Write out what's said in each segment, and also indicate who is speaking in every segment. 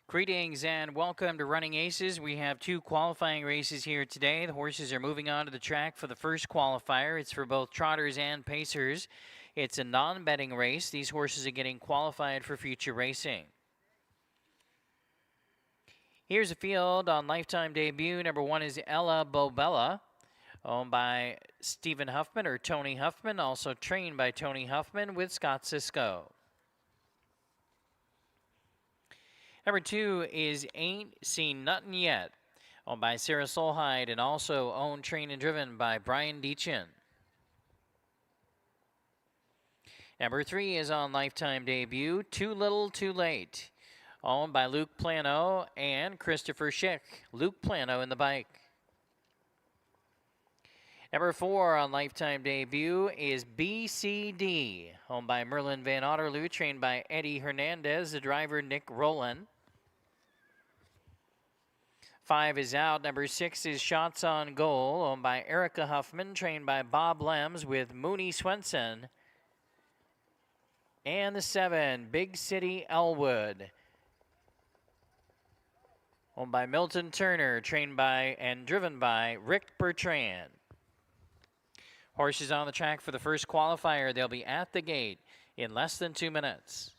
Speaker 1: Greetings and welcome to Running Aces. We have two qualifying races here today. The horses are moving on to the track for the first qualifier. It's for both trotters and pacers. It's a non-betting race. These horses are getting qualified for future racing. Here's a field on lifetime debut. Number 1 is Ella Bobella, owned by Stephen Huffman or Tony Huffman, also trained by Tony Huffman with Scott Cisco. Number 2 is Ain't Seen Nothin' Yet, owned by Sarah Solheid and also owned, trained, and driven by Brian Deachin. Number 3 is on lifetime debut, Too Little Too Late, owned by Luke Plano and Christopher Schick. Luke Plano in the bike. Number 4 on lifetime debut is BCD, owned by Merlin Van Otterloo, trained by Eddie Hernandez, the driver Nick Rowland. 5 is out. Number 6 is Shots on Goal, owned by Erica Huffman, trained by Bob Lems with Mooney Swenson. And the 7, Big City Elwood, owned by Milton Turner, trained by and driven by Rick Bertrand. Horses on the track for the first qualifier. They'll be at the gate in less than 2 minutes.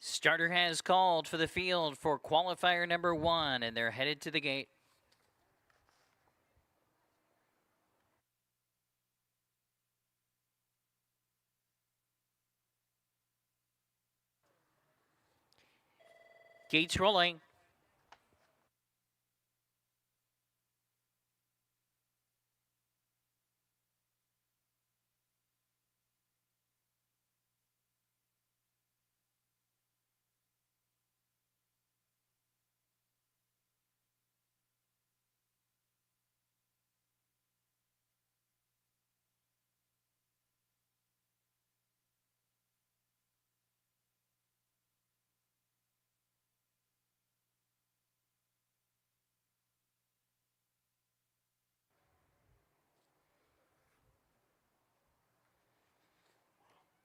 Speaker 1: Starter has called for the field for qualifier number 1, and they're headed to the gate. Gates rolling.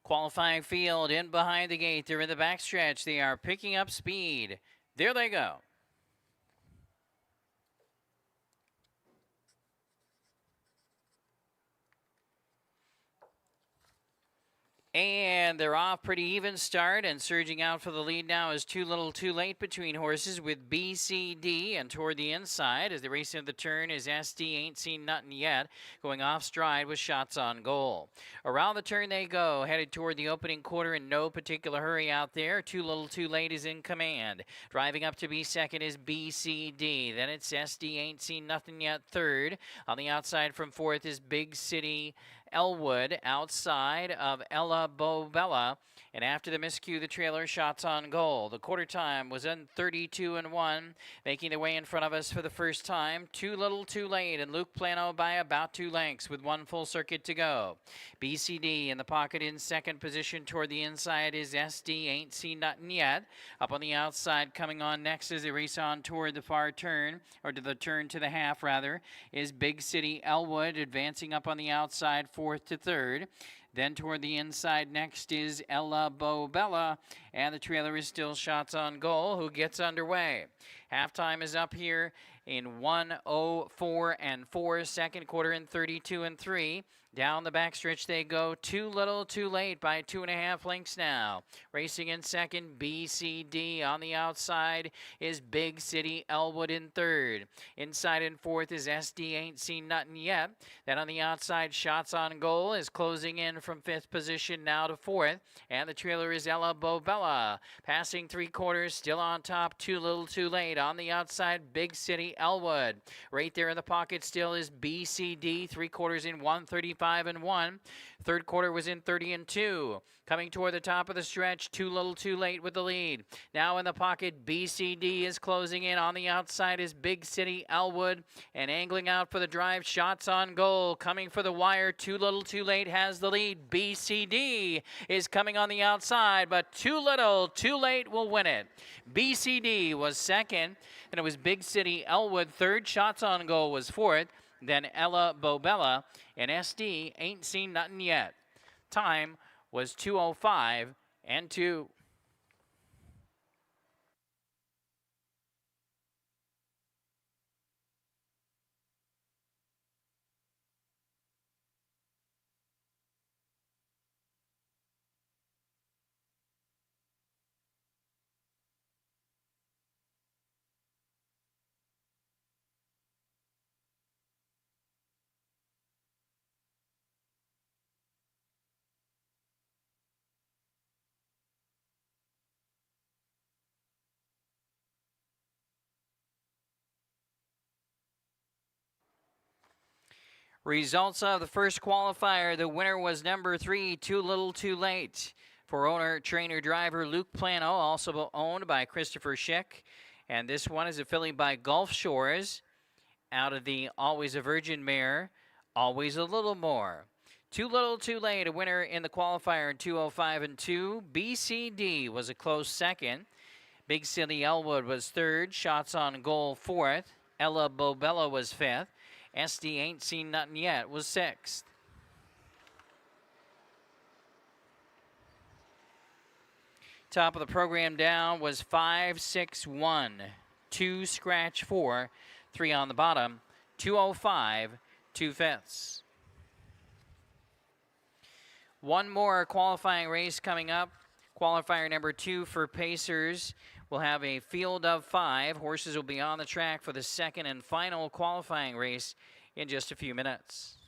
Speaker 1: Qualifying field in behind the gate. They're in the backstretch. They are picking up speed. There they go. And they're off pretty even start, and surging out for the lead now is Too Little Too Late between horses with BCD, and toward the inside as they race into the turn is SD Ain't Seen Nothin' Yet, going off stride with Shots on Goal. Around the turn they go, headed toward the opening quarter in no particular hurry out there. Too Little Too Late is in command. Driving up to be second is BCD. Then it's SD Ain't Seen Nothin' Yet third. On the outside from fourth is Big City Elwood, outside of Ella Bobella, and after the miscue, the trailer Shots on Goal. The quarter time was in 32-1, making their way in front of us for the first time. Too Little Too Late, and Luke Plano by about 2 lengths with 1 full circuit to go. BCD in the pocket in second position. Toward the inside is SD Ain't Seen Nothin' Yet. Up on the outside, coming on next as they race on toward the far turn, or to the turn to the half rather, is Big City Elwood, advancing up on the outside, fourth to third. Then toward the inside next is Ella Bobella, and the trailer is still Shots on Goal, who gets underway. Halftime is up here in 1:04 and 4, second quarter in 32-3. Down the backstretch they go. Too little, too late by 2.5 lengths now. Racing in second, BCD. On the outside is Big City Elwood in third. Inside in fourth is SD Ain't Seen Nothing Yet. Then on the outside, Shots on Goal is closing in from fifth position now to fourth. And the trailer is Ella Bobella. Passing 3/4, still on top. Too little, too late. On the outside, Big City Elwood. Right there in the pocket still is BCD. 3/4 in 1:35 and 1. Third quarter was in 30 and 2. Coming toward the top of the stretch, Too Little Too Late with the lead. Now in the pocket, BCD is closing in. On the outside is Big City Elwood. And angling out for the drive, Shots on Goal. Coming for the wire, Too Little Too Late has the lead. BCD is coming on the outside, but Too Little Too Late will win it. BCD was second. Then it was Big City Elwood third. Shots on Goal was fourth. Then Ella Bobella, and SD Ain't Seen Nothing Yet. Time was 2:05 and 2. Results of the first qualifier. The winner was number 3, Too Little Too Late. For owner, trainer, driver Luke Plano, also owned by Christopher Schick. And this one is a filly by Gulf Shores out of the Always a Virgin mare, Always a Little More. Too Little Too Late, a winner in the qualifier in 2:05 and 2. BCD was a close second. Big City Elwood was third. Shots on Goal fourth. Ella Bobella was fifth. SD Ain't Seen Nothing Yet was sixth. Top of the program down was 5, 6, 1. 2 scratch 4. 3 on the bottom. 2:05, 2/5. One more qualifying race coming up. Qualifier number 2 for Pacers. We'll have a field of 5. Horses will be on the track for the second and final qualifying race in just a few minutes.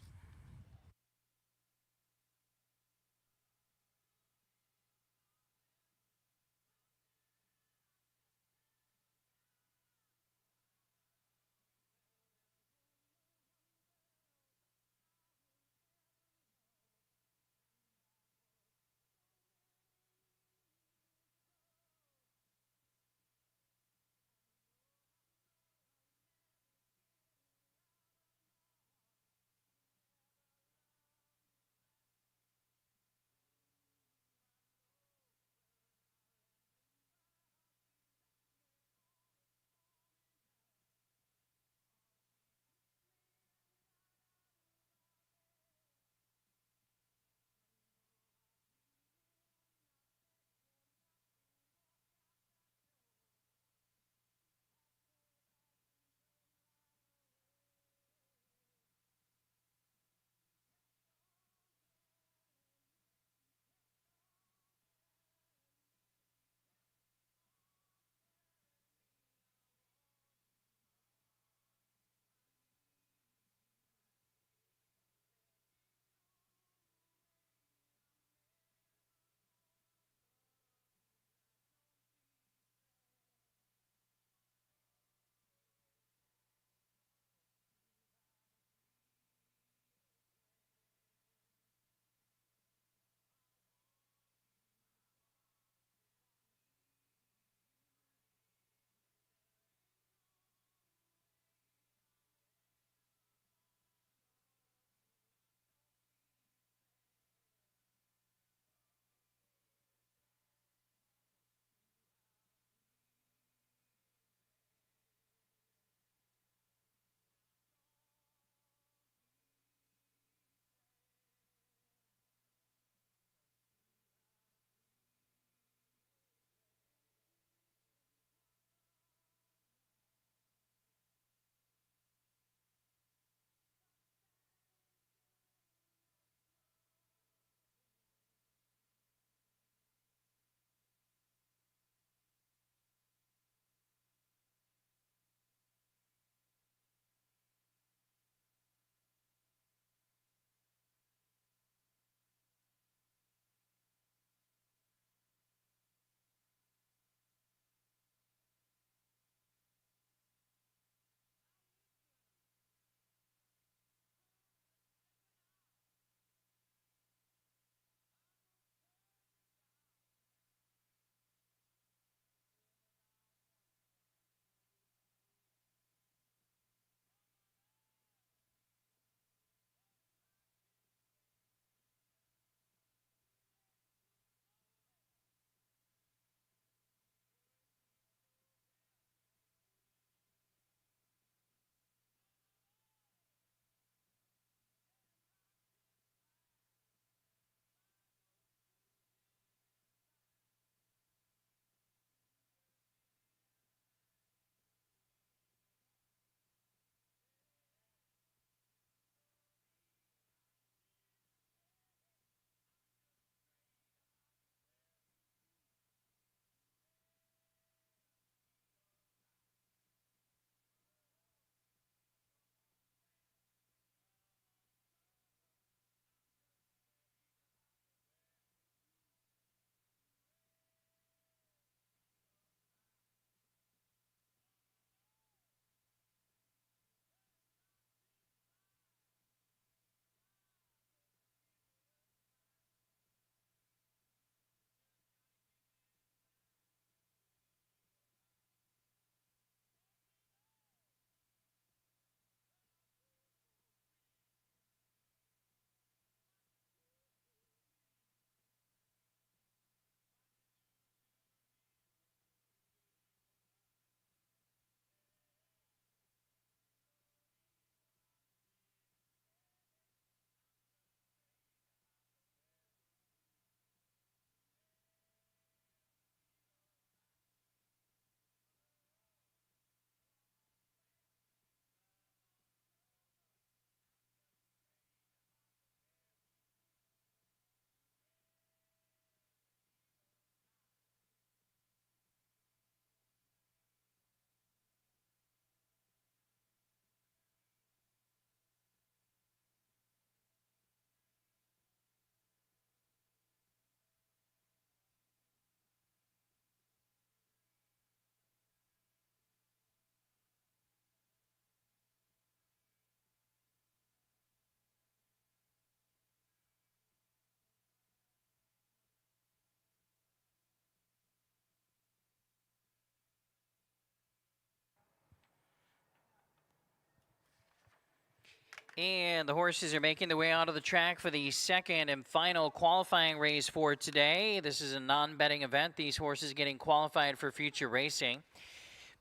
Speaker 1: And the horses are making their way out of the track for the second and final qualifying race for today. This is a non-betting event. These horses getting qualified for future racing.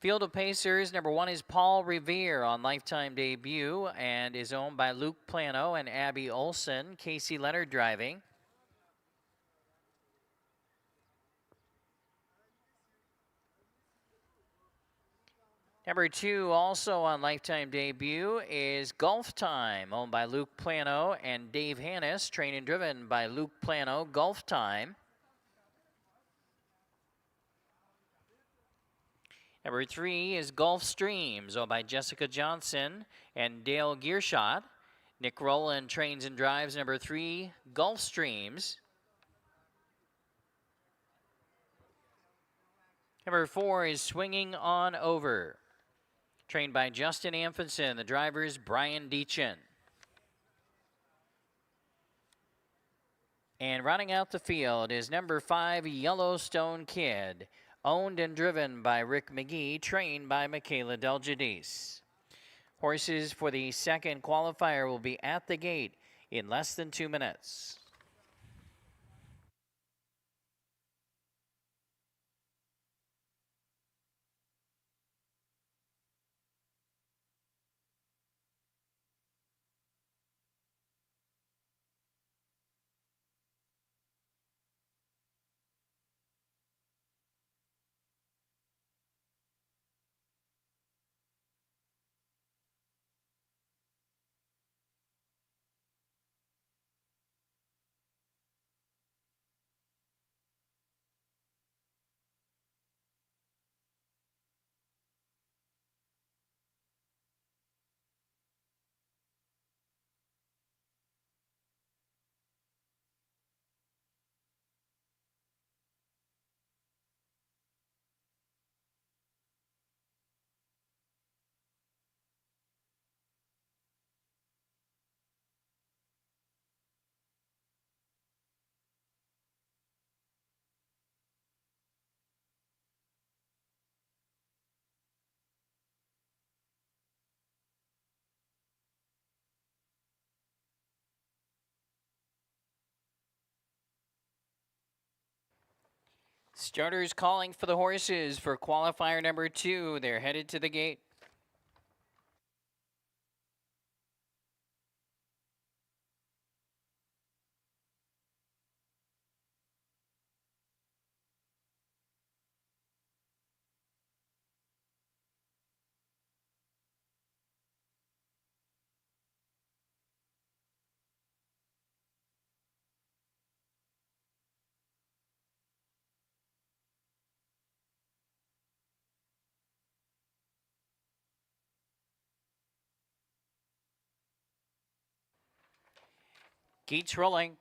Speaker 1: Field of Pacers, number 1 is Paul Revere on lifetime debut and is owned by Luke Plano and Abby Olson. Casey Leonard driving. Number 2, also on lifetime debut, is Golf Time, owned by Luke Plano and Dave Hannis, trained and driven by Luke Plano. Golf Time. Number 3 is Gulf Streams, owned by Jessica Johnson and Dale Gearshot. Nick Rowland trains and drives number 3, Gulf Streams. Number 4 is Swinging On Over, trained by Justin Amphenson. The driver is Brian Deachin. And running out the field is number 5, Yellowstone Kid, owned and driven by Rick McGee, trained by Michaela Delgadis. Horses for the second qualifier will be at the gate in less than 2 minutes. Starters calling for the horses for qualifier number 2. They're headed to the gate. Gates rolling.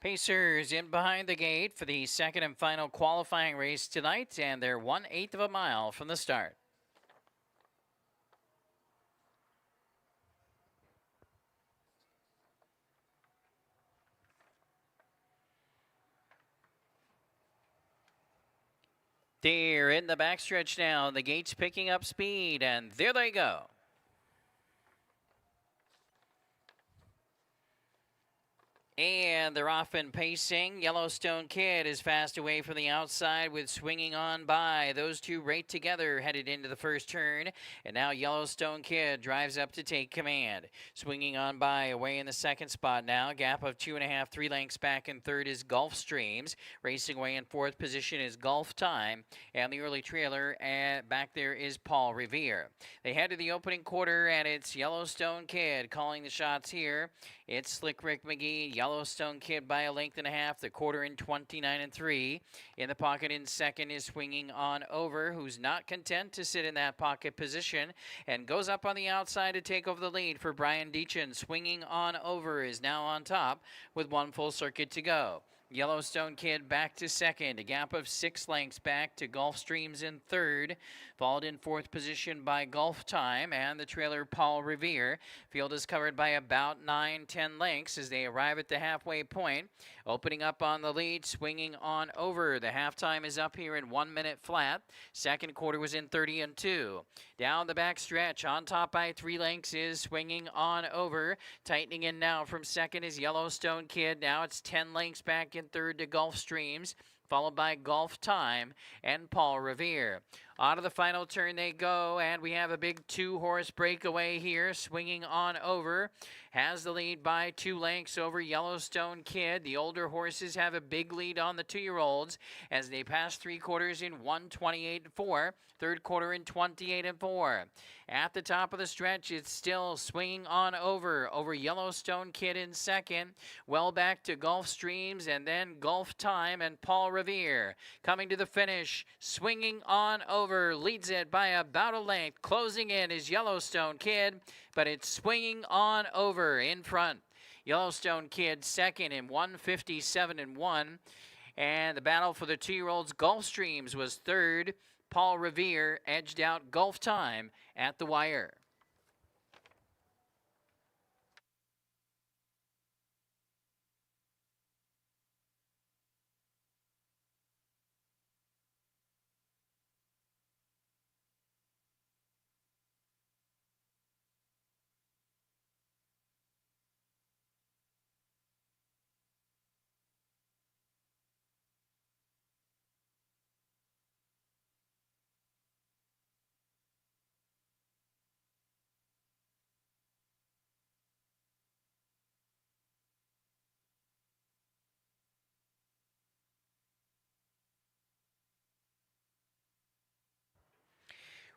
Speaker 1: Pacers in behind the gate for the second and final qualifying race tonight, and they're 1/8 of a mile from the start. They're in the backstretch now. The gate's picking up speed, and there they go. And they're off and pacing. Yellowstone Kid is fast away from the outside with Swinging On By. Those two right together headed into the first turn. And now Yellowstone Kid drives up to take command. Swinging On By away in the second spot now. Gap of 2.5, 3 lengths back in third is Gulf Streams. Racing away in fourth position is Golf Time. And the early trailer back there is Paul Revere. They head to the opening quarter, and it's Yellowstone Kid calling the shots here. It's Slick Rick McGee, Yellowstone Kid by 1.5 lengths. The quarter in 29 3. In the pocket in second is Swinging On Over, who's not content to sit in that pocket position and goes up on the outside to take over the lead for Brian Deachin. Swinging On Over is now on top with 1 full circuit to go. Yellowstone Kid back to second, a gap of 6 lengths back to Gulfstreams in third, followed in fourth position by Gulf Time and the trailer Paul Revere. Field is covered by about 9-10 lengths as they arrive at the halfway point. Opening up on the lead, swinging on over. The halftime is up here in 1 minute flat. Second quarter was in 30 and 2. Down the back stretch, on top by 3 lengths is swinging on over. Tightening in now from second is Yellowstone Kid. Now it's 10 lengths back in third to Gulf Streams, followed by Gulf Time and Paul Revere. On to the final turn they go, and we have a big 2-horse breakaway here, swinging on over. Has the lead by 2 lengths over Yellowstone Kid. The older horses have a big lead on the 2-year-olds as they pass 3 quarters in 1:28.4, third quarter in 28.4. At the top of the stretch, it's still swinging on over Yellowstone Kid in second, well back to Gulf Streams and then Gulf Time and Paul Revere. Coming to the finish, swinging on over, leads it by about a length. Closing in is Yellowstone Kid, but it's swinging on over in front. Yellowstone Kid second in 1:57 and 1. And the battle for the 2-year-olds, Gulf Streams, was third. Paul Revere edged out Gulf Time at the wire.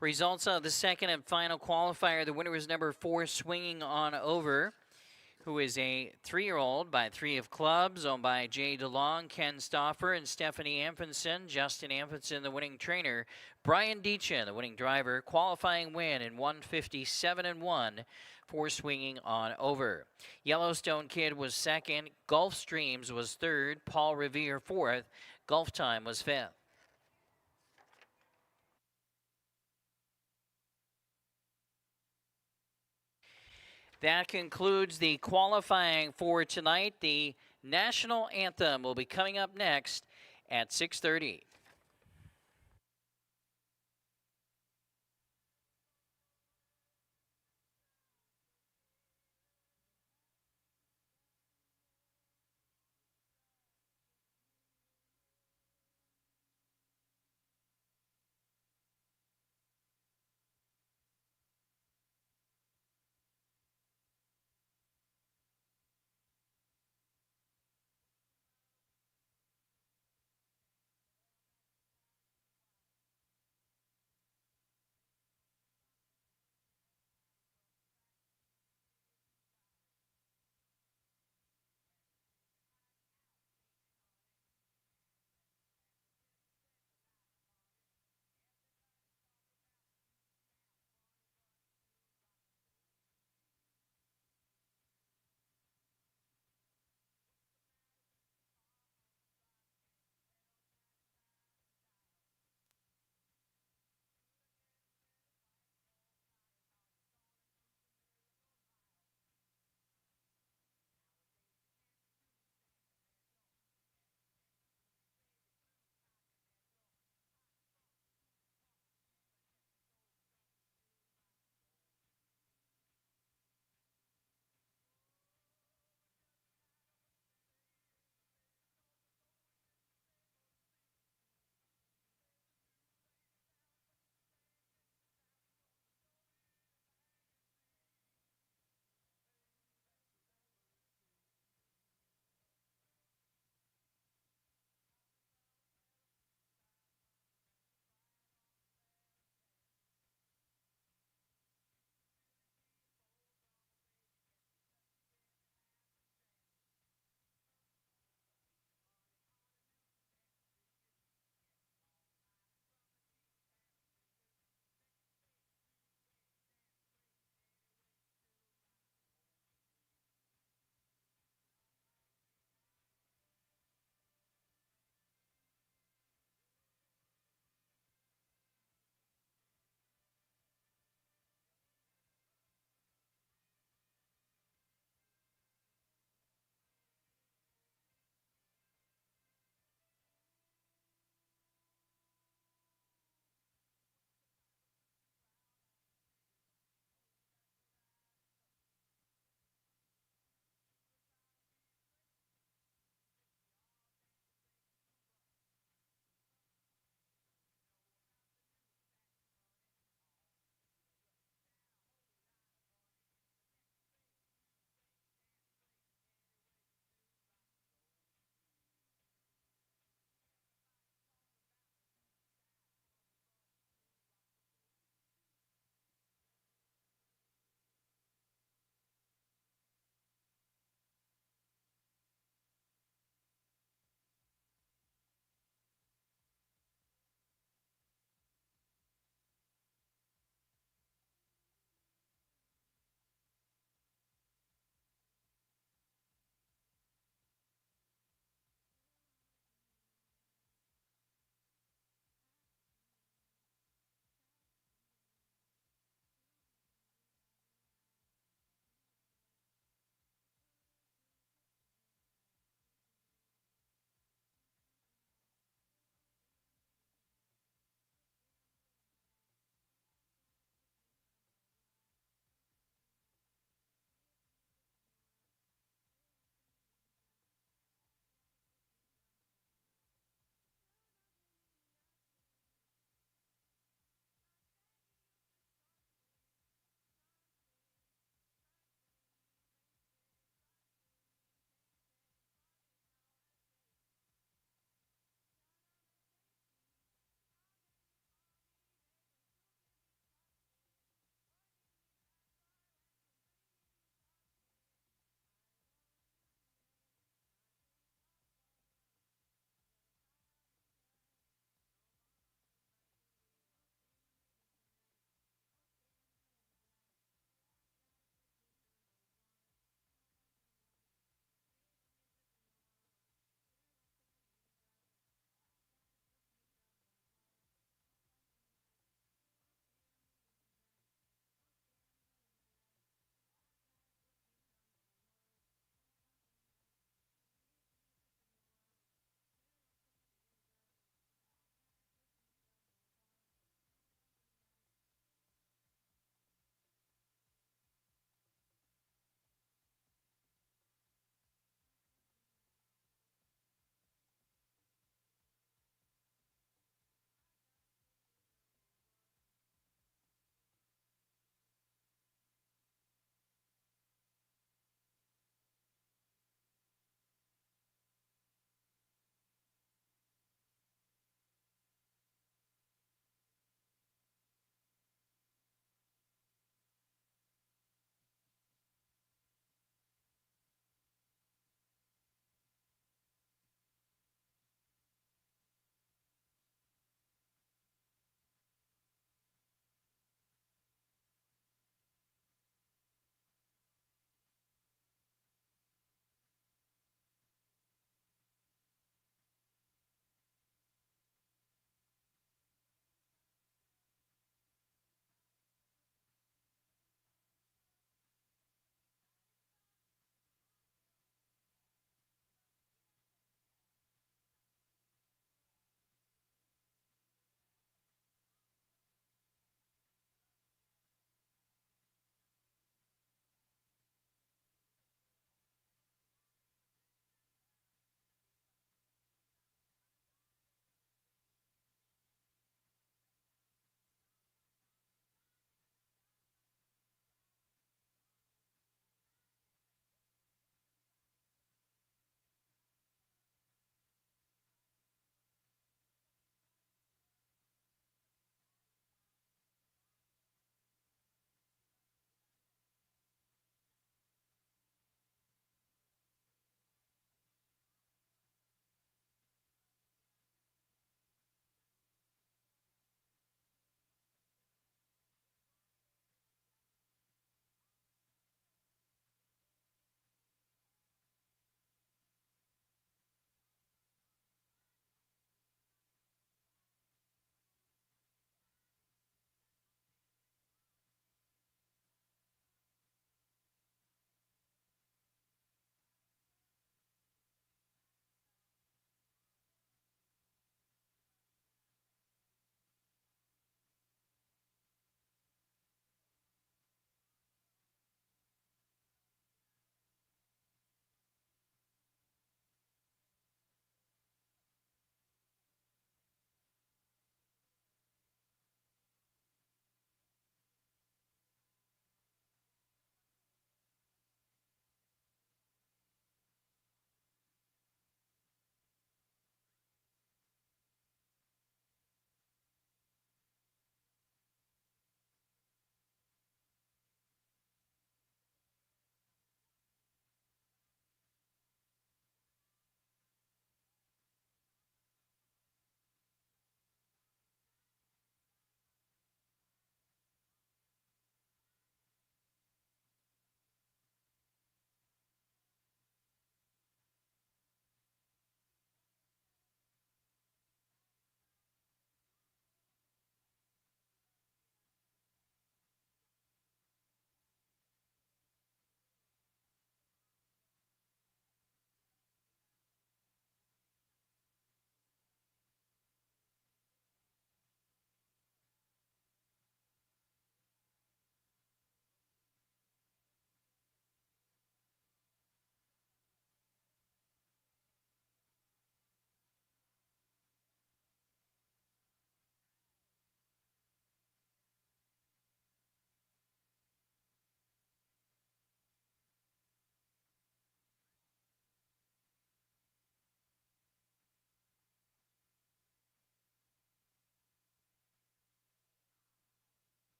Speaker 1: Results of the second and final qualifier. The winner was number 4, Swinging On Over, who is a 3-year-old by 3 of clubs, owned by Jay DeLong, Ken Stauffer, and Stephanie Amundsen. Justin Amundsen, the winning trainer. Brian Deachin, the winning driver. Qualifying win in 1:57 and 1 for Swinging On Over. Yellowstone Kid was second. Gulf Streams was third. Paul Revere fourth. Gulf Time was fifth. That concludes the qualifying for tonight. The national anthem will be coming up next at 6:30.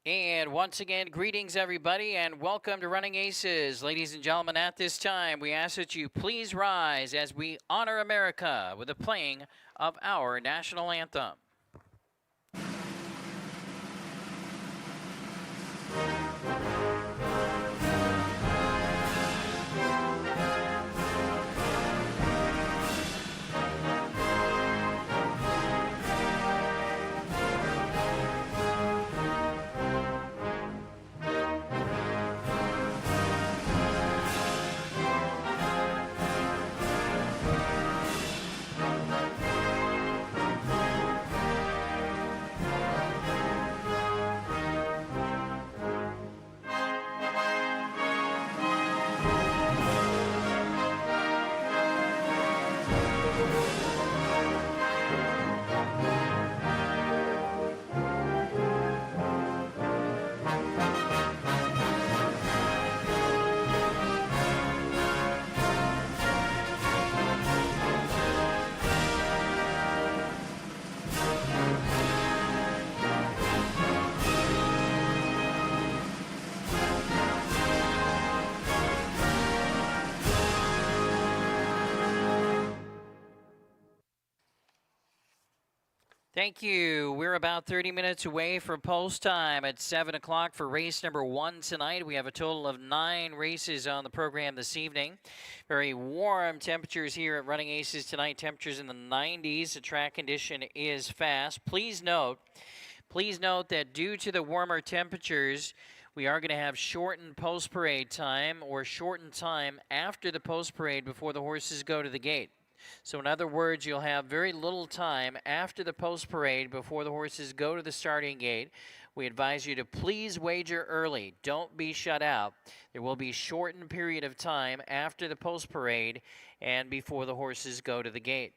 Speaker 1: And once again, greetings everybody and welcome to Running Aces. Ladies and gentlemen, at this time, we ask that you please rise as we honor America with the playing of our national anthem. Thank you. We're about 30 minutes away from post time at 7 o'clock for race number 1 tonight. We have a total of 9 races on the program this evening. Very warm temperatures here at Running Aces tonight. Temperatures in the 90s. The track condition is fast. Please note that due to the warmer temperatures, we are going to have shortened post-parade time or shortened time after the post-parade before the horses go to the gate. So in other words, you'll have very little time after the post parade before the horses go to the starting gate. We advise you to please wager early. Don't be shut out. There will be a shortened period of time after the post parade and before the horses go to the gate.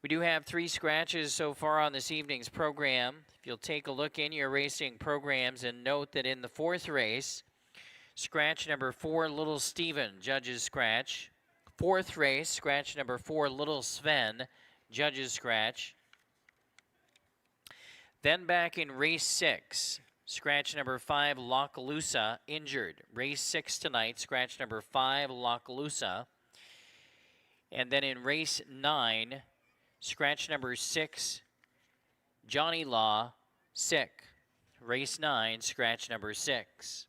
Speaker 1: We do have 3 scratches so far on this evening's program. If you'll take a look in your racing programs and note that in the 4th race, scratch number 4, Little Steven, judges scratch. 4th race, scratch number 4, Little Sven, judges scratch. Then back in race 6, scratch number 5, Lockalusa, injured. Race 6 tonight, scratch number 5, Lockalusa. And then in race 9, scratch number 6, Johnny Law, sick. Race 9, scratch number 6.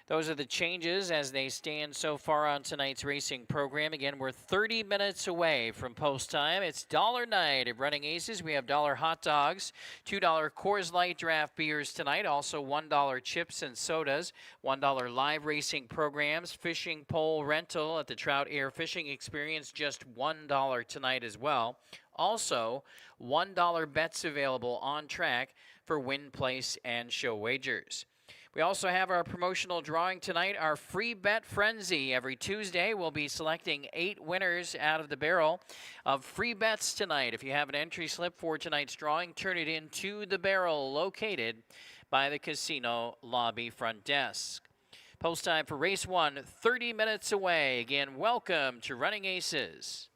Speaker 1: Those are the changes as they stand so far on tonight's racing program. Again, we're 30 minutes away from post time. It's dollar night at Running Aces. We have dollar hot dogs, $2 Coors Light draft beers tonight, also $1 chips and sodas, $1 live racing programs, fishing pole rental at the Trout Air Fishing Experience, just $1 tonight as well. Also, $1 bets available on track for win, place, and show wagers. We also have our promotional drawing tonight, our free bet frenzy. Every Tuesday, we'll be selecting 8 winners out of the barrel of free bets tonight. If you have an entry slip for tonight's drawing, turn it in to the barrel located by the casino lobby front desk. Post time for race 1, 30 minutes away. Again, welcome to Running Aces.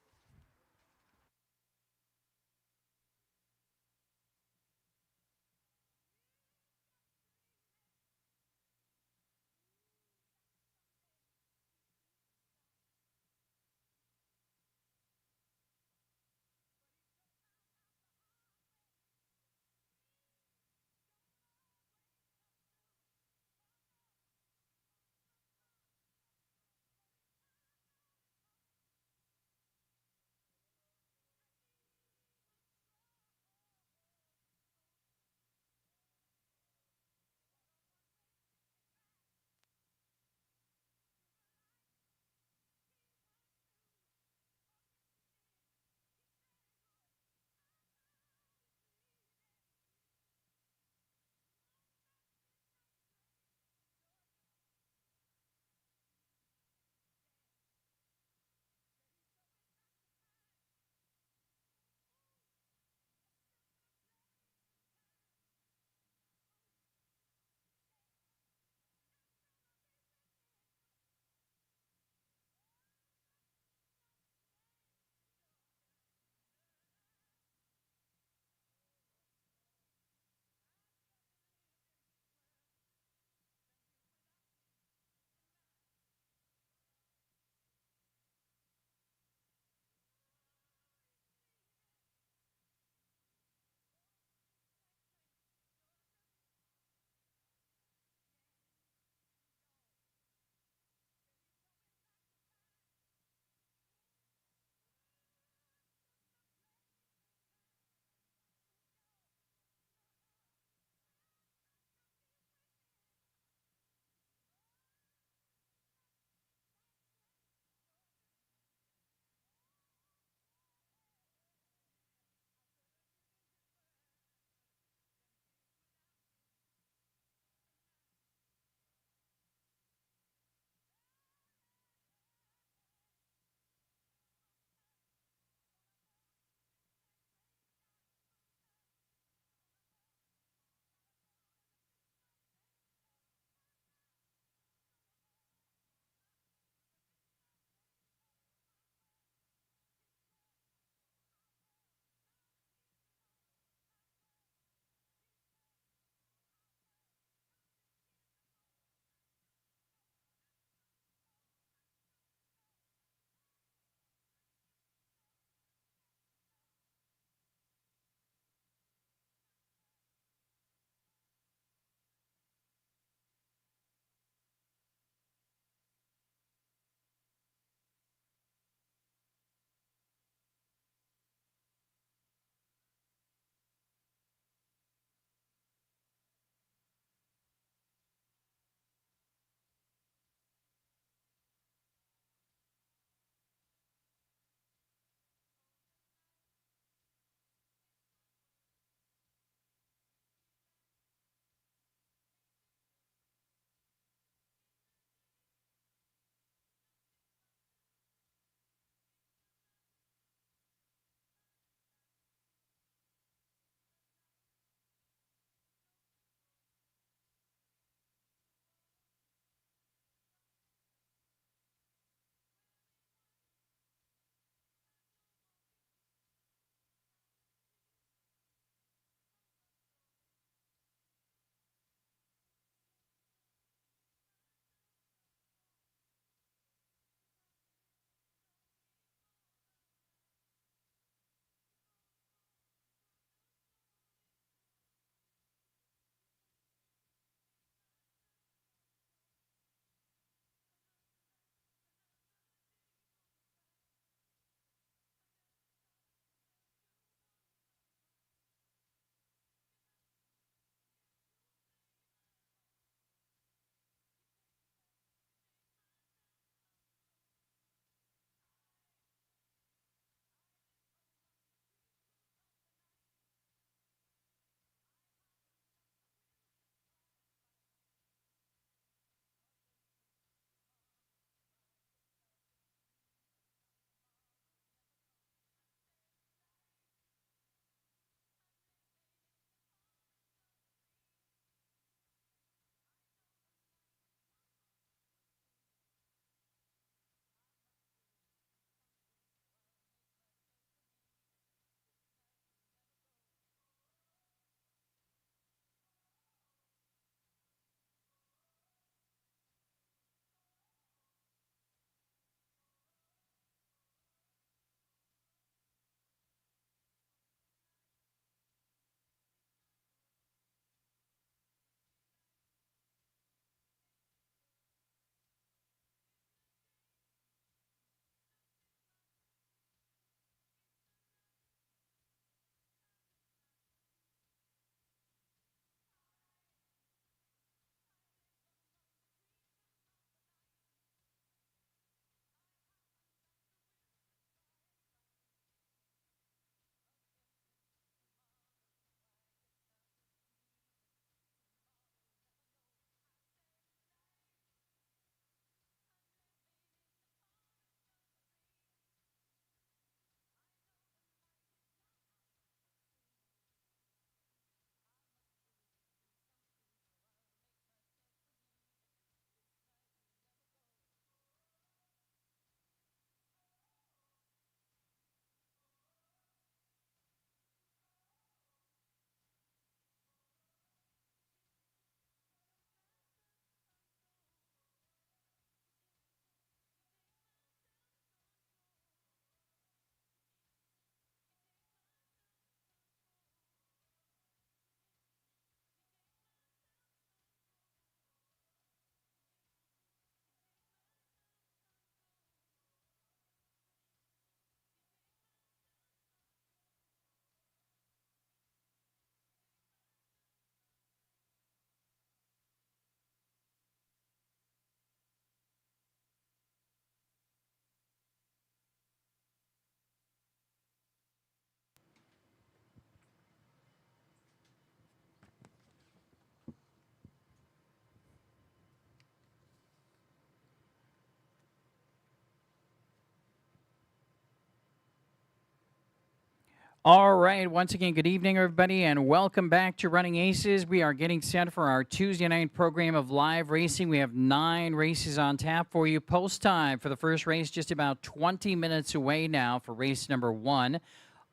Speaker 1: All right, once again, good evening, everybody, and welcome back to Running Aces. We are getting set for our Tuesday night program of live racing. We have 9 races on tap for you. Post time for the first race, just about 20 minutes away now for race number 1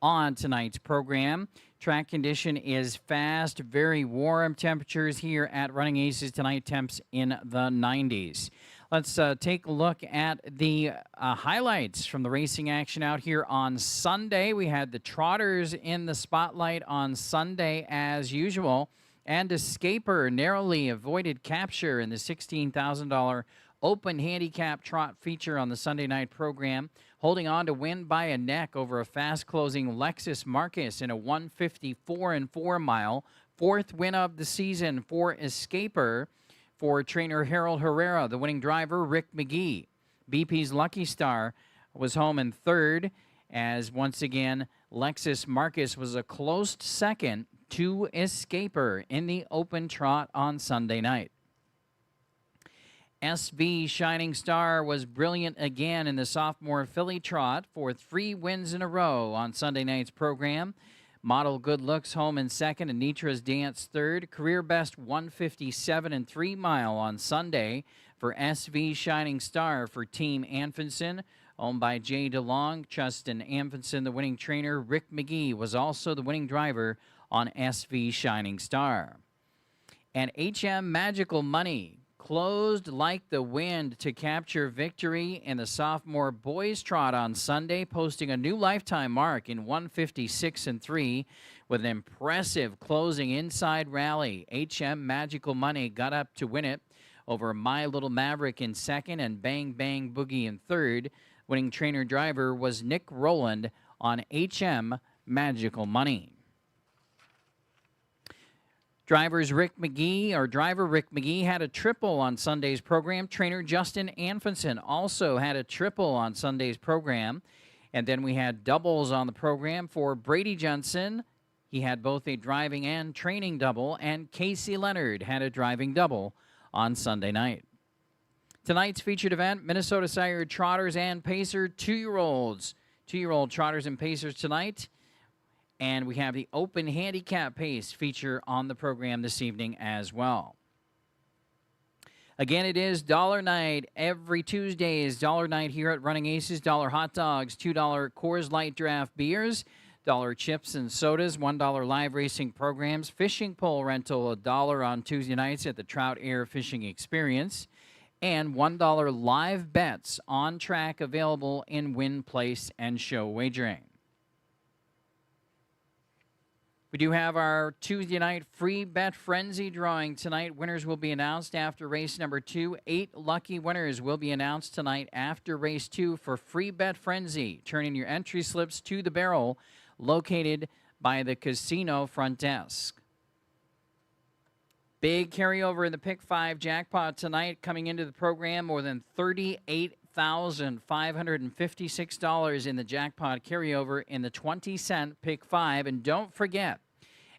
Speaker 1: on tonight's program. Track condition is fast, very warm temperatures here at Running Aces tonight, temps in the 90s. Let's take a look at the highlights from the racing action out here on Sunday. We had the Trotters in the spotlight on Sunday as usual, and Escaper narrowly avoided capture in the $16,000 open handicap trot feature on the Sunday night program, holding on to win by a neck over a fast-closing Lexus Marcus in a 154 and 4 mile, 4th win of the season for Escaper. For trainer Harold Herrera, the winning driver, Rick McGee. BP's Lucky Star was home in 3rd, as once again, Lexus Marcus was a close second to Escaper in the open trot on Sunday night. SV Shining Star was brilliant again in the sophomore filly trot for 3 wins in a row on Sunday night's program. Model Good Looks home in 2nd, and Nitra's Dance 3rd. Career best 157 and 3 mile on Sunday for SV Shining Star for Team Anfinson, owned by Jay DeLong. Justin Anfinson, the winning trainer. Rick McGee was also the winning driver on SV Shining Star. And HM Magical Money closed like the wind to capture victory in the sophomore boys trot on Sunday, posting a new lifetime mark in 156 and 3 with an impressive closing inside rally. HM Magical Money got up to win it over My Little Maverick in 2nd and Bang Bang Boogie in 3rd. Winning trainer driver was Nick Rowland on HM Magical Money. Driver Rick McGee had a triple on Sunday's program. Trainer Justin Anfinson also had a triple on Sunday's program. And then we had doubles on the program for Brady Johnson. He had both a driving and training double. And Casey Leonard had a driving double on Sunday night. Tonight's featured event, Minnesota Sire Trotters and Pacer 2-year-olds. 2-year-old Trotters and Pacers tonight. And we have the open handicap pace feature on the program this evening as well. Again, it is Dollar Night. Every Tuesday is Dollar Night here at Running Aces. $1 hot dogs, $2 Coors Light draft beers, $1 chips and sodas, $1 live racing programs, fishing pole rental, $1 on Tuesday nights at the Trout Air Fishing Experience, and $1 live bets on track available in win, place, and show wagering. We do have our Tuesday night free bet frenzy drawing tonight. Winners will be announced after race number 2. 8 lucky winners will be announced tonight after race 2 for free bet frenzy. Turn in your entry slips to the barrel located by the casino front desk. Big carryover in the Pick 5 jackpot tonight. Coming into the program, more than $38,556 in the jackpot carryover in the 20-cent Pick 5. And don't forget,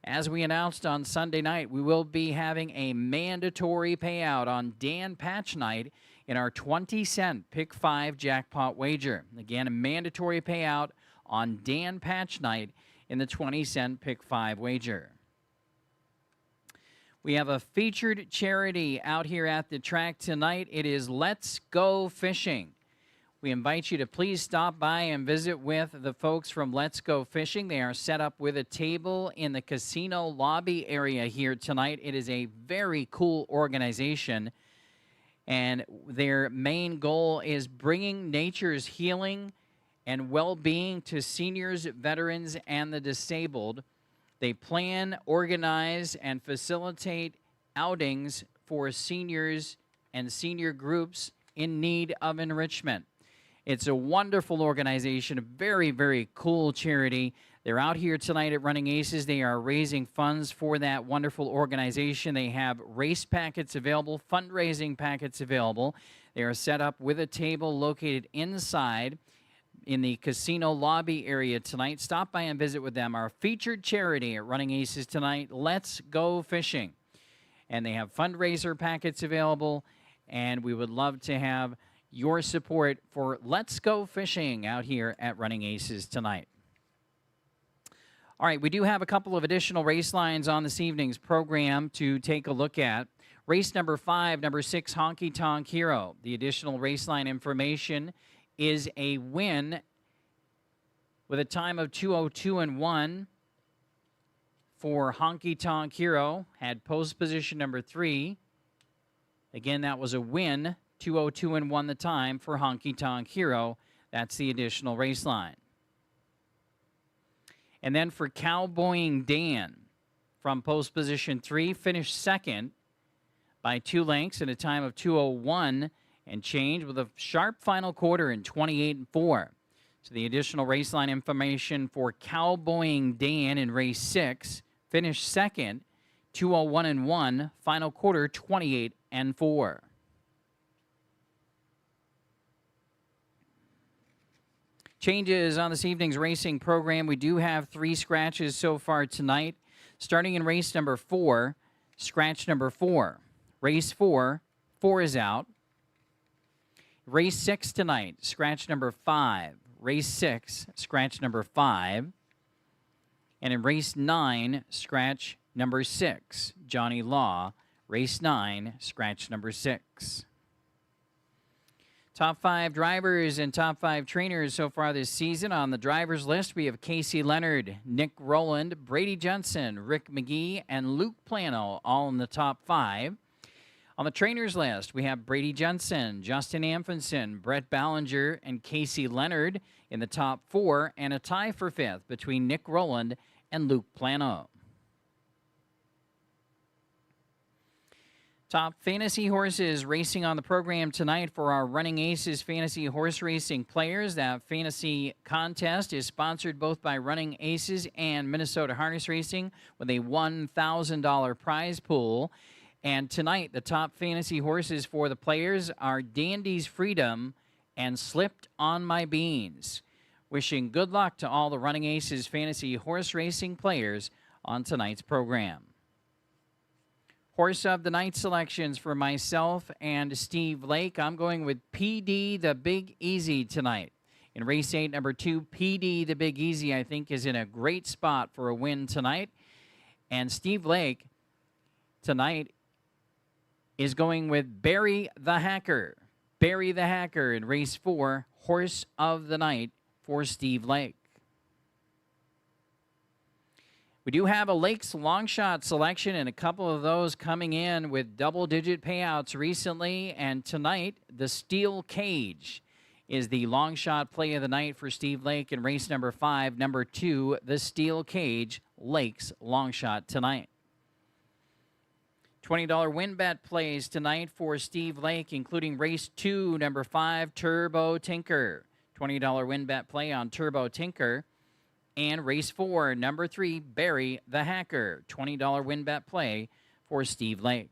Speaker 1: as we announced on Sunday night, we will be having a mandatory payout on Dan Patch Night in our 20-cent Pick 5 jackpot wager. Again, a mandatory payout on Dan Patch Night in the 20-cent Pick 5 wager. We have a featured charity out here at the track tonight. It is Let's Go Fishing. We invite you to please stop by and visit with the folks from Let's Go Fishing. They are set up with a table in the casino lobby area here tonight. It is a very cool organization, and their main goal is bringing nature's healing and well-being to seniors, veterans, and the disabled. They plan, organize, and facilitate outings for seniors and senior groups in need of enrichment. It's a wonderful organization, a very, very cool charity. They're out here tonight at Running Aces. They are raising funds for that wonderful organization. They have race packets available, fundraising packets available. They are set up with a table located inside in the casino lobby area tonight. Stop by and visit with them. Our featured charity at Running Aces tonight, Let's Go Fishing. And they have fundraiser packets available, and we would love to have your support for Let's Go Fishing out here at Running Aces tonight. All right, we do have a couple of additional race lines on this evening's program to take a look at. Race number 5, number 6, Honky Tonk Hero. The additional race line information is a win with a time of 2:02 and 1 for Honky Tonk Hero. Had post position number 3. Again, that was a win, 2:02 and 1 the time for Honky Tonk Hero. That's the additional race line. And then for Cowboying Dan, from post position 3, finished second by 2 lengths in a time of 2:01 and change with a sharp final quarter in 28 and 4. So the additional race line information for Cowboying Dan in race 6, finished second, 2:01 and 1, final quarter 28 and 4. Changes on this evening's racing program. We do have 3 scratches so far tonight. Starting in race number 4, scratch number 4. Race 4, 4 is out. Race 6 tonight, scratch number 5. Race 6, scratch number 5. And in race 9, scratch number 6. Johnny Law, race 9, scratch number 6. Top 5 drivers and top 5 trainers so far this season. On the drivers list, we have Casey Leonard, Nick Rowland, Brady Jensen, Rick McGee, and Luke Plano, all in the top 5. On the trainers list, we have Brady Jensen, Justin Amfinson, Brett Ballinger, and Casey Leonard in the top 4, and a tie for 5th between Nick Rowland and Luke Plano. Top fantasy horses racing on the program tonight for our Running Aces fantasy horse racing players. That fantasy contest is sponsored both by Running Aces and Minnesota Harness Racing with a $1,000 prize pool. And tonight, the top fantasy horses for the players are Dandy's Freedom and Slipped on My Beans. Wishing good luck to all the Running Aces fantasy horse racing players on tonight's program. Horse of the night selections for myself and Steve Lake. I'm going with PD the Big Easy tonight. In race 8, number 2, PD the Big Easy, I think, is in a great spot for a win tonight. And Steve Lake tonight is going with Barry the Hacker. Barry the Hacker in race 4, horse of the night for Steve Lake. We do have a Lakes long shot selection and a couple of those coming in with double-digit payouts recently. And tonight, the Steel Cage is the long shot play of the night for Steve Lake in race number 5. Number 2, the Steel Cage, Lakes long shot tonight. $20 win bet plays tonight for Steve Lake, including race 2, number 5, Turbo Tinker. $20 win bet play on Turbo Tinker. And race 4, number 3, Barry the Hacker. $20 win bet play for Steve Lake.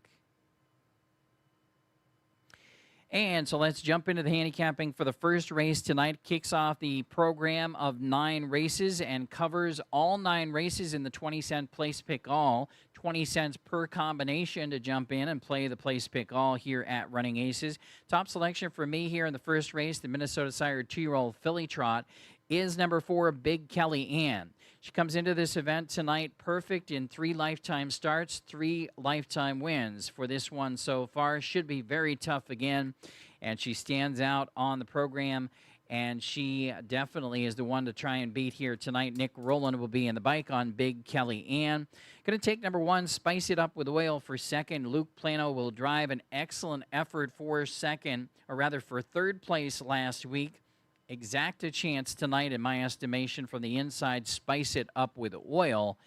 Speaker 1: And so let's jump into the handicapping for the first race tonight. Kicks off the program of 9 races and covers all 9 races in the 20-cent place pick all. 20 cents per combination to jump in and play the place pick all here at Running Aces. Top selection for me here in the first race, the Minnesota Sire 2-year-old filly trot, is number 4, Big Kelly Ann. She comes into this event tonight perfect in 3 lifetime starts, 3 lifetime wins for this one so far. Should be very tough again, and she stands out on the program, and she definitely is the one to try and beat here tonight. Nick Rowland will be in the bike on Big Kelly Ann. Going to take number 1, Spice It Up with Oil for second. Luke Plano will drive an excellent effort for second, or rather for third place last week. Exact a chance tonight, in my estimation, from the inside, Spice It Up with Oil.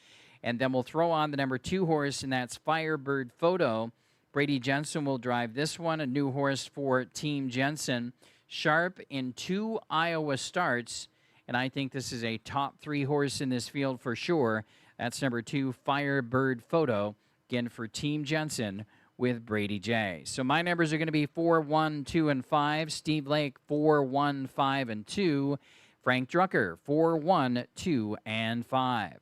Speaker 1: And then we'll throw on the number 2 horse, and that's Firebird Photo. Brady Jensen will drive this one, a new horse for Team Jensen. Sharp in 2 Iowa starts, and I think this is a top 3 horse in this field for sure. That's number 2, Firebird Photo, again for Team Jensen with Brady J. So my numbers are going to be 4, 1, 2, and 5. Steve Lake, 4, 1, 5, and 2. Frank Drucker, 4, 1, 2, and 5.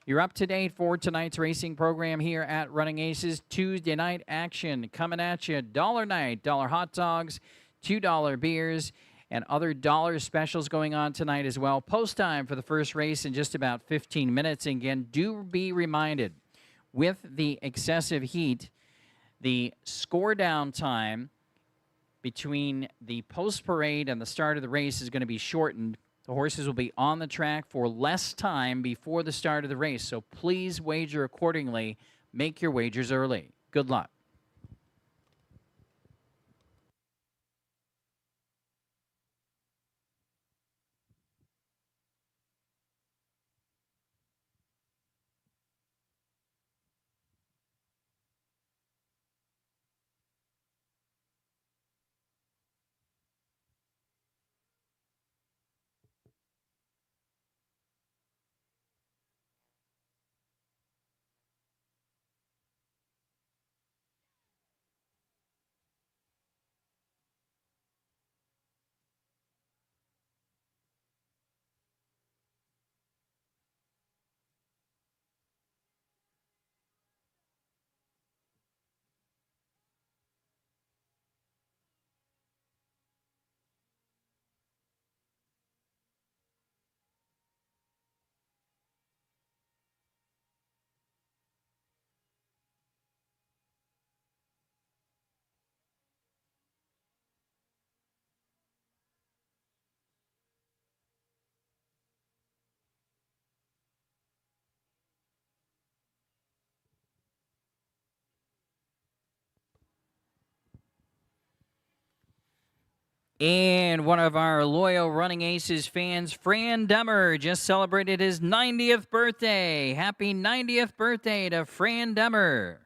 Speaker 1: You're up to date for tonight's racing program here at Running Aces. Tuesday night action coming at you. $1 night, $1 hot dogs, $2 beers, and other dollar specials going on tonight as well. Post time for the first race in just about 15 minutes. And again, do be reminded, with the excessive heat, the score down time between the post parade and the start of the race is going to be shortened. The horses will be on the track for less time before the start of the race. So please wager accordingly. Make your wagers early. Good luck. And one of our loyal Running Aces fans, Fran Demmer, just celebrated his 90th birthday. Happy 90th birthday to Fran Demmer.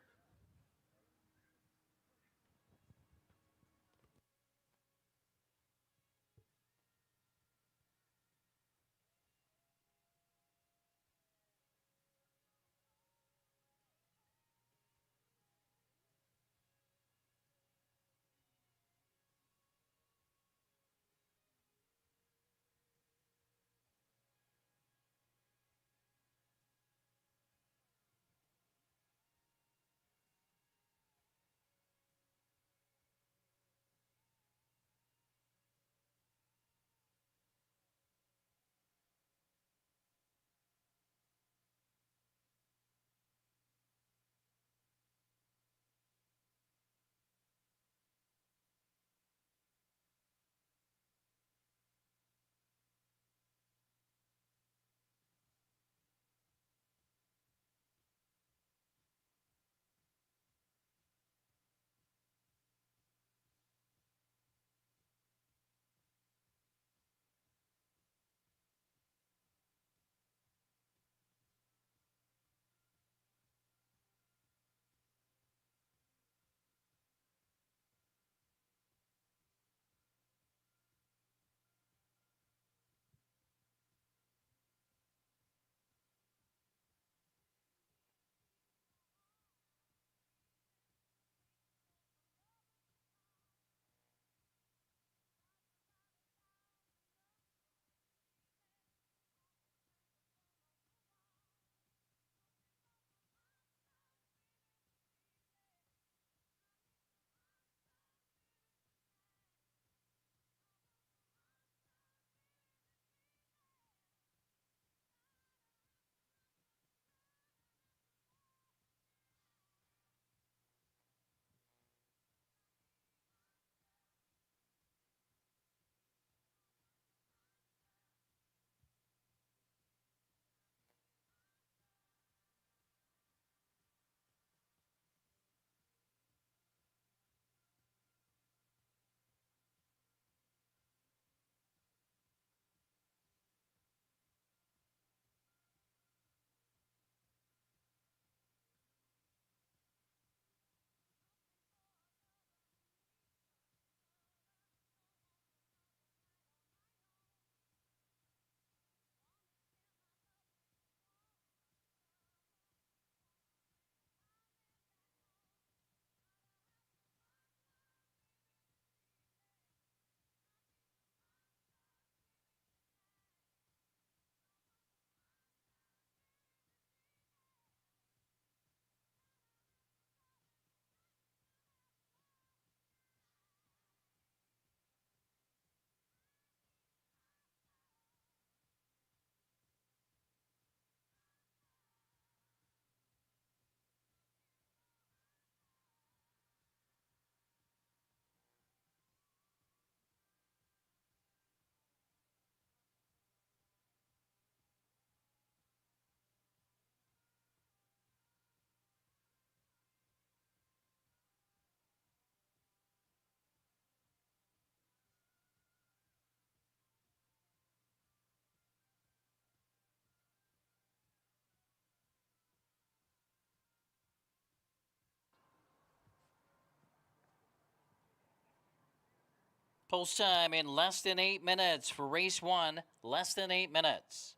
Speaker 1: Post time in less than 8 minutes for race 1, less than 8 minutes.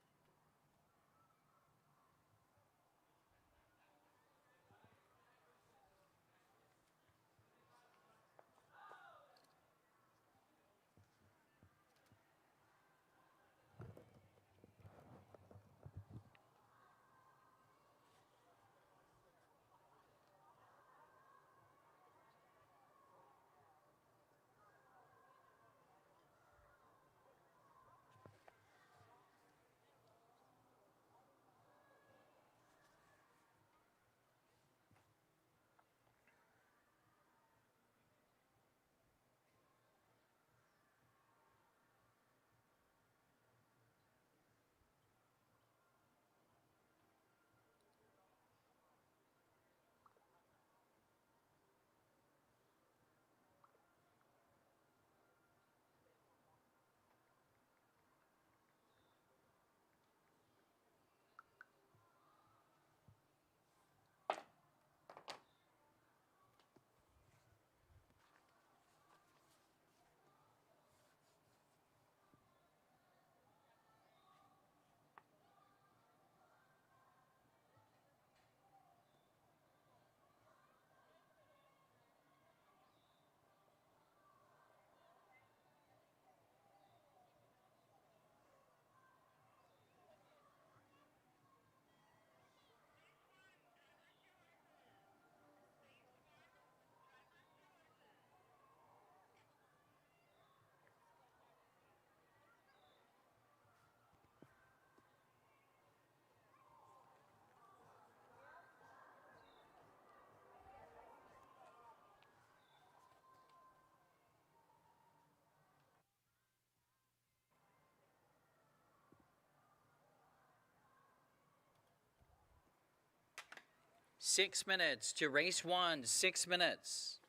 Speaker 1: Six minutes to race 1, 6 minutes.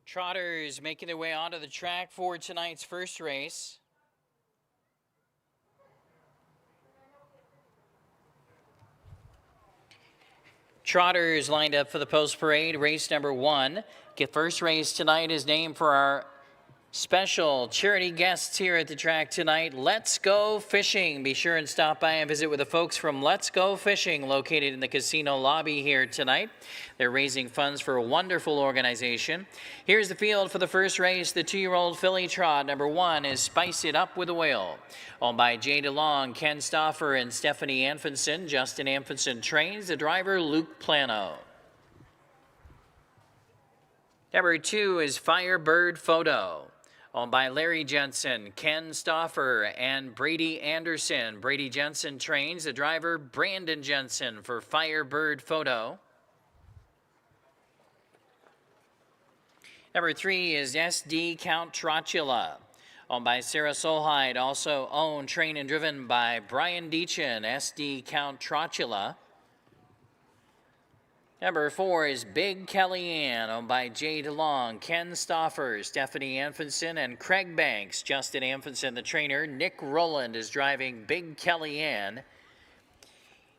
Speaker 1: Trotters making their way onto the track for tonight's first race. Trotters lined up for the post parade, race number 1. First race tonight is named for our special charity guests here at the track tonight, Let's Go Fishing. Be sure and stop by and visit with the folks from Let's Go Fishing, located in the casino lobby here tonight. They're raising funds for a wonderful organization. Here's the field for the first race. The 2-year-old filly trot, number 1, is Spice It Up with a Whale. Owned by Jay DeLong, Ken Stauffer, and Stephanie Anfinson. Justin Anfinson trains. The driver, Luke Plano. Number 2 is Firebird Photo, owned by Larry Jensen, Ken Stauffer, and Brady Anderson. Brady Jensen trains the driver Brandon Jensen for Firebird Photo. Number 3 is SD Count Trotula, owned by Sarah Solheid, also owned, trained, and driven by Brian Deachin, SD Count Trotula. Number 4 is Big Kellyanne, owned by Jay DeLong, Ken Stauffer, Stephanie Anfinson, and Craig Banks. Justin Anfinson, the trainer. Nick Rowland is driving Big Kellyanne.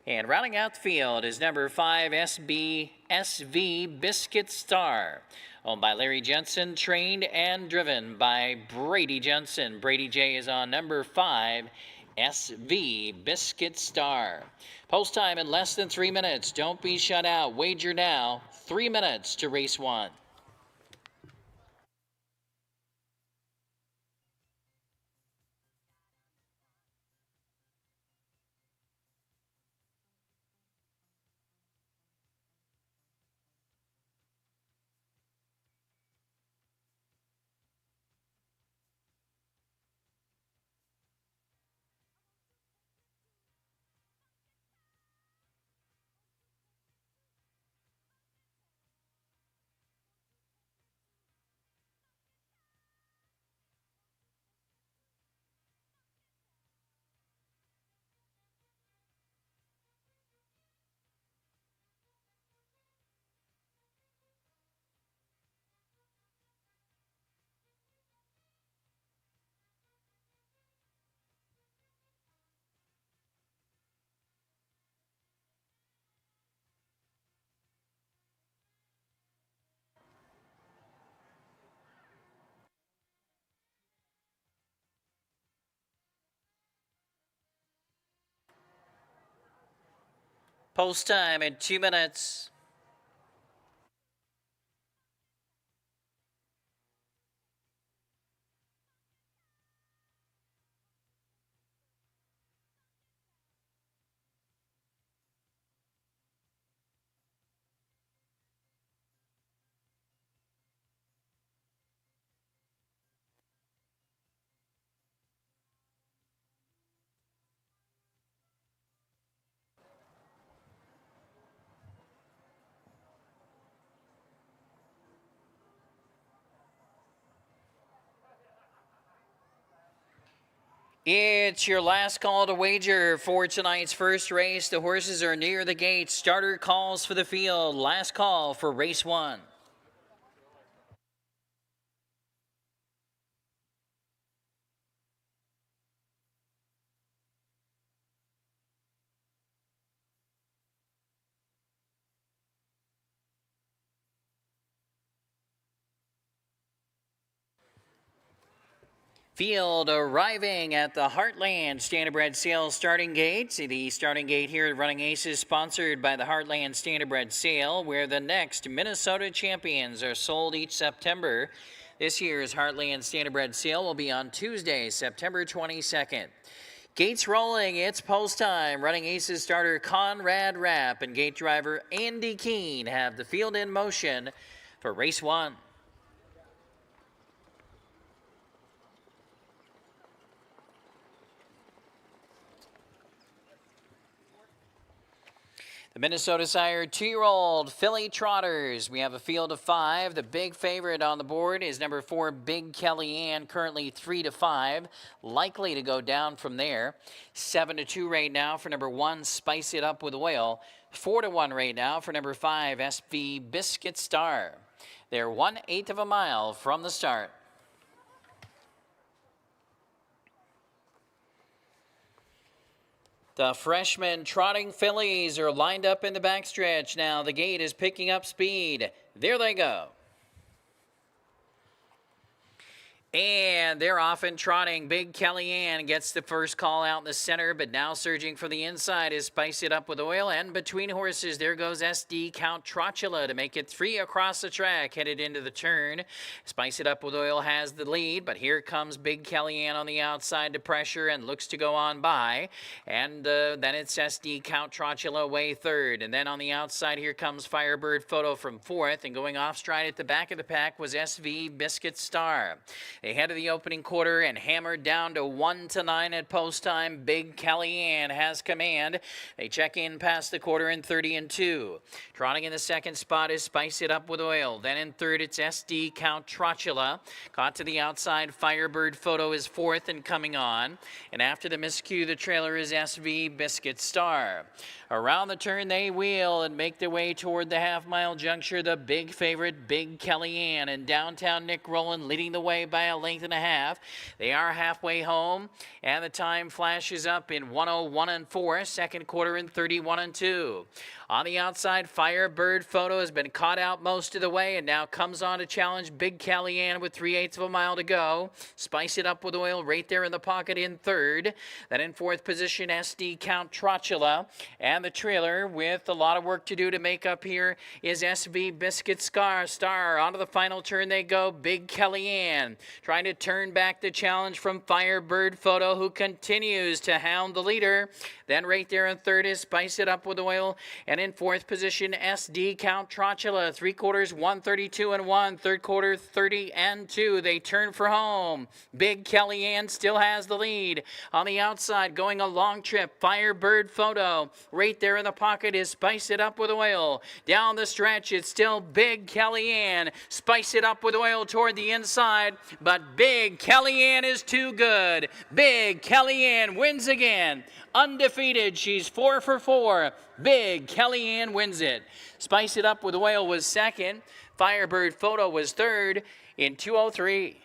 Speaker 1: And rounding out the field is number 5, SV Biscuit Star, owned by Larry Jensen, trained and driven by Brady Jensen. Brady J is on number 5, SV Biscuit Star. Post time in less than 3 minutes. Don't be shut out. Wager now. 3 minutes to race 1. Post time in 2 minutes. It's your last call to wager for tonight's first race. The horses are near the gate. Starter calls for the field. Last call for race 1. Field arriving at the Heartland Standardbred Sales starting gate. The starting gate here at Running Aces, sponsored by the Heartland Standardbred Sale, where the next Minnesota champions are sold each September. This year's Heartland Standardbred Sale will be on Tuesday, September 22nd. Gates rolling, it's post time. Running Aces starter Conrad Rapp and gate driver Andy Keene have the field in motion for race 1. The Minnesota Sire 2-year-old filly trotters. We have a field of 5. The big favorite on the board is number 4, Big Kellyanne, currently 3-5. Likely to go down from there. 7-2 right now for number 1, Spice It Up with Oil. 4-1 right now for number 5, SV Biscuit Star. They're 1/8 of a mile from the start. The freshman trotting fillies are lined up in the backstretch now. The gate is picking up speed. There they go. And they're off and trotting. Big Kellyanne gets the first call out in the center, but now surging for the inside is Spice It Up with Oil. And between horses, there goes SD Count Trotula to make it 3 across the track, headed into the turn. Spice It Up with Oil has the lead, but here comes Big Kellyanne on the outside to pressure and looks to go on by. And then it's SD Count Trotula away third. And then on the outside, here comes Firebird Photo from fourth. And going off stride at the back of the pack was SV Biscuit Star. They headed the opening quarter and hammered down to 1-9 at post time. Big Kellyanne has command. They check in past the quarter in 30-2. Trotting in the second spot is Spice It Up with Oil. Then in third, it's SD Count Trotula. Caught to the outside, Firebird Photo is fourth and coming on. And after the miscue, the trailer is SV Biscuit Star. Around the turn they wheel and make their way toward the half-mile juncture. The big favorite, Big Kellyanne, and downtown Nick Rowland leading the way by a length and a half. They are halfway home, and the time flashes up in 1:01.4, second quarter in 31-2. On the outside, Firebird Photo has been caught out most of the way and now comes on to challenge Big Kellyanne with 3/8 of a mile to go. Spice It Up with Oil right there in the pocket in third. Then in fourth position, SD Count Trotula. And the trailer with a lot of work to do to make up here is SV Biscuit Star. Onto the final turn they go. Big Kellyanne trying to turn back the challenge from Firebird Photo, who continues to hound the leader. Then right there in third is Spice It Up with Oil. And in fourth position, SD Count Trotula. 3/4, 1:32.1. Third quarter, 30-2. They turn for home. Big Kellyanne still has the lead. On the outside, going a long trip, Firebird Photo. Right there in the pocket is Spice It Up with Oil. Down the stretch, it's still Big Kellyanne. Spice It Up with Oil toward the inside, but Big Kellyanne is too good. Big Kellyanne wins again. Undefeated, she's 4 for 4. Big Kellyanne wins it. Spice It Up with Oil was second. Firebird Photo was third in 2:03.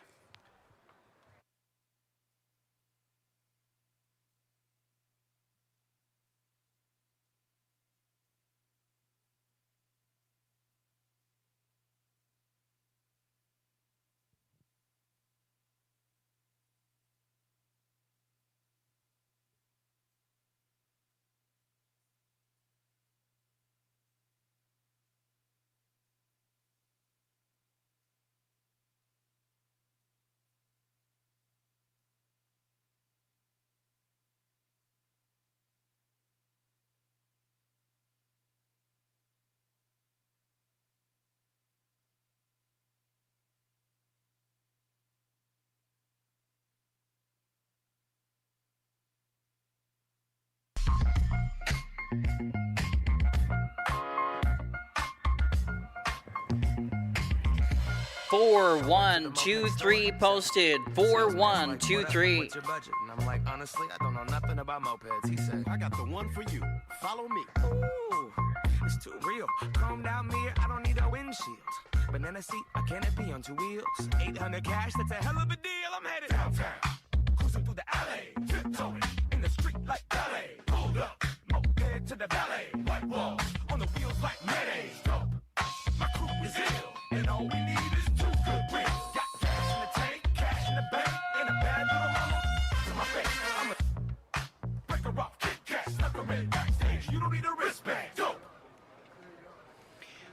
Speaker 1: Four, 1, 2, 3 posted. 4, 1, 2, 3.
Speaker 2: What's your budget? And I'm like, honestly, I don't know nothing about mopeds. He said, I got the one for you. Follow me. Ooh, it's too real. Chrome down mirror, I don't need a windshield. Banana seat, a canopy on 2 wheels. 800 cash, that's a hell of a deal. I'm headed downtown, cruising through the alley, tiptoeing in the street like ballet. Pulled up, moped to the valet. White walls on the wheels like mayonnaise. Dope. My crew is ill, and all we need is 2 good wheels. Got cash in the tank, cash in the bank, and a bad little mama to my face. I'm a break her off, kick cash, snuck her in backstage. You don't need a wristband. Dope.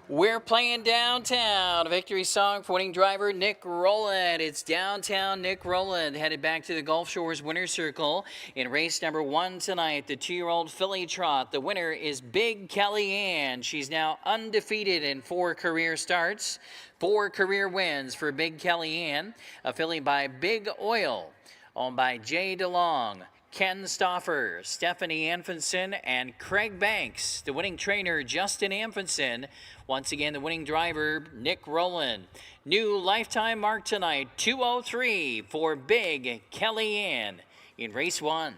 Speaker 1: We're playing downtown. A victory song for winning driver Nick Rowland. It's downtown Nick Rowland headed back to the Gulf Shores Winner's Circle in race number 1 tonight, the 2-year-old filly trot. The winner is Big Kellyanne. She's now undefeated in 4 career starts, 4 career wins for Big Kellyanne. A filly by Big Oil, owned by Jay DeLong, Ken Stauffer, Stephanie Anfinson, and Craig Banks. The winning trainer, Justin Anfinson. Once again, the winning driver, Nick Rowland. New lifetime mark tonight, 2:03 for Big Kellyanne in race 1.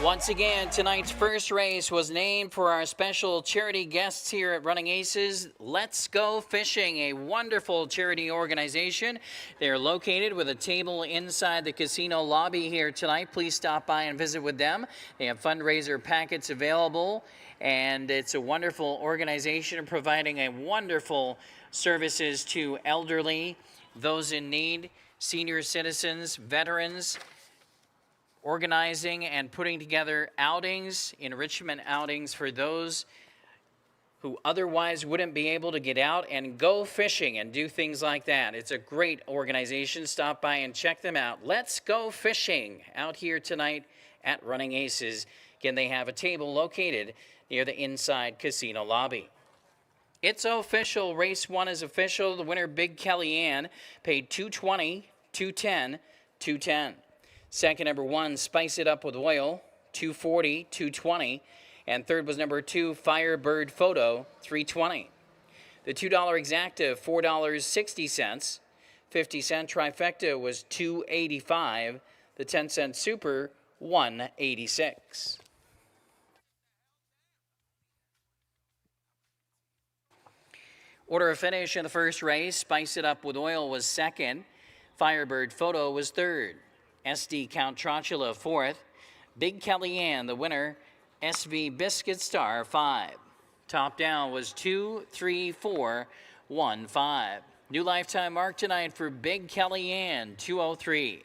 Speaker 1: Once again, tonight's first race was named for our special charity guests here at Running Aces. Let's Go Fishing, a wonderful charity organization. They're located with a table inside the casino lobby here tonight. Please stop by and visit with them. They have fundraiser packets available, and it's a wonderful organization providing a wonderful services to elderly, those in need, senior citizens, veterans, organizing and putting together outings, enrichment outings for those who otherwise wouldn't be able to get out and go fishing and do things like that. It's a great organization. Stop by and check them out. Let's Go Fishing out here tonight at Running Aces. Again, they have a table located near the inside casino lobby. It's official. Race 1 is official. The winner, Big Kellyanne, paid $220, $210, $210. Second, number 1, Spice It Up with Oil, $240, $220. And third was number 2, Firebird Photo, $320. The $2 exacta, $4.60. 50-cent trifecta was $2.85. The 10-cent super, $1.86. Order of finish in the first race, Spice It Up with Oil was second. Firebird Photo was third. SD Count Chocula fourth. Big Kellyanne, the winner. SV Biscuit Star 5. Top down was 2, 3, 4, 1, 5. New lifetime mark tonight for Big Kellyanne, 203.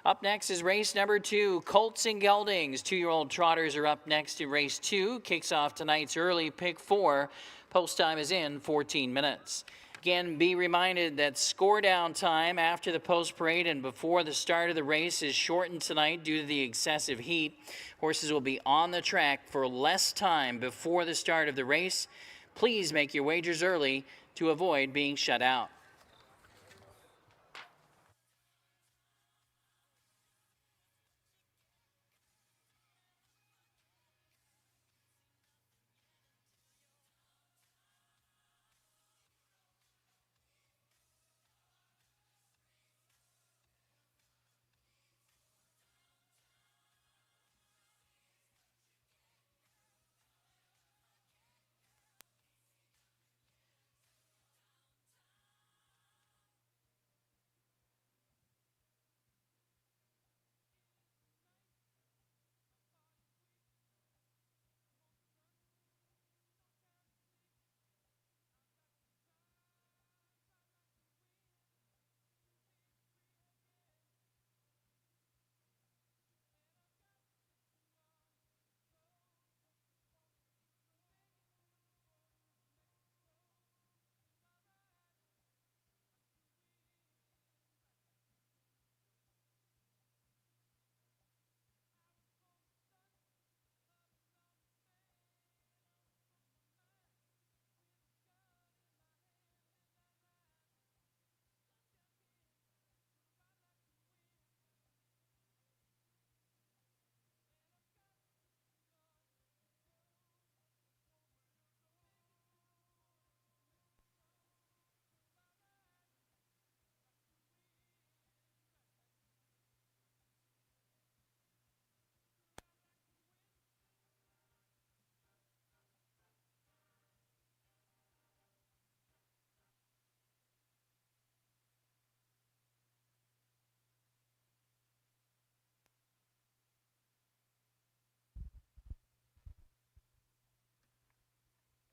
Speaker 1: Up next is race number 2, Colts and Geldings. 2-year-old trotters are up next in race 2. Kicks off tonight's early pick 4. Post time is in 14 minutes. Again, be reminded that score down time after the post parade and before the start of the race is shortened tonight due to the excessive heat. Horses will be on the track for less time before the start of the race. Please make your wagers early to avoid being shut out.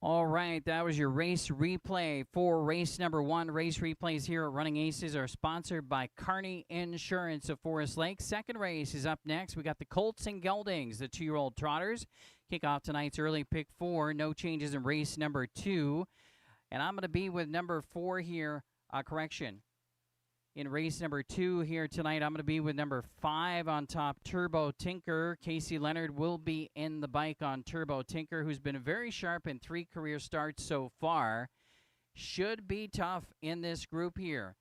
Speaker 1: All right, that was your race replay for race number 1. Race replays here at Running Aces are sponsored by Kearney Insurance of Forest Lake. Second race is up next. We got the Colts and Geldings, the 2-year-old trotters. Kick off tonight's early pick 4. No changes in race number 2. And I'm going to be with number 4 here. Correction. In race number 2 here tonight, I'm going to be with number 5 on top, Turbo Tinker. Casey Leonard will be in the bike on Turbo Tinker, who's been very sharp in 3 career starts so far. Should be tough in this group here.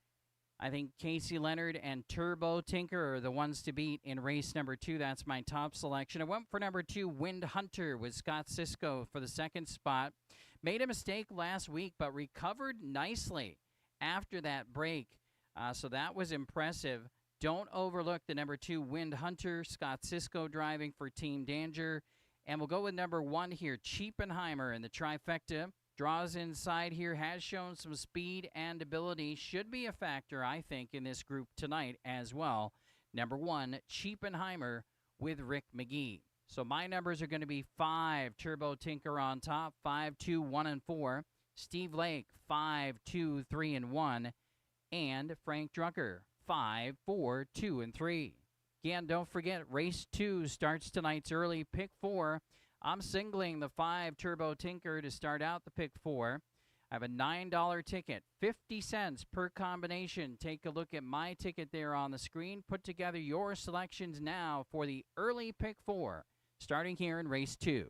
Speaker 1: I think Casey Leonard and Turbo Tinker are the ones to beat in race number 2. That's my top selection. I went for number 2, Wind Hunter, with Scott Cisco for the second spot. Made a mistake last week, but recovered nicely after that break. So that was impressive. Don't overlook the number 2 Wind Hunter, Scott Sisko driving for Team Danger. And we'll go with number 1 here, Cheapenheimer in the trifecta. Draws inside here, has shown some speed and ability. Should be a factor, I think, in this group tonight as well. Number 1, Cheapenheimer with Rick McGee. So my numbers are going to be 5, Turbo Tinker on top, 5, 2, 1, and 4. Steve Lake, 5, 2, 3, and 1. And Frank Drucker, 5, 4, 2, and 3. Again, don't forget, race 2 starts tonight's early pick 4. I'm singling the 5 Turbo Tinker to start out the pick 4. I have a $9 ticket, 50 cents per combination. Take a look at my ticket there on the screen. Put together your selections now for the early pick 4, starting here in race 2.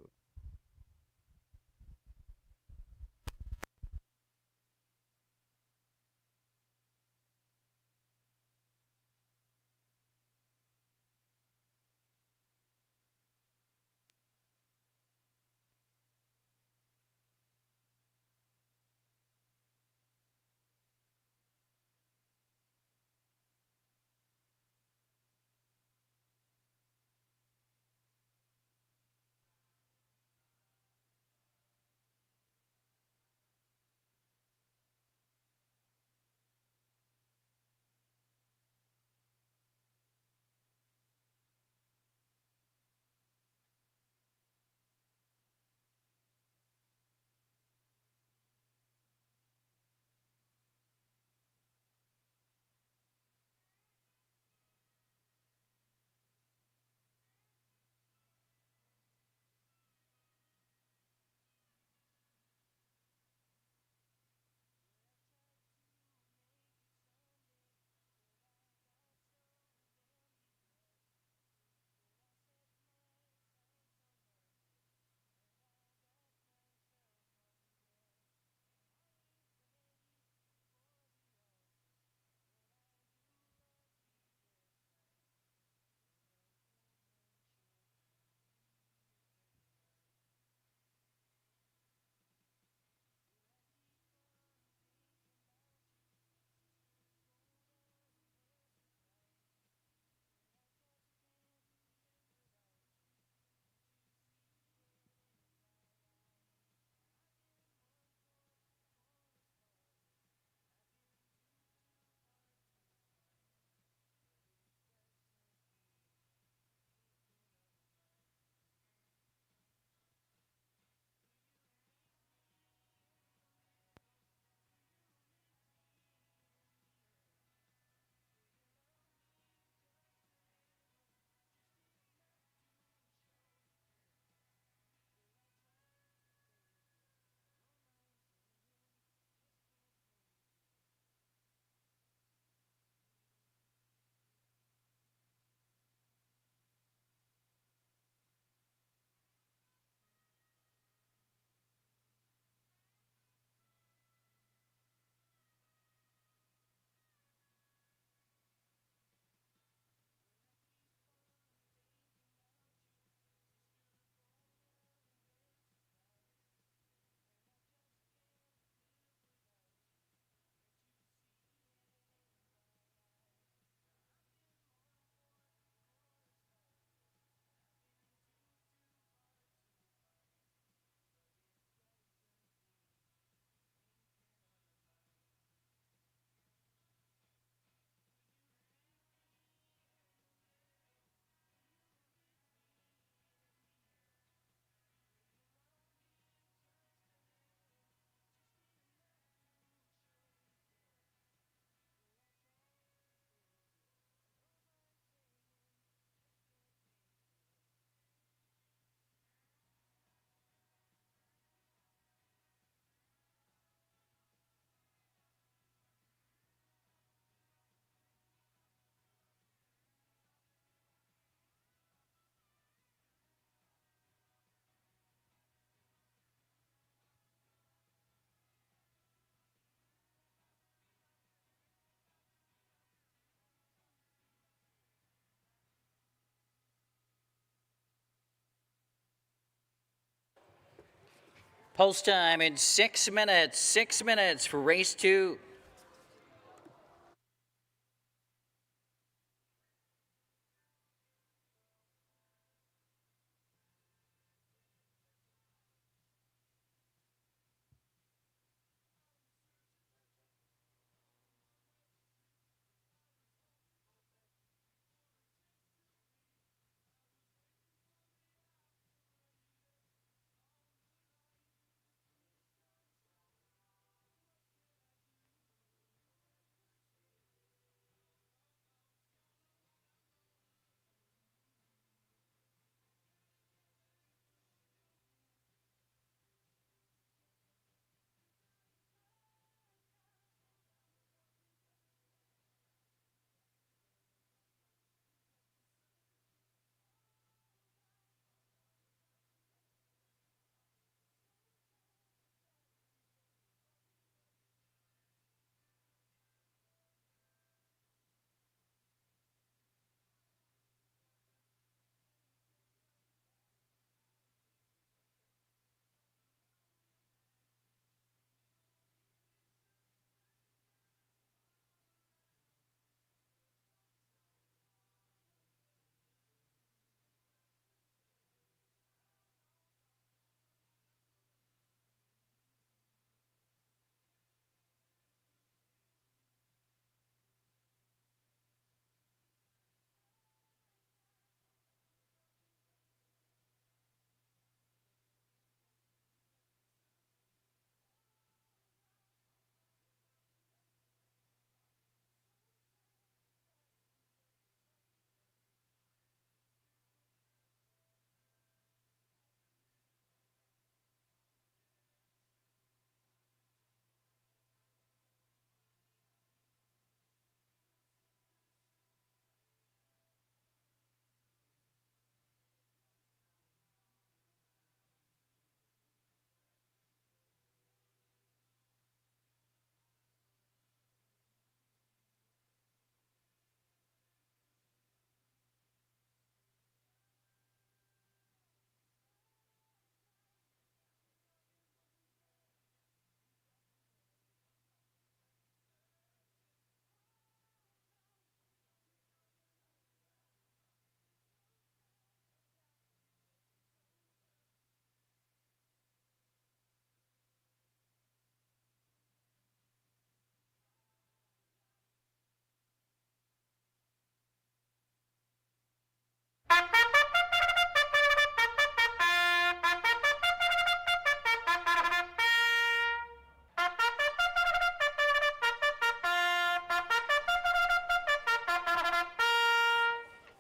Speaker 1: Post time in 6 minutes. 6 minutes for race 2.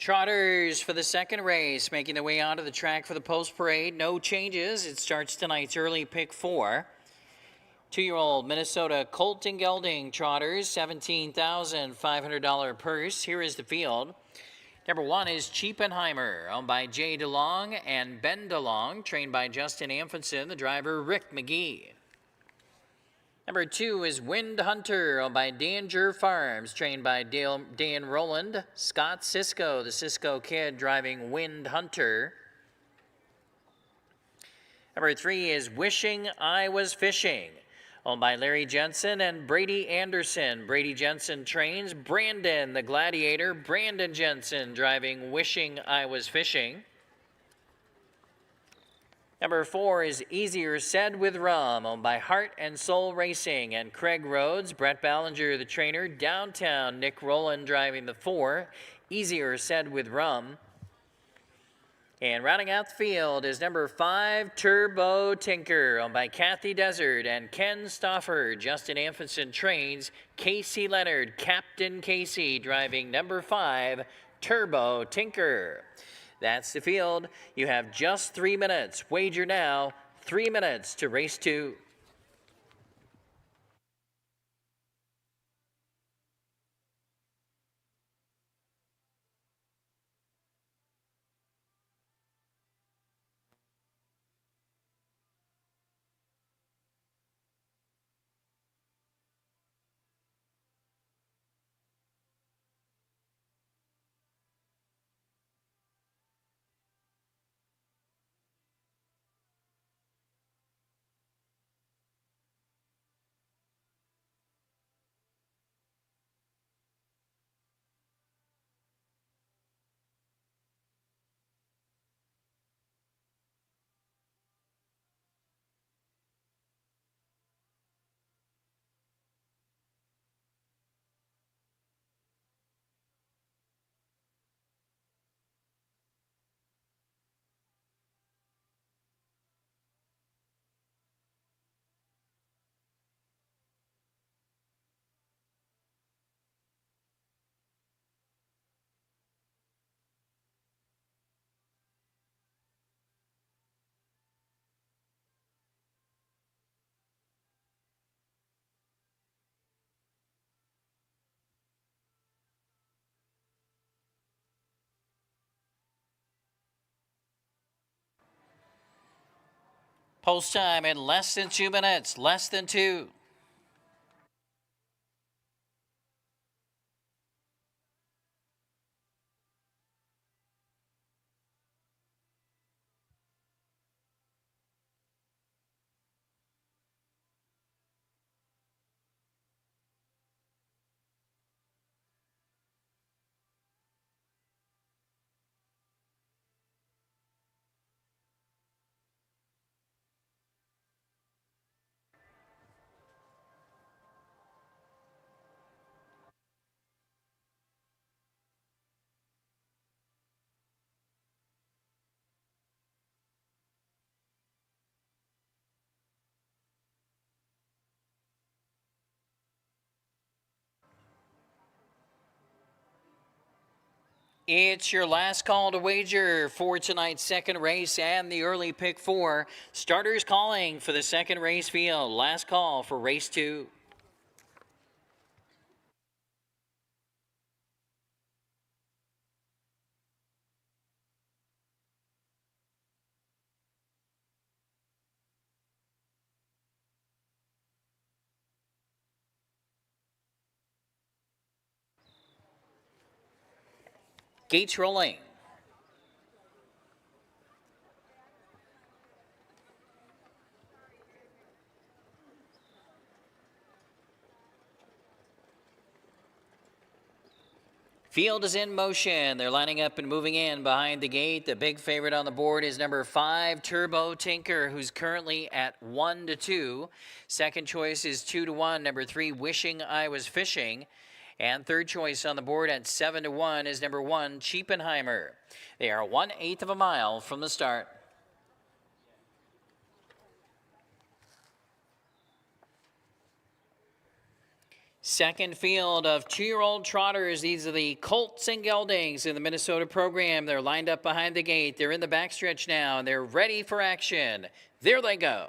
Speaker 1: Trotters for the second race, making their way onto the track for the post parade. No changes. It starts tonight's early pick 4. 2-year-old Minnesota Colt and Gelding Trotters, $17,500 purse. Here is the field. Number 1 is Cheapenheimer, owned by Jay DeLong and Ben DeLong, trained by Justin Amundsen, the driver Rick McGee. Number 2 is Wind Hunter, owned by Danger Farms, trained by Dan Rowland, Scott Cisco, the Cisco kid, driving Wind Hunter. Number 3 is Wishing I Was Fishing, owned by Larry Jensen and Brady Anderson. Brady Jensen trains Brandon, the Gladiator. Brandon Jensen driving Wishing I Was Fishing. Number 4 is Easier Said with Rum, owned by Heart and Soul Racing and Craig Rhodes. Brett Ballinger, the trainer. Downtown, Nick Rowland driving the 4. Easier Said with Rum. And rounding out the field is number 5, Turbo Tinker, owned by Kathy Desert and Ken Stauffer. Justin Amundsen trains Casey Leonard, Captain Casey, driving number 5, Turbo Tinker. That's the field. You have just 3 minutes. Wager now, 3 minutes to race 2. Post time in less than 2 minutes, less than 2. It's your last call to wager for tonight's second race and the early pick 4. Starters calling for the second race field. Last call for race 2. Gates rolling. Field is in motion. They're lining up and moving in behind the gate. The big favorite on the board is number 5, Turbo Tinker, who's currently at 1-2. Second choice is 2-1. Number 3, Wishing I Was Fishing. And third choice on the board at 7-1 is number 1, Cheapenheimer. They are 1/8 of a mile from the start. Second field of 2-year-old trotters. These are the Colts and Geldings in the Minnesota program. They're lined up behind the gate. They're in the backstretch now, and they're ready for action. There they go.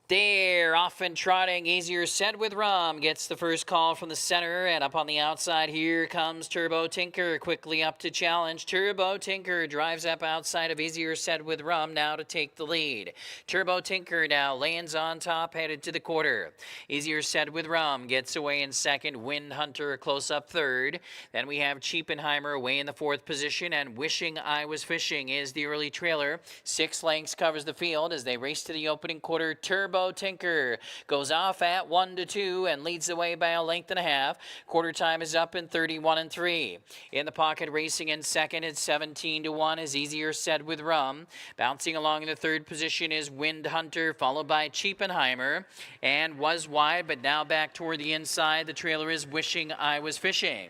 Speaker 1: They're off and trotting. Easier Said with Rum gets the first call from the center, and up on the outside here comes Turbo Tinker quickly up to challenge. Turbo Tinker drives up outside of Easier Said with Rum now to take the lead. Turbo Tinker now lands on top, headed to the quarter. Easier Said with Rum gets away in second. Wind Hunter close up third. Then we have Cheapenheimer away in the fourth position, and Wishing I Was Fishing is the early trailer. 6 lengths covers the field as they race to the opening quarter. Turbo Tinker goes off at 1-2 and leads the way by a length and a half. Quarter time is up in 31-3. In the pocket racing in second at 17-1 is Easier Said with Rum. Bouncing along in the third position is Wind Hunter, followed by Cheapenheimer, and Was Wide, but now back toward the inside. The trailer is Wishing I Was Fishing.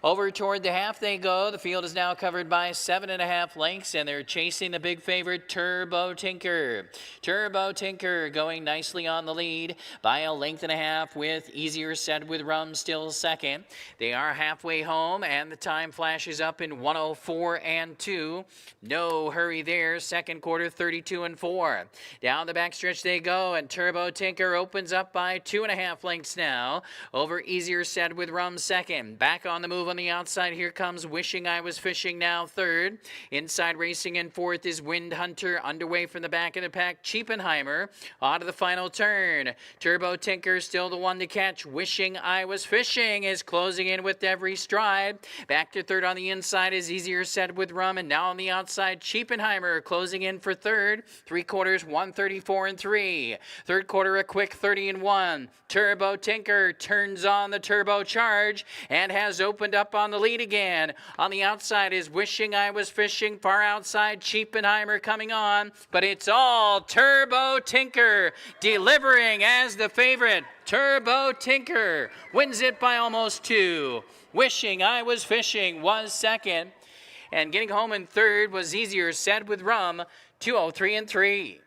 Speaker 1: Over toward the half they go. The field is now covered by 7.5 lengths, and they're chasing the big favorite, Turbo Tinker. Turbo Tinker going nicely on the lead by a length and a half, with Easier Said with Rum still second. They are halfway home, and the time flashes up in 1:04.2. No hurry there. Second quarter, 32-4. Down the backstretch they go, and Turbo Tinker opens up by 2.5 lengths now over Easier Said with Rum second. Back on the move on the outside, here comes Wishing I Was Fishing now third. Inside racing in fourth is Wind Hunter, underway from the back of the pack. Cheapenheimer on to the final turn. Turbo Tinker still the one to catch. Wishing I Was Fishing is closing in with every stride. Back to third on the inside is Easier Said with Rum, and now on the outside, Cheapenheimer closing in for third. 3 quarters, 1:34.3. Third quarter, a quick 30-1. Turbo Tinker turns on the turbocharge and has opened up on the lead again. On the outside is Wishing I Was Fishing. Far outside, Cheapenheimer coming on, but it's all Turbo Tinker delivering as the favorite. Turbo Tinker wins it by almost 2. Wishing I Was Fishing was second, and getting home in third was Easier Said with Rum, 2:03.3.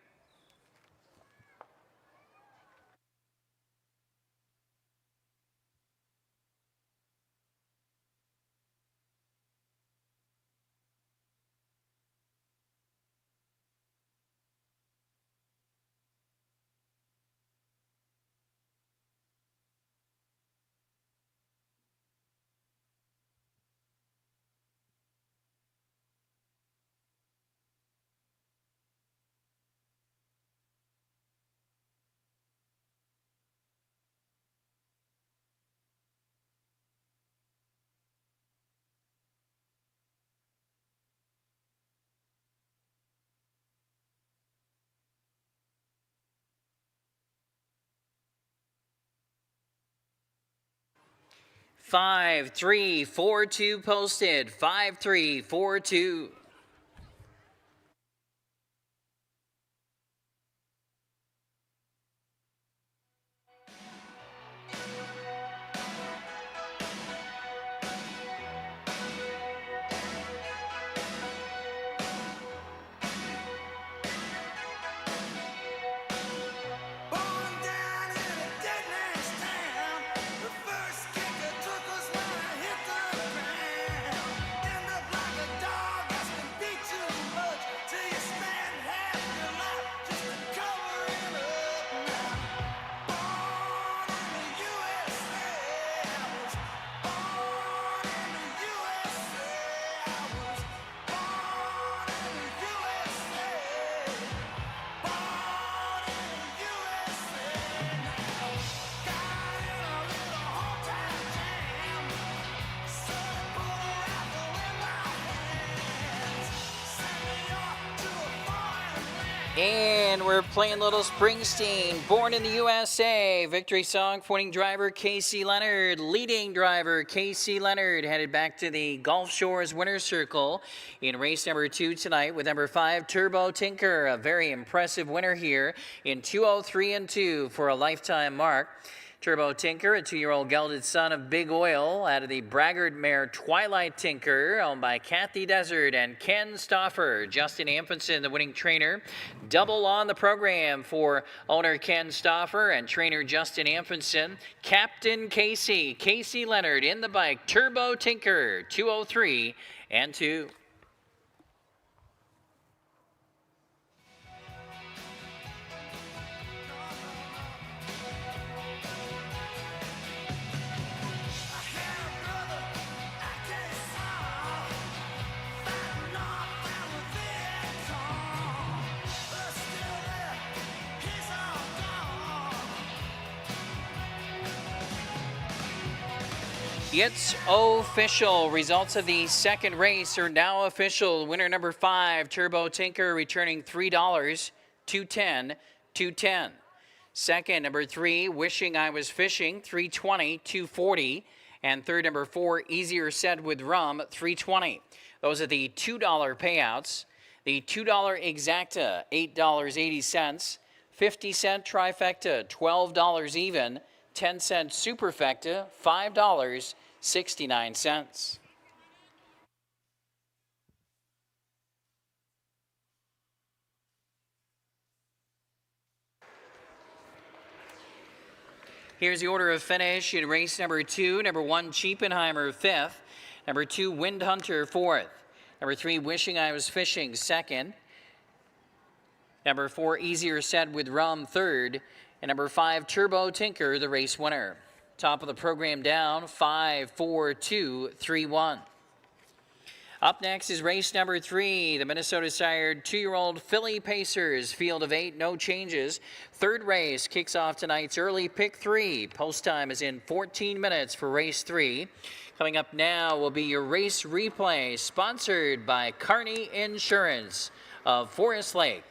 Speaker 1: 5-3-4-2 posted. 5-3-4-2.
Speaker 2: Born down in a dead man's town. The first kick that took us when I hit the ground. End up like a dog that's been beat too much, till you spend half your life just to cover it up now. Born in the USA, I was born in the USA. I was born in the USA. Born in the USA now. Got in a little hometown jam. Son put a rifle in my hands. Sent me off to a foreign land.
Speaker 1: And we're playing Little Springsteen, Born in the USA. Victory song for winning driver Casey Leonard. Leading driver Casey Leonard headed back to the Gulf Shores Winner's Circle in race number 2 tonight with number 5, Turbo Tinker. A very impressive winner here in 2:03.2 for a lifetime mark. Turbo Tinker, a 2-year-old gelded son of Big Oil, out of the Braggart mare Twilight Tinker, owned by Kathy Desert and Ken Stoffer. Justin Amundsen, the winning trainer. Double on the program for owner Ken Stoffer and trainer Justin Amundsen. Captain Casey Leonard in the bike. Turbo Tinker, 203 and 2. It's official. Results of the second race are now official. Winner number 5, Turbo Tinker, returning $3, 210, 210. Second, number 3, Wishing I Was Fishing, 320, 240. And third, number 4, Easier Said with Rum, 320. Those are the $2 payouts. The $2 exacta, $8.80. 50-cent trifecta, $12 even. 10-cent superfecta, $5.69. Here's the order of finish in race number 2. Number 1, Cheapenheimer, 5th. Number 2, Wind Hunter, 4th. Number 3, Wishing I Was Fishing, 2nd. Number 4, Easier Said with Rum, 3rd. And number 5, Turbo Tinker, the race winner. Top of the program down, 5, 4, 2, 3, 1. Up next is race number 3, the Minnesota-sired 2-year-old filly Pacers, field of 8, no changes. Third race kicks off tonight's early pick 3. Post time is in 14 minutes for race 3. Coming up now will be your race replay, sponsored by Kearney Insurance of Forest Lake.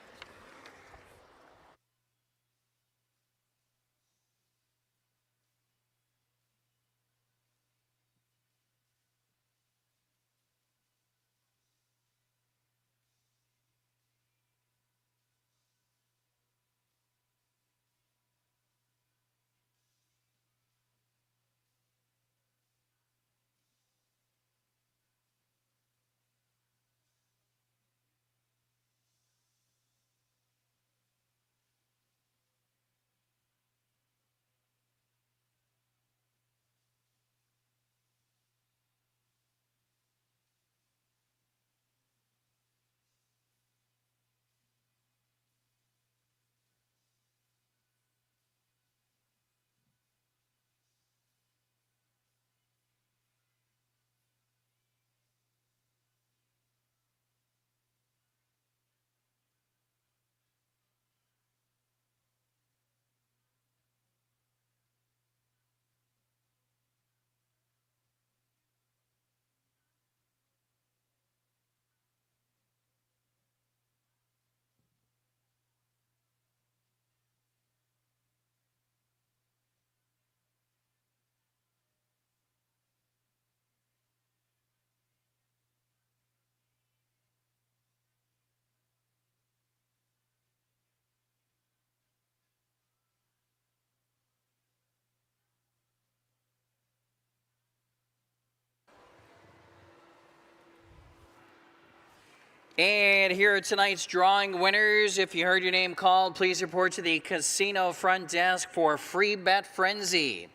Speaker 1: And here are tonight's drawing winners. If you heard your name called, please report to the casino front desk for Free Bet Frenzy.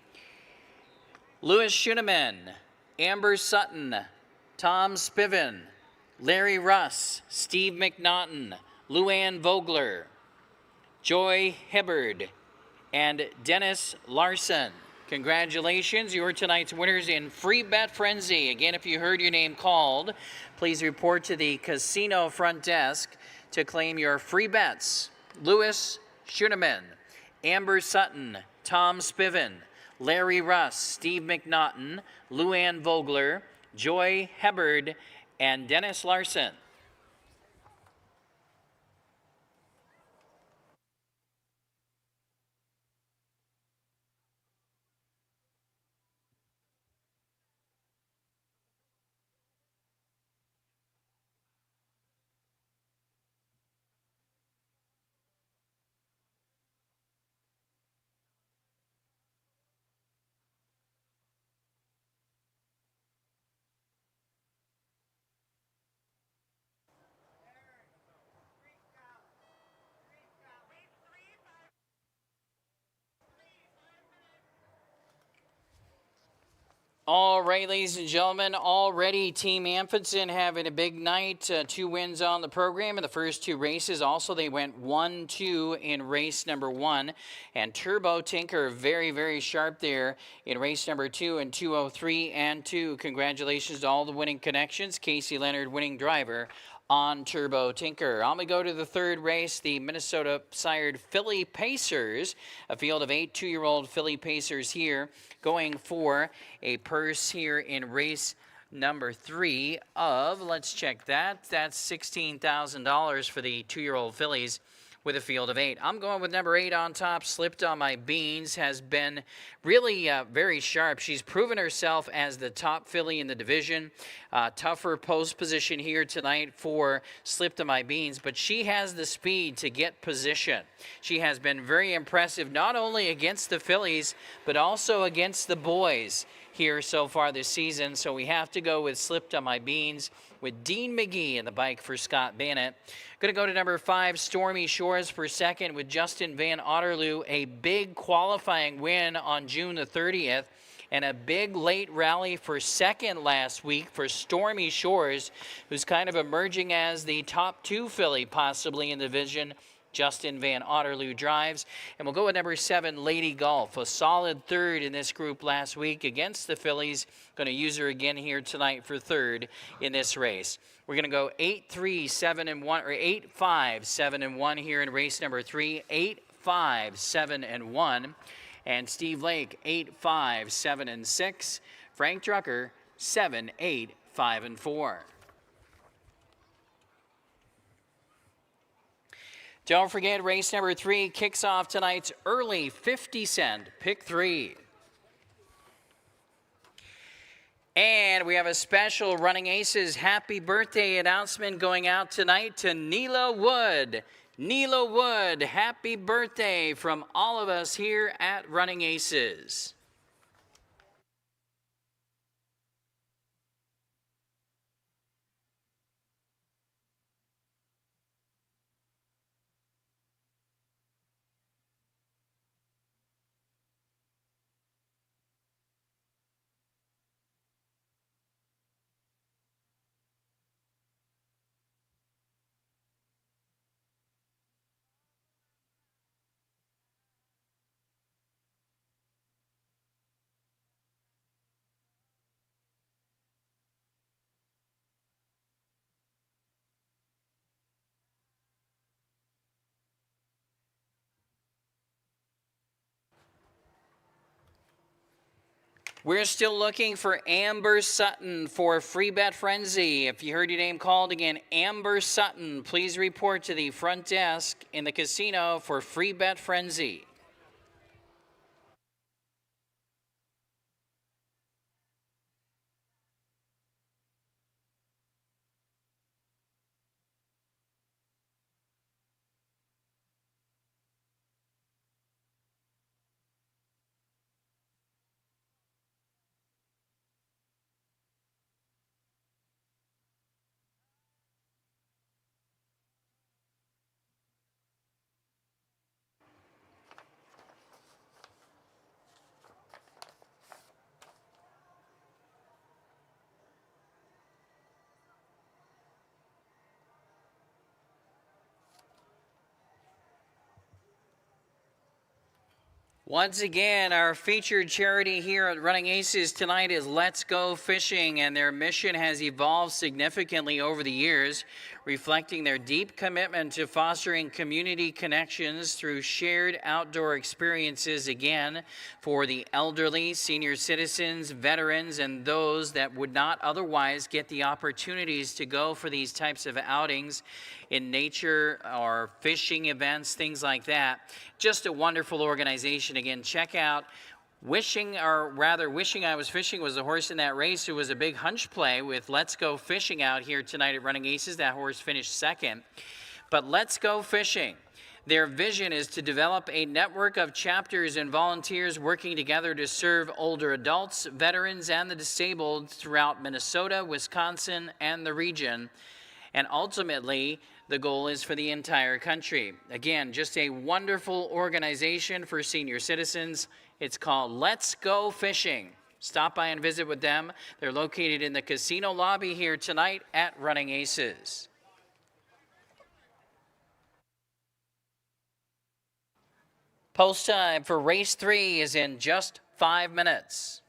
Speaker 1: Louis Schuneman, Amber Sutton, Tom Spiven, Larry Russ, Steve McNaughton, Luann Vogler, Joy Hibbard, and Dennis Larson. Congratulations, you're tonight's winners in Free Bet Frenzy. Again, if you heard your name called, please report to the casino front desk to claim your free bets. Louis Schuneman, Amber Sutton, Tom Spiven, Larry Russ, Steve McNaughton, Luann Vogler, Joy Hibbard, and Dennis Larson. All right, ladies and gentlemen, already Team Amundsen having a big night. 2 wins on the program in the first 2 races. Also, they went 1-2 in race number 1. And Turbo Tinker very, very sharp there in race number 2 in 2:03 and 2. Congratulations to all the winning connections. Casey Leonard, winning driver on Turbo Tinker. On we go to the 3rd race, the Minnesota sired Filly Pacers, a field of 8 2-year-old Filly Pacers here, going for a purse here in race number 3 of, let's check that, that's $16,000 for the 2-year-old fillies with a field of 8. I'm going with number 8 on top. Slipped on My Beans has been really very sharp. She's proven herself as the top filly in the division. Tougher post position here tonight for Slipped on My Beans, but she has the speed to get position. She has been very impressive, not only against the fillies, but also against the boys here so far this season. So we have to go with Slipped on My Beans with Dean McGee in the bike for Scott Bannett. Going to go to number 5, Stormy Shores for second with Justin Van Otterloo. A big qualifying win on June the 30th and a big late rally for second last week for Stormy Shores, who's kind of emerging as the top 2 filly possibly in the division. Justin Van Otterloo drives. And we'll go with number 7, Lady Golf, a solid 3rd in this group last week against the fillies. Going to use her again here tonight for 3rd in this race. We're going to go 8-3, 7-1, or 8-5, 7-1 here in race number 3. 8-5, 7-1. And Steve Lake, 8-5, 7-6. Frank Drucker, 7-8, 5-4. Don't forget, race number 3 kicks off tonight's early 50-cent Pick 3. And we have a special Running Aces happy birthday announcement going out tonight to Neela Wood. Neela Wood, happy birthday from all of us here at Running Aces. We're still looking for Amber Sutton for Free Bet Frenzy. If you heard your name called again, Amber Sutton, please report to the front desk in the casino for Free Bet Frenzy. Once again, our featured charity here at Running Aces tonight is Let's Go Fishing, and their mission has evolved significantly over the years, reflecting their deep commitment to fostering community connections through shared outdoor experiences, again, for the elderly, senior citizens, veterans, and those that would not otherwise get the opportunities to go for these types of outings in nature or fishing events, things like that. Just a wonderful organization. Again, check out Wishing I Was Fishing was the horse in that race who was a big hunch play with Let's Go Fishing out here tonight at Running Aces. That horse finished second. But Let's Go Fishing. Their vision is to develop a network of chapters and volunteers working together to serve older adults, veterans, and the disabled throughout Minnesota, Wisconsin, and the region. And ultimately, the goal is for the entire country. Again, just a wonderful organization for senior citizens. It's called Let's Go Fishing. Stop by and visit with them. They're located in the casino lobby here tonight at Running Aces. Post time for race 3 is in just 5 minutes.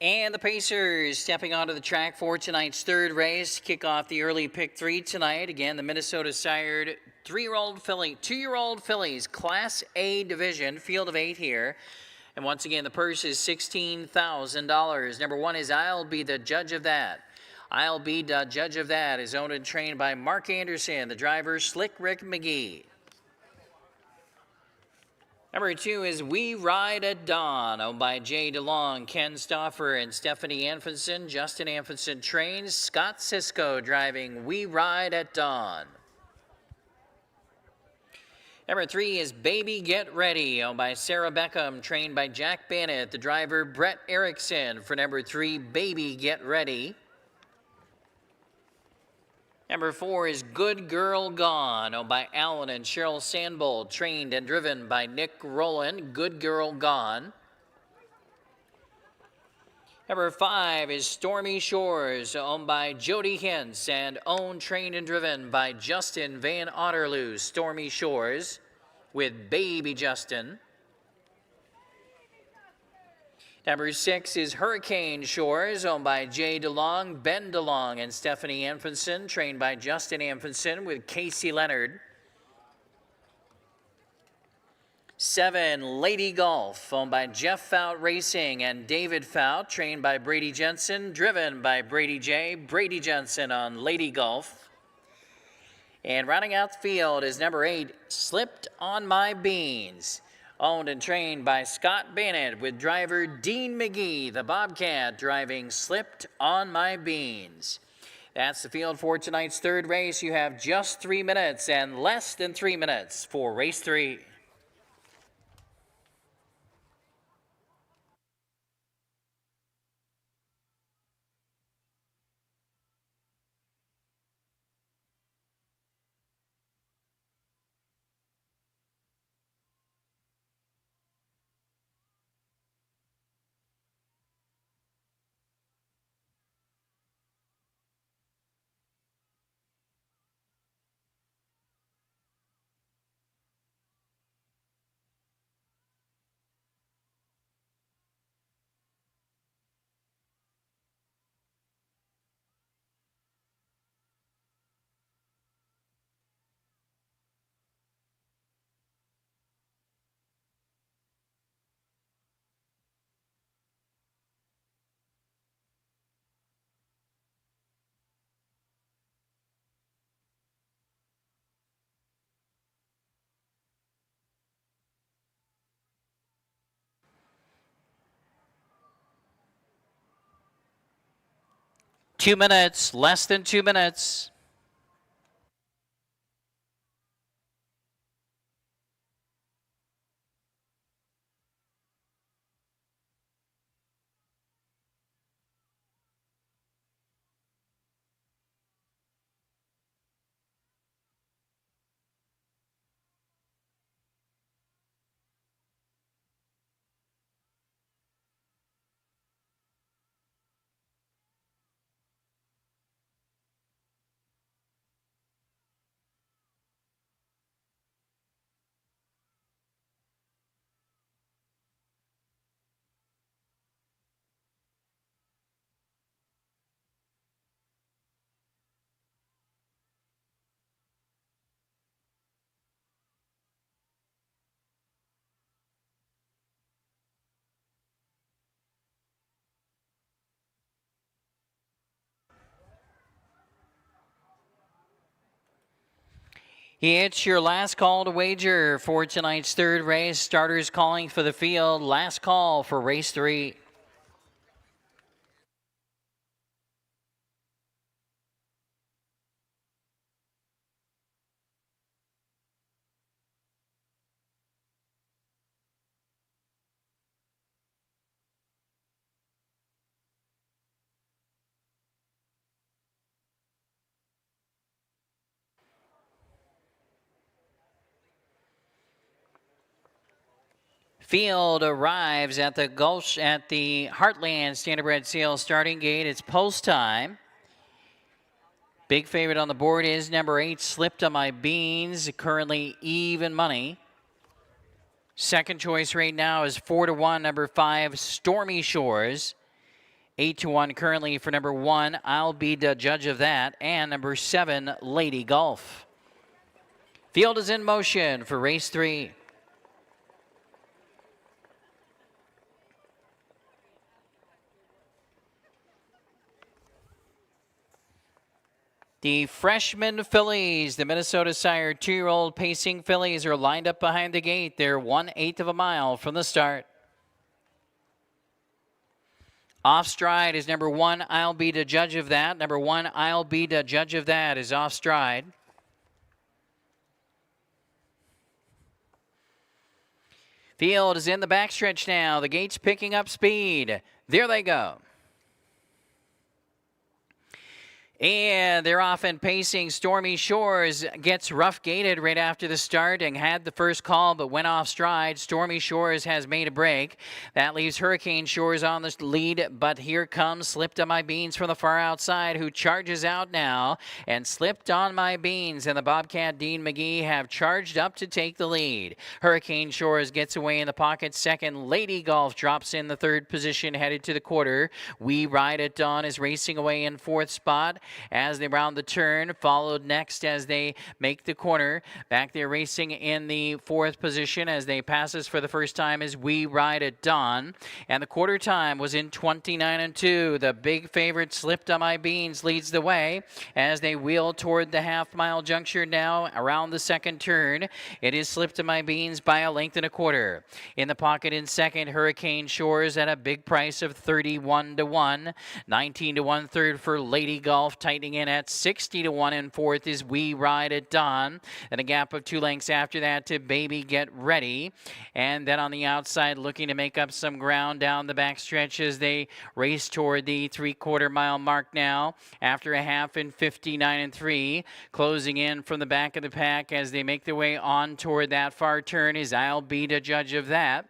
Speaker 1: And the Pacers stepping onto the track for tonight's third race to kick off the early pick 3 tonight. Again, the Minnesota sired 2-year-old fillies, Class A division, field of 8 here. And once again, the purse is $16,000. Number 1 is I'll Be the Judge of That. I'll Be the Judge of That is owned and trained by Mark Anderson, the driver Slick Rick McGee. Number 2 is We Ride at Dawn, owned by Jay DeLong, Ken Stauffer, and Stephanie Anfinson. Justin Anfinson trains. Scott Cisco driving We Ride at Dawn. Number 3 is Baby Get Ready, owned by Sarah Beckham, trained by Jack Bannett, the driver Brett Erickson for number 3, Baby Get Ready. Number 4 is Good Girl Gone, owned by Alan and Cheryl Sandbold, trained and driven by Nick Rowland. Good Girl Gone. Number 5 is Stormy Shores, owned by Jody Hintz and owned, trained, and driven by Justin Van Otterloo. Stormy Shores with Baby Justin. Number 6 is Hurricane Shores, owned by Jay DeLong, Ben DeLong, and Stephanie Anfinson, trained by Justin Anfinson with Casey Leonard. 7, Lady Golf, owned by Jeff Fout Racing and David Fout, trained by Brady Jensen, driven by Brady J. Brady Jensen on Lady Golf. And rounding out the field is number 8, Slipped on My Beans, owned and trained by Scott Bannett with driver Dean McGee, the Bobcat, driving Slipped on My Beans. That's the field for tonight's third race. You have just 3 minutes and less than 3 minutes for race 3. 2 minutes, less than 2 minutes. It's your last call to wager for tonight's third race. Starters calling for the field. Last call for race 3. Field arrives at the Heartland Standardbred Sales starting gate. It's post time. Big favorite on the board is number 8, Slipped on My Beans, currently even money. Second choice right now is 4-1, number 5, Stormy Shores. 8-1 currently for number 1, I'll Be the Judge of That, and number 7, Lady Golf. Field is in motion for race 3. The freshman fillies, the Minnesota sire 2-year-old pacing fillies, are lined up behind the gate. They're 1/8 of a mile from the start. Off stride is number 1, I'll Be the Judge of That. Number 1, I'll Be the Judge of That is off stride. Field is in the backstretch now. The gate's picking up speed. There they go. And they're off and pacing. Stormy Shores gets rough gated right after the start and had the first call but went off stride. Stormy Shores has made a break. That leaves Hurricane Shores on the lead, but here comes Slipped on My Beans from the far outside, who charges out now. And Slipped on My Beans and the Bobcat Dean McGee have charged up to take the lead. Hurricane Shores gets away in the pocket second. Lady Golf drops in the third position, headed to the quarter. We Ride at Dawn is racing away in fourth spot as they round the turn, followed next as they make the corner. Back there racing in the fourth position as they pass us for the first time is We Ride at Dawn. And the quarter time was in 29-2. The big favorite Slipped on My Beans leads the way as they wheel toward the half-mile juncture now around the second turn. It is Slipped on My Beans by a length and a quarter. In the pocket in second, Hurricane Shores at a big price of 31-1. 19-1 third for Lady Golf. Tightening in at 60-1 in fourth is We Ride at Dawn. And a gap of 2 lengths after that to Baby Get Ready. And then on the outside, looking to make up some ground down the backstretch as they race toward the 3/4 mile mark now. After a half in 59-3, closing in from the back of the pack as they make their way on toward that far turn is I'll Be the Judge of That.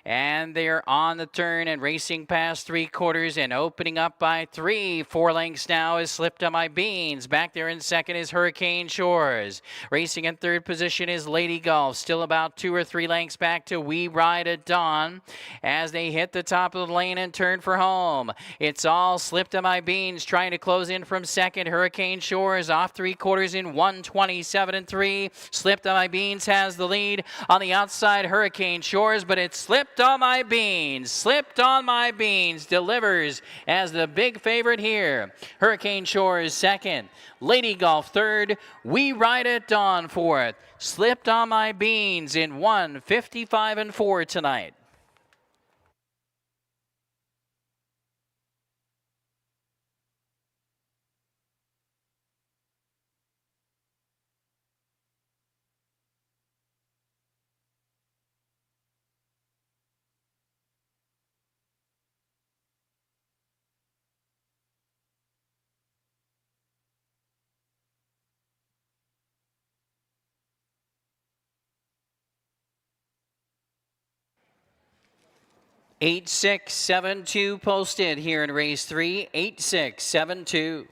Speaker 1: And they're on the turn and racing past 3/4 and opening up by 3. 4 lengths now is Slipped on My Beans. Back there in second is Hurricane Shores. Racing in third position is Lady Golf. Still about 2 or 3 lengths back to We Ride at Dawn as they hit the top of the lane and turn for home. It's all Slipped on My Beans trying to close in from second. Hurricane Shores off 3/4 in 1:27-3. Slipped on My Beans has the lead. On the outside, Hurricane Shores, but it's Slipped on My Beans. Slipped on My Beans delivers as the big favorite here. Hurricane Shores second. Lady Golf third. We Ride at Dawn fourth. Slipped on My Beans in 1:55-4 tonight. 8672 posted here in race 3. 8672.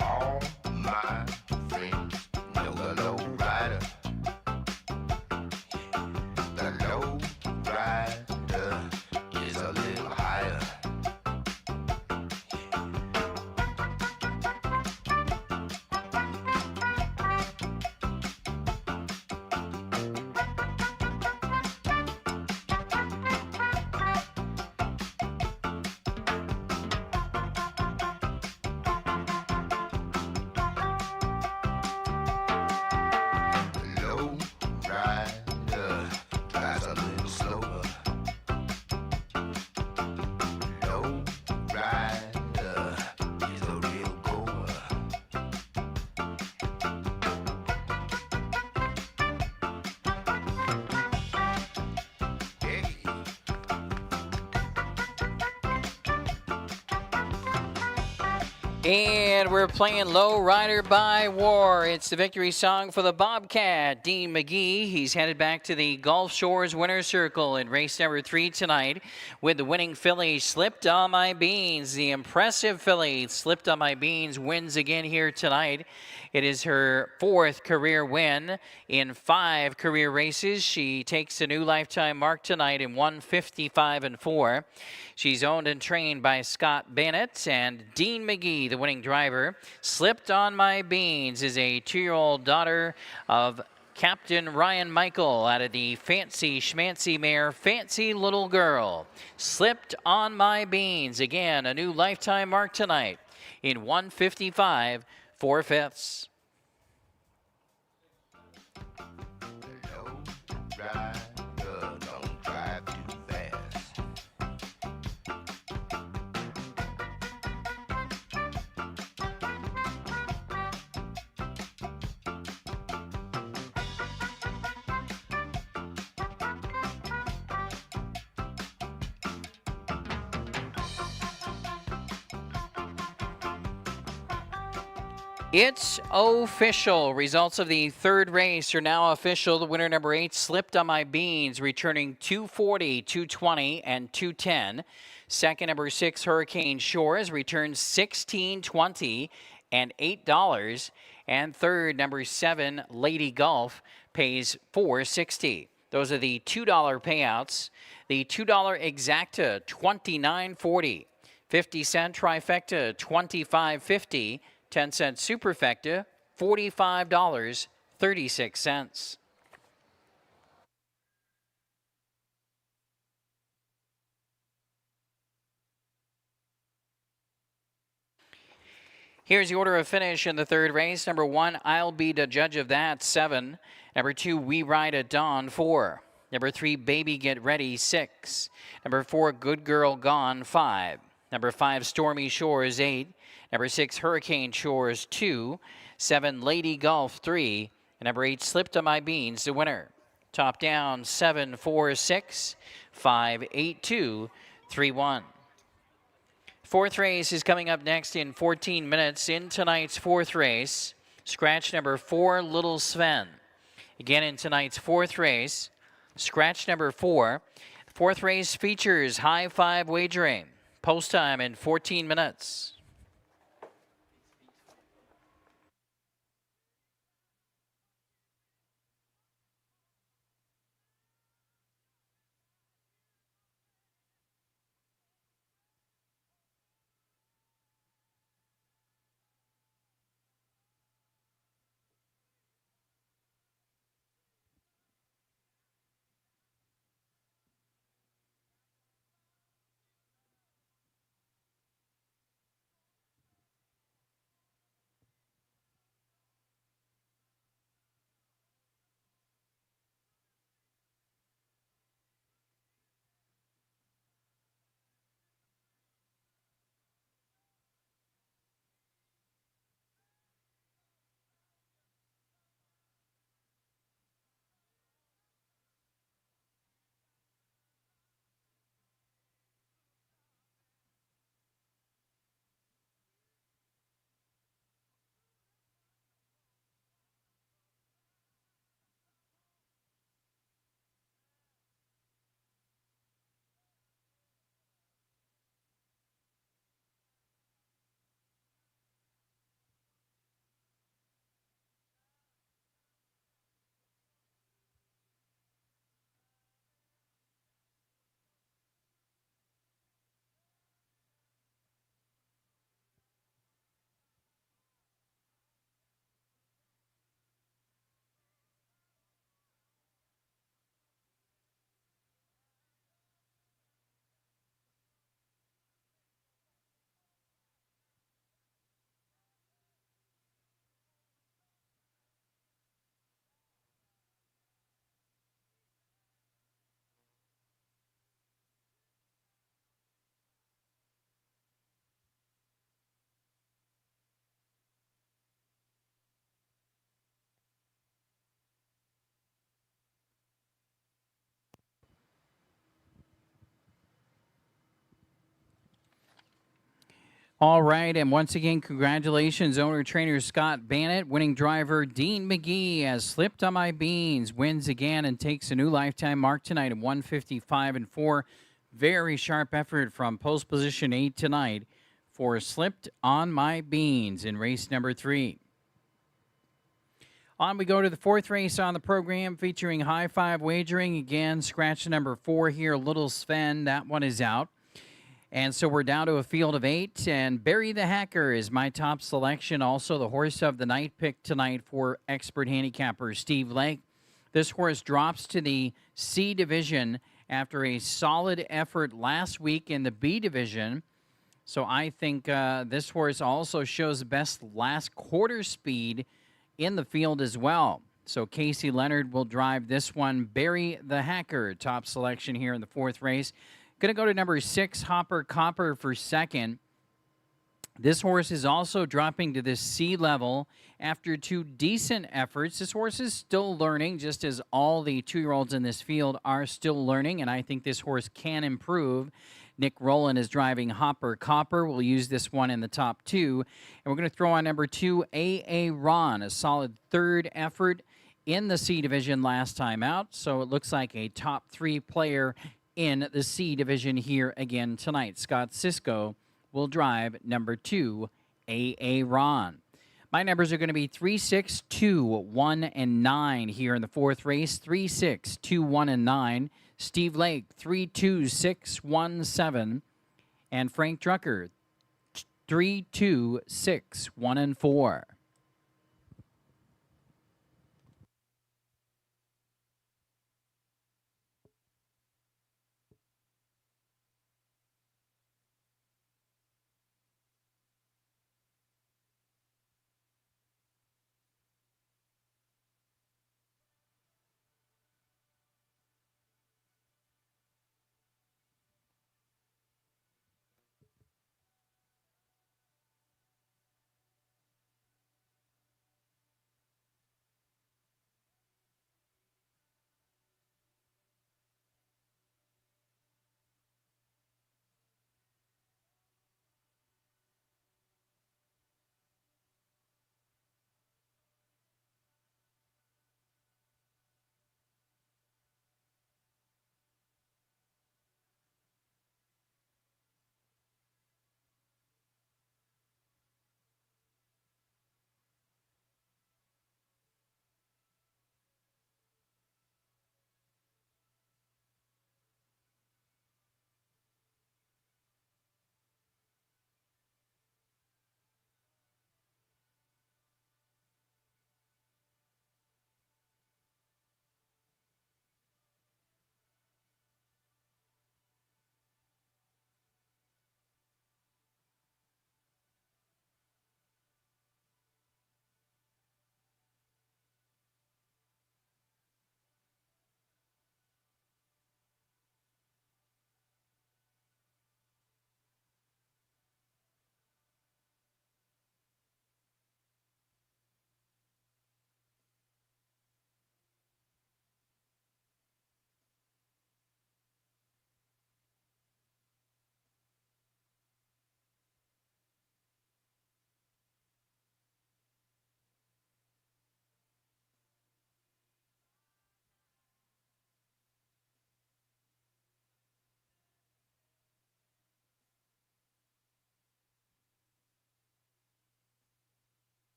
Speaker 2: All my friends know the low rider. The low rider is a little higher. Low rider drives a little slower. Low rider is a real goer. Hey.
Speaker 1: And we're playing Low Rider by War. It's the victory song for the Bobcat, Dean McGee. He's headed back to the Gulf Shores Winner's Circle in race number 3 tonight with the winning filly, Slipped on My Beans. The impressive filly, Slipped on My Beans, wins again here tonight. It is her 4th career win in 5 career races. She takes a new lifetime mark tonight in 1:55.4. She's owned and trained by Scott Bennett and Dean McGee, the winning driver. Slipped on My Beans is a 2-year-old daughter of Captain Ryan Michael out of the Fancy Schmancy mare, Fancy Little Girl. Slipped on My Beans, again, a new lifetime mark tonight in 1:55.4.
Speaker 2: Low rider don't drive too fast.
Speaker 1: It's official. Results of the 3rd race are now official. The winner, number 8, Slipped on My Beans, returning 240, 220, and 210. Second, number 6, Hurricane Shores, returns 1620 and $8. And third, number 7, Lady Golf, pays $460. Those are the $2 payouts. The $2 exacta, $29.40. 50-cent trifecta, $25.50. 10-cent superfecta, $45.36. Here's the order of finish in the 3rd race. Number 1, I'll Be the Judge of That, 7. Number 2, We Ride at Dawn, 4. Number 3, Baby Get Ready, 6. Number 4, Good Girl Gone, 5. Number 5, Stormy Shores, 8. Number 6, Hurricane Shores, 2. 7, Lady Golf, 3. And number 8, Slipped on My Beans, the winner. Top down, 7, 4, 6, 5, 8, 2, 3, 1. 4th race is coming up next in 14 minutes. In tonight's 4th race, scratch number 4, Little Sven. Again, in tonight's 4th race, scratch number 4. 4th race features high 5 wagering. Post time in 14 minutes. All right, and once again, congratulations, owner trainer Scott Bannett. Winning driver Dean McGee has slipped on my beans, wins again, and takes a new lifetime mark tonight at 155 and 4. Very sharp effort from post position 8 tonight for Slipped on My Beans in race number 3. On we go to the 4th race on the program featuring high five wagering. Again, scratch number 4 here, Little Sven. That one is out. And so we're down to a field of 8, and Barry the Hacker is my top selection. Also, the horse of the night pick tonight for expert handicapper Steve Lake. This horse drops to the C division after a solid effort last week in the B division. So I think this horse also shows the best last quarter speed in the field as well. So Casey Leonard will drive this one. Barry the Hacker, top selection here in the 4th race. Going to go to number 6, Hopper Copper, for second. This horse is also dropping to the C level after 2 decent efforts. This horse is still learning, just as all the 2-year-olds in this field are still learning, and I think this horse can improve. Nick Rowland is driving Hopper Copper. We'll use this one in the top 2. And we're going to throw on number 2, A.A. Ron, a solid 3rd effort in the C division last time out. So it looks like a top 3 player in the C division here again tonight. Scott Sisko will drive number 2, A.A. Ron. My numbers are going to be 3, 6, 2, 1, and 9 here in the 4th race. 3, 6, 2, 1, and 9. Steve Lake, 3, 2, 6, 1, 7. And Frank Drucker, 3, 2, 6, 1, and 4.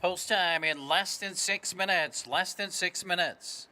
Speaker 1: Post time in less than 6 minutes. Less than 6 minutes.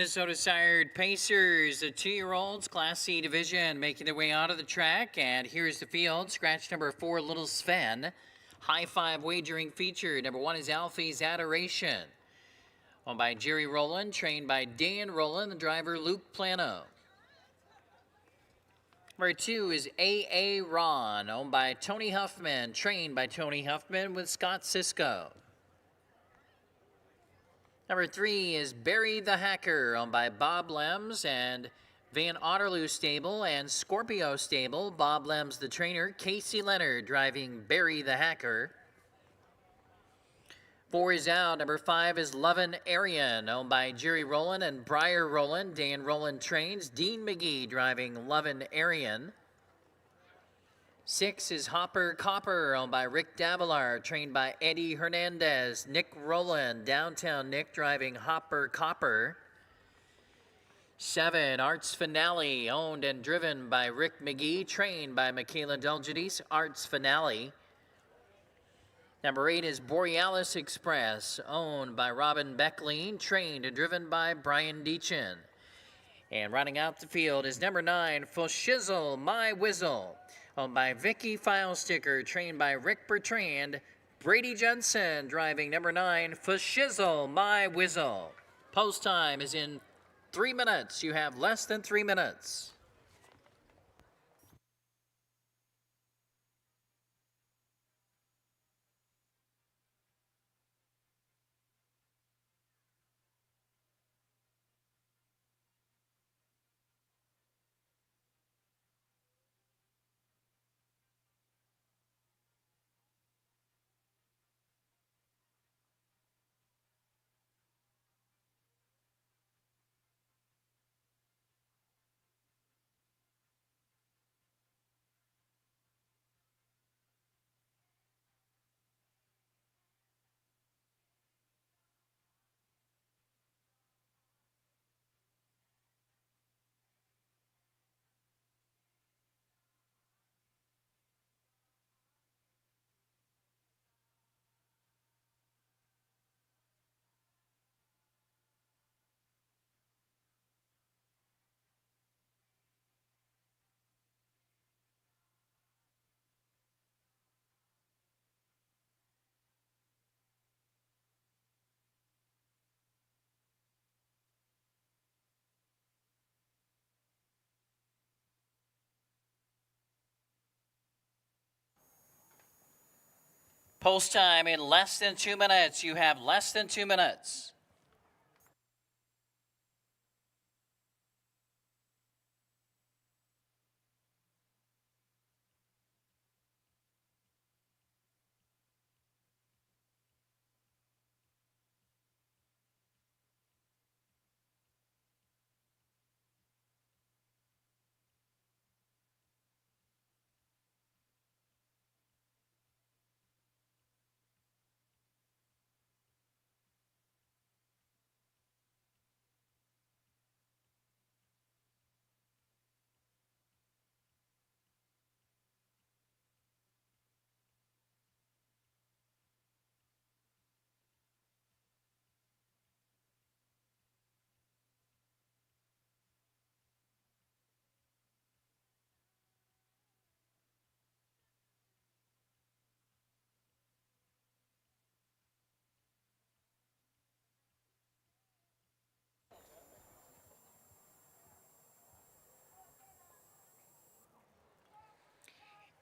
Speaker 1: Minnesota sired Pacers, the 2-year-olds, Class C division, making their way out of the track. And here's the field. Scratch number 4, Little Sven. High five wagering feature. Number 1 is Alfie's Adoration. Owned by Jerry Rowland, trained by Dan Rowland, the driver Luke Plano. Number 2 is A.A. Ron, owned by Tony Huffman, trained by Tony Huffman with Scott Sisko. Number 3 is Barry the Hacker, owned by Bob Lems and Van Otterloo Stable and Scorpio Stable. Bob Lems, the trainer. Casey Leonard driving Barry the Hacker. 4 is out. Number 5 is Lovin' Arian, owned by Jerry Rowland and Briar Rowland. Dan Rowland trains. Dean McGee driving Lovin' Arian. 6 is Hopper Copper, owned by Rick Davilar, trained by Eddie Hernandez. Nick Rowland, Downtown Nick, driving Hopper Copper. 7, Arts Finale, owned and driven by Rick McGee, trained by Michaela Delgides. Arts Finale. Number 8 is Borealis Express, owned by Robin Beckline, trained and driven by Brian Deachin. And running out the field is number 9, For Shizzle, My Whizzle, owned by Vicky Filesticker, trained by Rick Bertrand. Brady Jensen driving number 9, For Shizzle, My Whizzle. Post time is in 3 minutes. You have less than 3 minutes. Post time in less than 2 minutes. You have less than 2 minutes.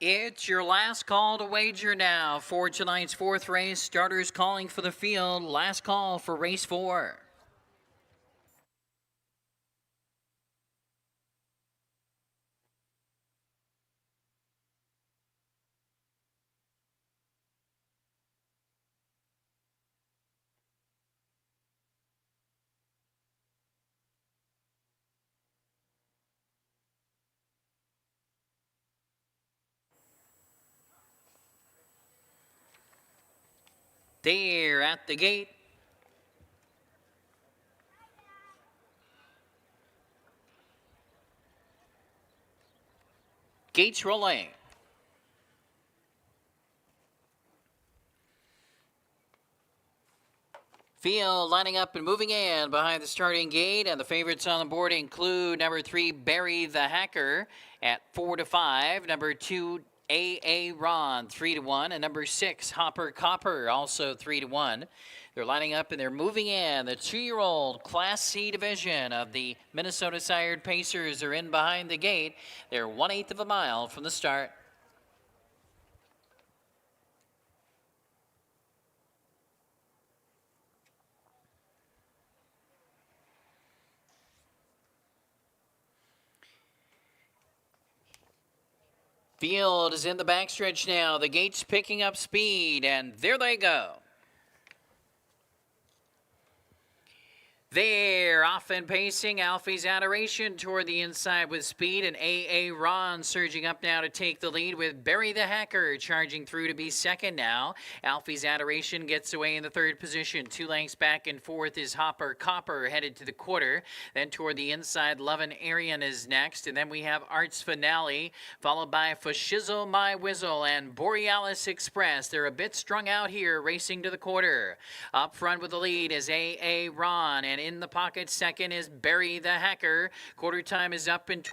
Speaker 1: It's your last call to wager now for tonight's fourth race. Starters calling for the field. Last call for race 4. There at the gate. Gates rolling. Field lining up and moving in behind the starting gate, and the favorites on the board include number 3, Barry the Hacker at 4-5, number 2, AA Ron 3-1, and number 6, Hopper Copper also 3-1. They're lining up and they're moving in. The 2-year-old Class C division of the Minnesota Sired Pacers are in behind the gate. They're 1/8 of a mile from the start. Field is in the backstretch now. The gate's picking up speed, and there they go. There, off and pacing, Alfie's Adoration toward the inside with speed, and AA Ron surging up now to take the lead with Barry the Hacker charging through to be second now. Alfie's Adoration gets away in the third position. 2 lengths back and forth is Hopper Copper headed to the quarter. Then toward the inside, Lovin' Arian is next, and then we have Arts Finale, followed by Fashizzle My Whizzle and Borealis Express. They're a bit strung out here, racing to the quarter. Up front with the lead is AA Ron, and in the pocket second is Barry the Hacker. Quarter time is up in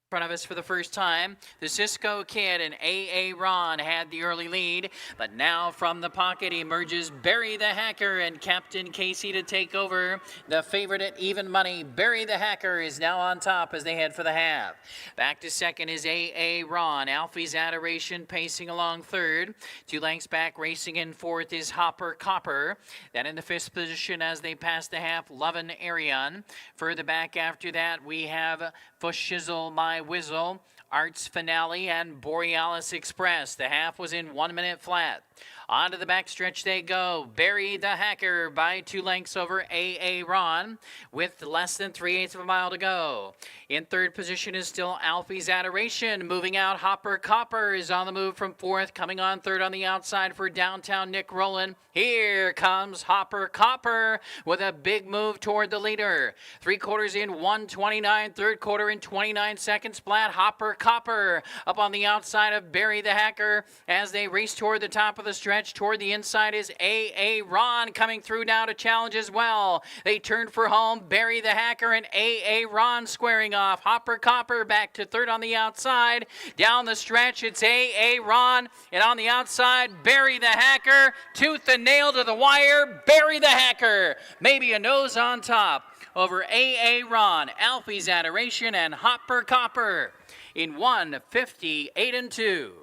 Speaker 1: front of us for the first time. The Cisco Kid and AA Ron had the early lead, but now from the pocket emerges Barry the Hacker and Captain Casey to take over. The favorite at even money, Barry the Hacker, is now on top as they head for the half. Back to second is AA Ron. Alfie's Adoration pacing along third. 2 lengths back, racing in fourth is Hopper Copper. Then in the fifth position as they pass the half, Lovin' Arian. Further back after that, we have Fashizzle My Whizzle, Arts Finale, and Borealis Express. The half was in 1 minute flat. On to the backstretch they go. Barry the Hacker by 2 lengths over AA Ron with less than 3/8 of a mile to go. In third position is still Alfie's Adoration. Moving out, Hopper Copper is on the move from fourth. Coming on third on the outside for downtown Nick Rowland. Here comes Hopper Copper with a big move toward the leader. 3/4 in 1:29, third quarter in 29 seconds flat. Hopper Copper up on the outside of Barry the Hacker as they race toward the top of the stretch. Toward the inside is AA Ron coming through now to challenge as well. They turn for home. Barry the Hacker and AA Ron squaring off. Hopper Copper back to third on the outside. Down the stretch, it's AA Ron, and on the outside, Barry the Hacker. Tooth and nail to the wire. Barry the Hacker. Maybe a nose on top over AA Ron, Alfie's Adoration, and Hopper Copper in 1:58 and 2.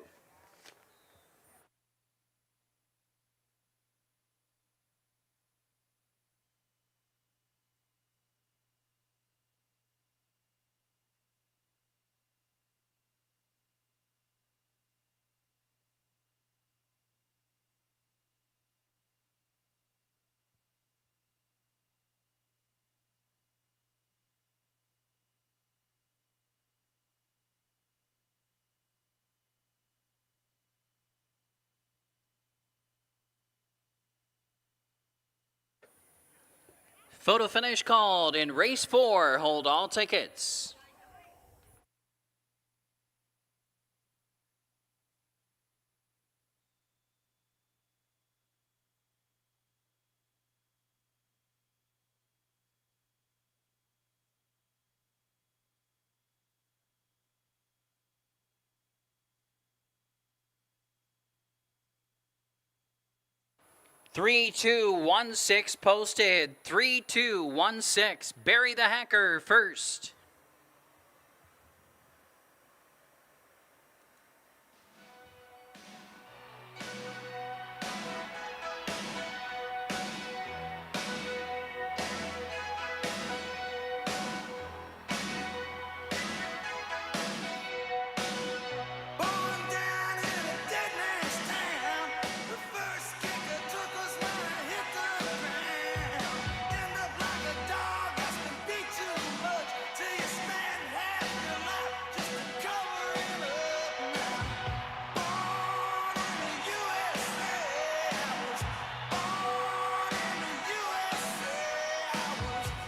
Speaker 1: Photo finish called in race 4. Hold all tickets. Three, 2, 1, 6 posted. 3, 2, 1, 6. Barry the Hacker first.
Speaker 2: Born down in a dead man's town. The first kicker took us when I hit the ground. End up like a dog that's been beat too much till you spend half your life just to cover it up now. Born in the USA, I was born in the USA.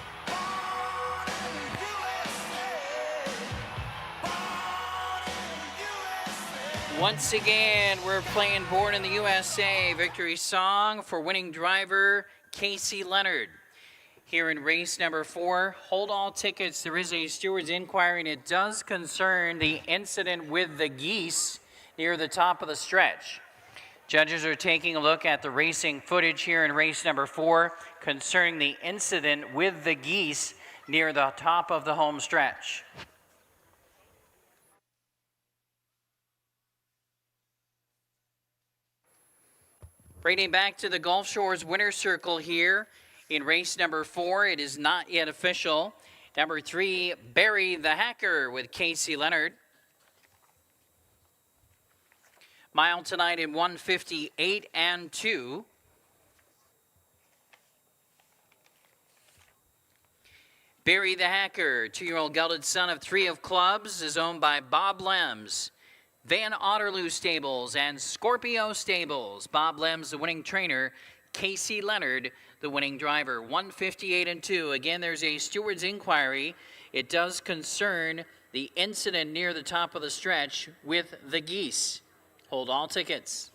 Speaker 2: I was born in the USA.
Speaker 1: Once again, we're playing Born in the USA victory song for winning driver Casey Leonard. Here in race number 4, hold all tickets. There is a steward's inquiry, and it does concern the incident with the geese near the top of the stretch. Judges are taking a look at the racing footage here in race number 4 concerning the incident with the geese near the top of the home stretch. Bringing back to the Gulf Shores winner's circle here in race number 4. It is not yet official. Number 3, Barry the Hacker with Casey Leonard. Mile tonight in 1:58 and 2. Barry the Hacker, 2-year-old gelded son of 3 of clubs, is owned by Bob Lems, Van Otterloo Stables, and Scorpio Stables. Bob Lems, the winning trainer. Casey Leonard, the winning driver. 1:58 and 2. Again, there's a steward's inquiry. It does concern the incident near the top of the stretch with the geese. Hold all tickets.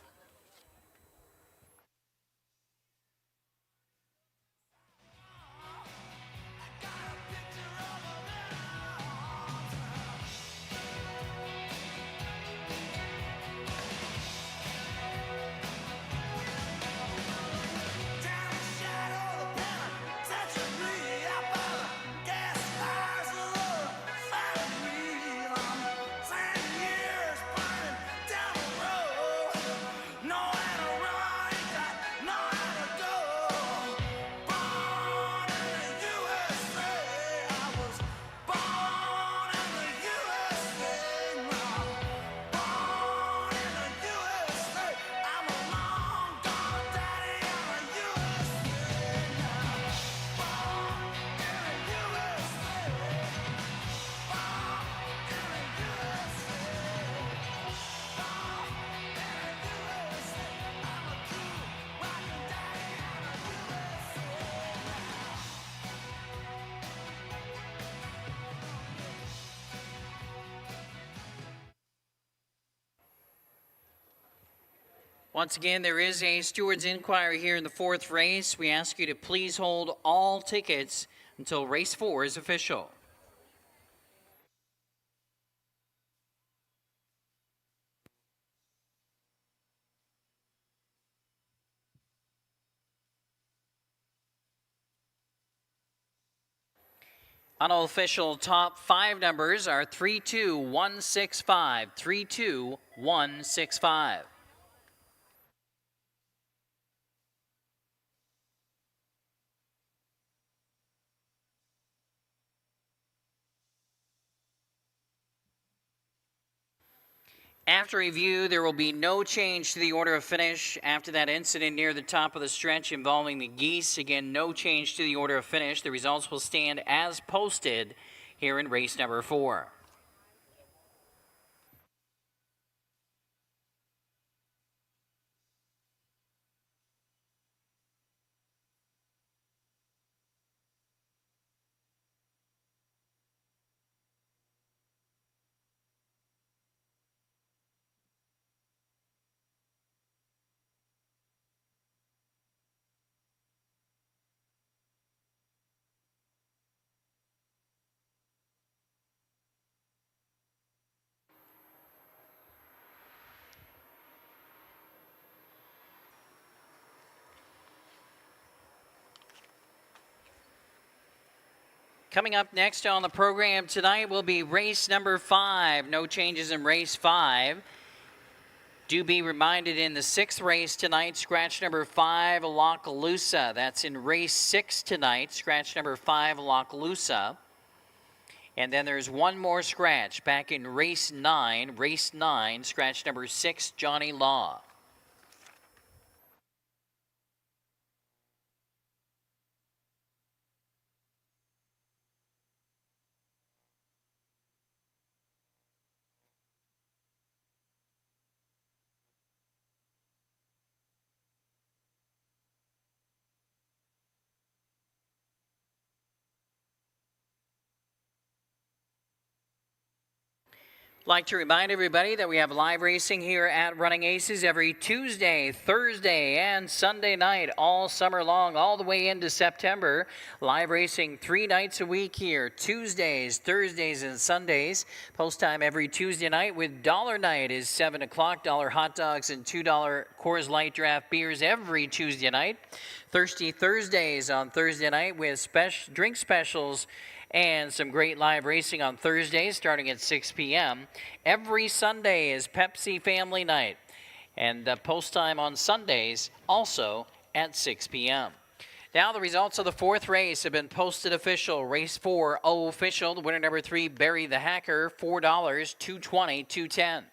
Speaker 1: Once again, there is a steward's inquiry here in the 4th race. We ask you to please hold all tickets until race 4 is official. Unofficial top 5 numbers are 32165, 32165. After review, there will be no change to the order of finish after that incident near the top of the stretch involving the geese. Again, no change to the order of finish. The results will stand as posted here in race number 4. Coming up next on the program tonight will be race number 5. No changes in race 5. Do be reminded in the 6th race tonight, scratch number 5, Lockaloosa. That's in race 6 tonight, scratch number 5, Lockaloosa. And then there's one more scratch back in race 9, scratch number 6, Johnny Law. Like to remind everybody that we have live racing here at Running Aces every Tuesday, Thursday, and Sunday night all summer long, all the way into September. Live racing 3 nights a week here, Tuesdays, Thursdays, and Sundays. Post time every Tuesday night with Dollar Night is 7 o'clock. $1 hot dogs and $2 Coors Light draft beers every Tuesday night. Thirsty Thursdays on Thursday night with drink specials and some great live racing on Thursdays starting at 6 p.m. Every Sunday is Pepsi Family Night, and post time on Sundays also at 6 p.m. Now the results of the 4th race have been posted official. Race 4, official. The winner number 3, Barry the Hacker, $4, $2.20, $2.10.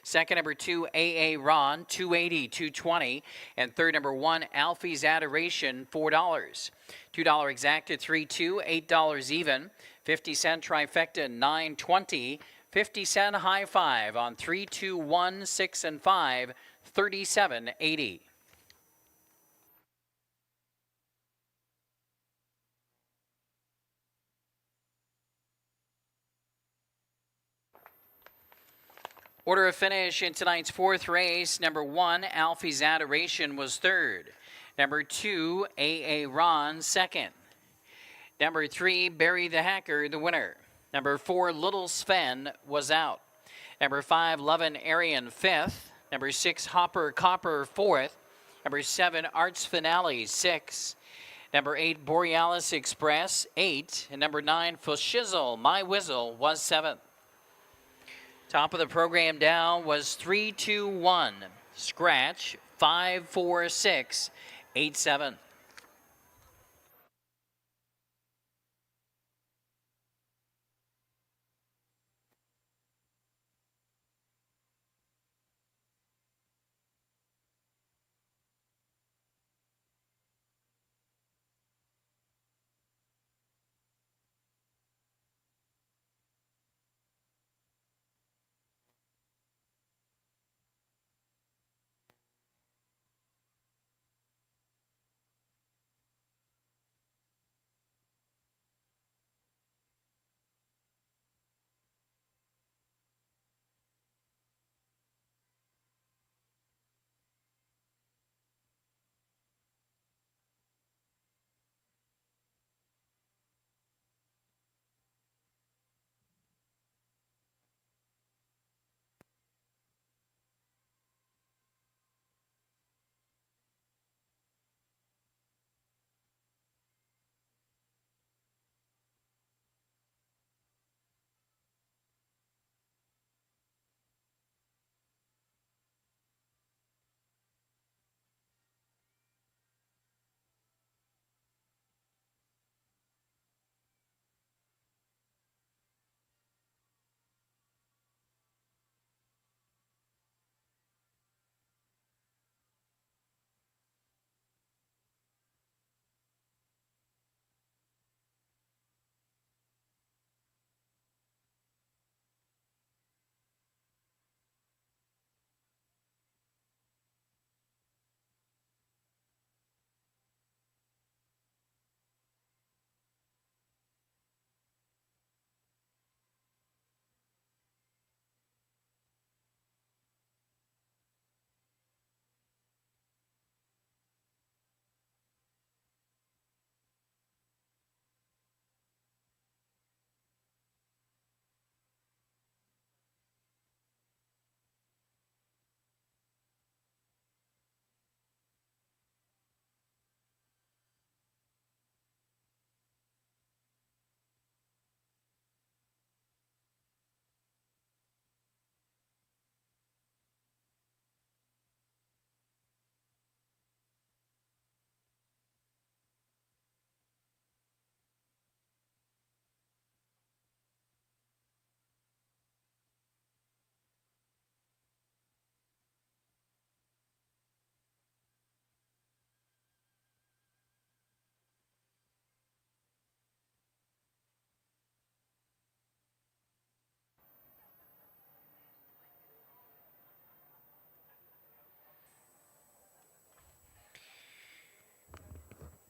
Speaker 1: Second, number 2, AA Ron, $2.80, $2.20. And third, number 1, Alfie's Adoration, $4. $2 exacta, 3-2, $8 even. 50-cent trifecta, $9.20. 50-cent high five on 3, 2, 1, 6, and 5, $37.80. Order of finish in tonight's 4th race. Number 1, Alfie's Adoration was 3rd. Number 2, AA Ron, 2nd. Number 3, Barry the Hacker, the winner. Number 4, Little Sven was out. Number 5, Lovin' Arian, 5th. Number 6, Hopper Copper, 4th. Number 7, Arts Finale, 6th. Number 8, Borealis Express, 8. And number 9, Fushizzle, My Whizzle, was 7th. Top of the program down was 3-2-1. Scratch 5-4-6-8-7.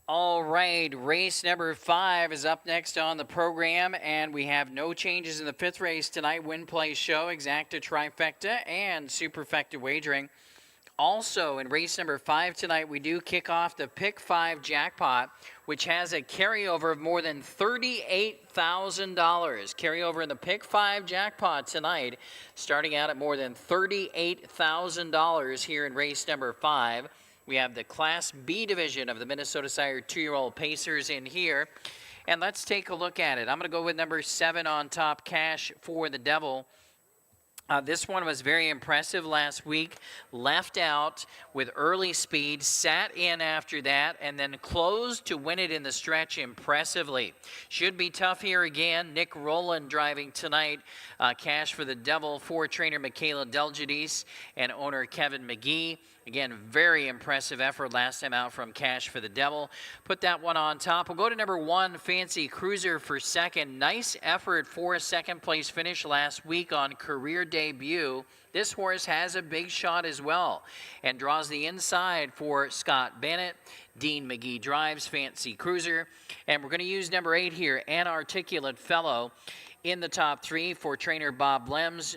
Speaker 1: All right, race number 5 is up next on the program, and we have no changes in the 5th race tonight. Win, play, show, exacta, trifecta, and superfecta wagering. Also, in race number 5 tonight, we do kick off the Pick 5 jackpot, which has a carryover of more than $38,000. Carryover in the Pick 5 jackpot tonight, starting out at more than $38,000 here in race number 5. We have the Class B division of the Minnesota Sire 2-year-old Pacers in here. And let's take a look at it. I'm going to go with number 7 on top, Cash for the Devil. This one was very impressive last week. Left out with early speed, sat in after that, and then closed to win it in the stretch impressively. Should be tough here again. Nick Rowland driving tonight. Cash for the Devil for trainer Michaela Delgidis and owner Kevin McGee. Again, very impressive effort last time out from Cash for the Devil. Put that one on top. We'll go to number 1, Fancy Cruiser for second. Nice effort for a second place finish last week on career debut. This horse has a big shot as well and draws the inside for Scott Bennett. Dean McGee drives Fancy Cruiser. And we're going to use number 8 here, An Articulate Fellow, in the top 3 for trainer Bob Lems.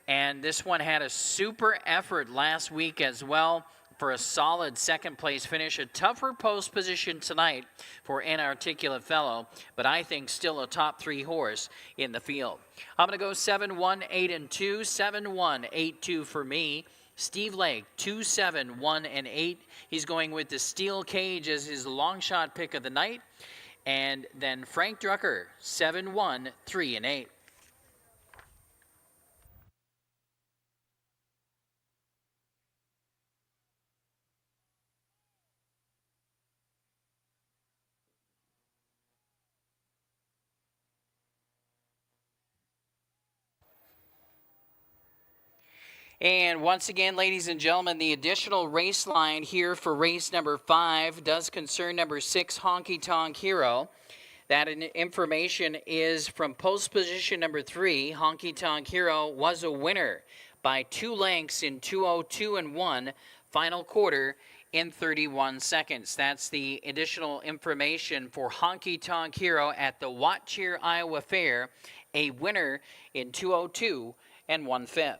Speaker 1: And this one had a super effort last week as well for a solid second place finish. A tougher post position tonight for An Articulate Fellow, but I think still a top 3 horse in the field. I'm going to go 7, 1, 8, and 2. 7, 1, 8, 2 for me. Steve Lake, 2, 7, 1, and 8. He's going with the Steel Cage as his long shot pick of the night. And then Frank Drucker, 7, 1, 3, and 8. And once again, ladies and gentlemen, the additional race line here for race number 5 does concern number 6, Honky Tonk Hero. That information is from post position number 3. Honky Tonk Hero was a winner by 2 lengths in 2:02 and 1, final quarter in 31 seconds. That's the additional information for Honky Tonk Hero at the Watcheer, Iowa Fair, a winner in 2:02 and 1/5.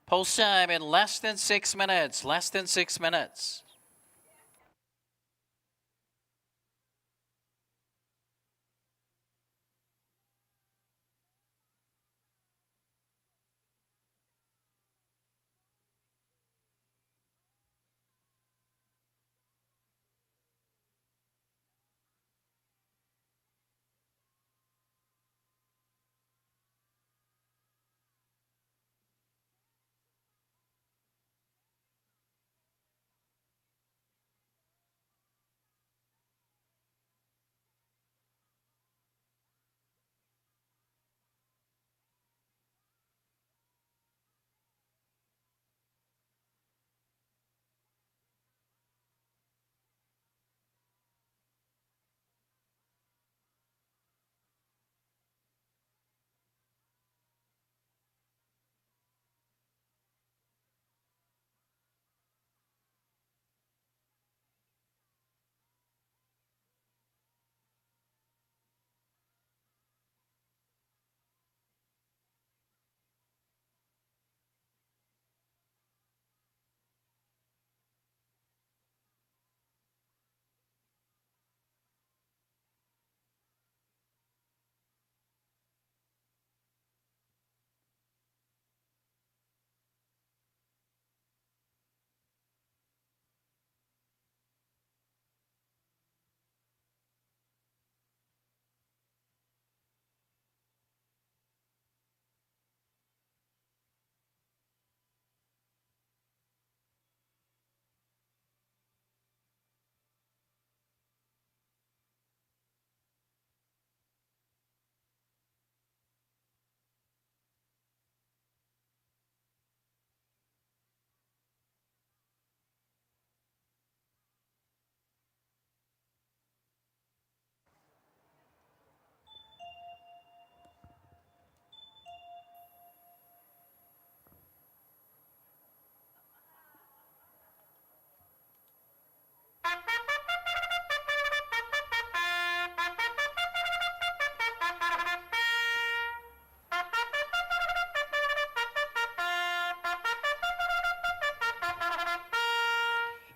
Speaker 1: Post time in less than 6 minutes. Less than 6 minutes.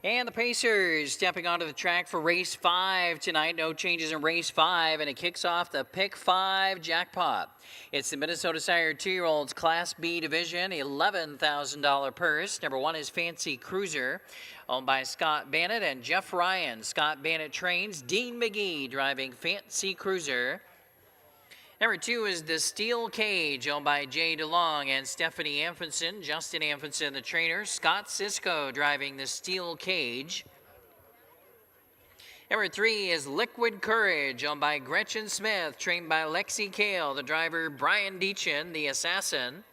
Speaker 1: And the Pacers stepping onto the track for race 5 tonight. No changes in race 5, and it kicks off the Pick 5 jackpot. It's the Minnesota Sire 2-year-olds Class B division, $11,000 purse. Number 1 is Fancy Cruiser, owned by Scott Bannett and Jeff Ryan. Scott Bannett trains. Dean McGee driving Fancy Cruiser. Number 2 is the Steel Cage, owned by Jay DeLong and Stephanie Amundsen. Justin Amundsen, the trainer. Scott Sisko driving the Steel Cage. Number 3 is Liquid Courage, owned by Gretchen Smith, trained by Lexi Kale. The driver, Brian Deachin, the Assassin.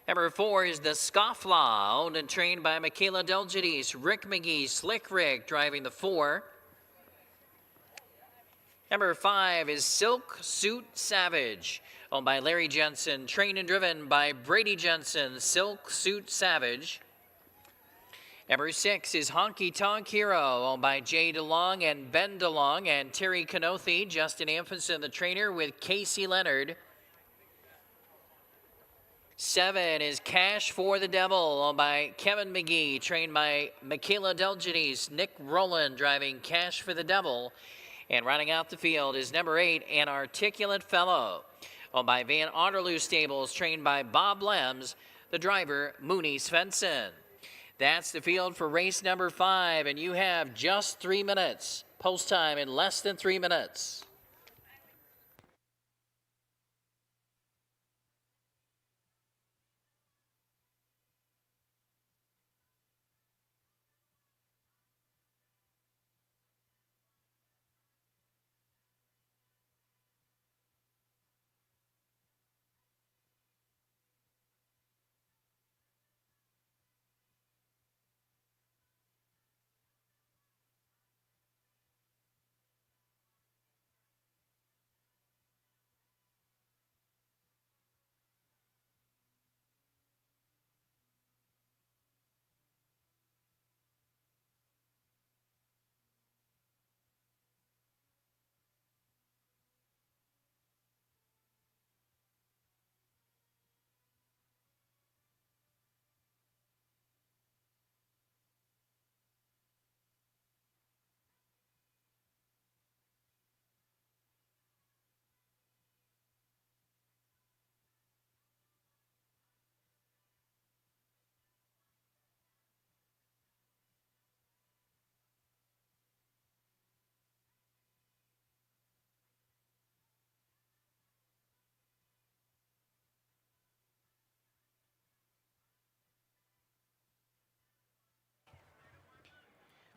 Speaker 1: Number 4 is the Scofflaw, owned and trained by Michaela Delgidis. Rick McGee, Slick Rick, driving the 4. Number 5 is Silk Suit Savage, owned by Larry Jensen, trained and driven by Brady Jensen, Silk Suit Savage. Number 6 is Honky Tonk Hero, owned by Jay DeLong and Ben DeLong and Terry Canothi, Justin Amundsen, the trainer, with Casey Leonard. 7 is Cash for the Devil, owned by Kevin McGee, trained by Michaela Delgidis, Nick Rowland, driving Cash for the Devil. And running out the field is number 8, An Articulate Fellow, owned by Van Otterloo Stables, trained by Bob Lems, the driver, Mooney Svensson. That's the field for race number 5, and you have just 3 minutes. Post time in less than 3 minutes.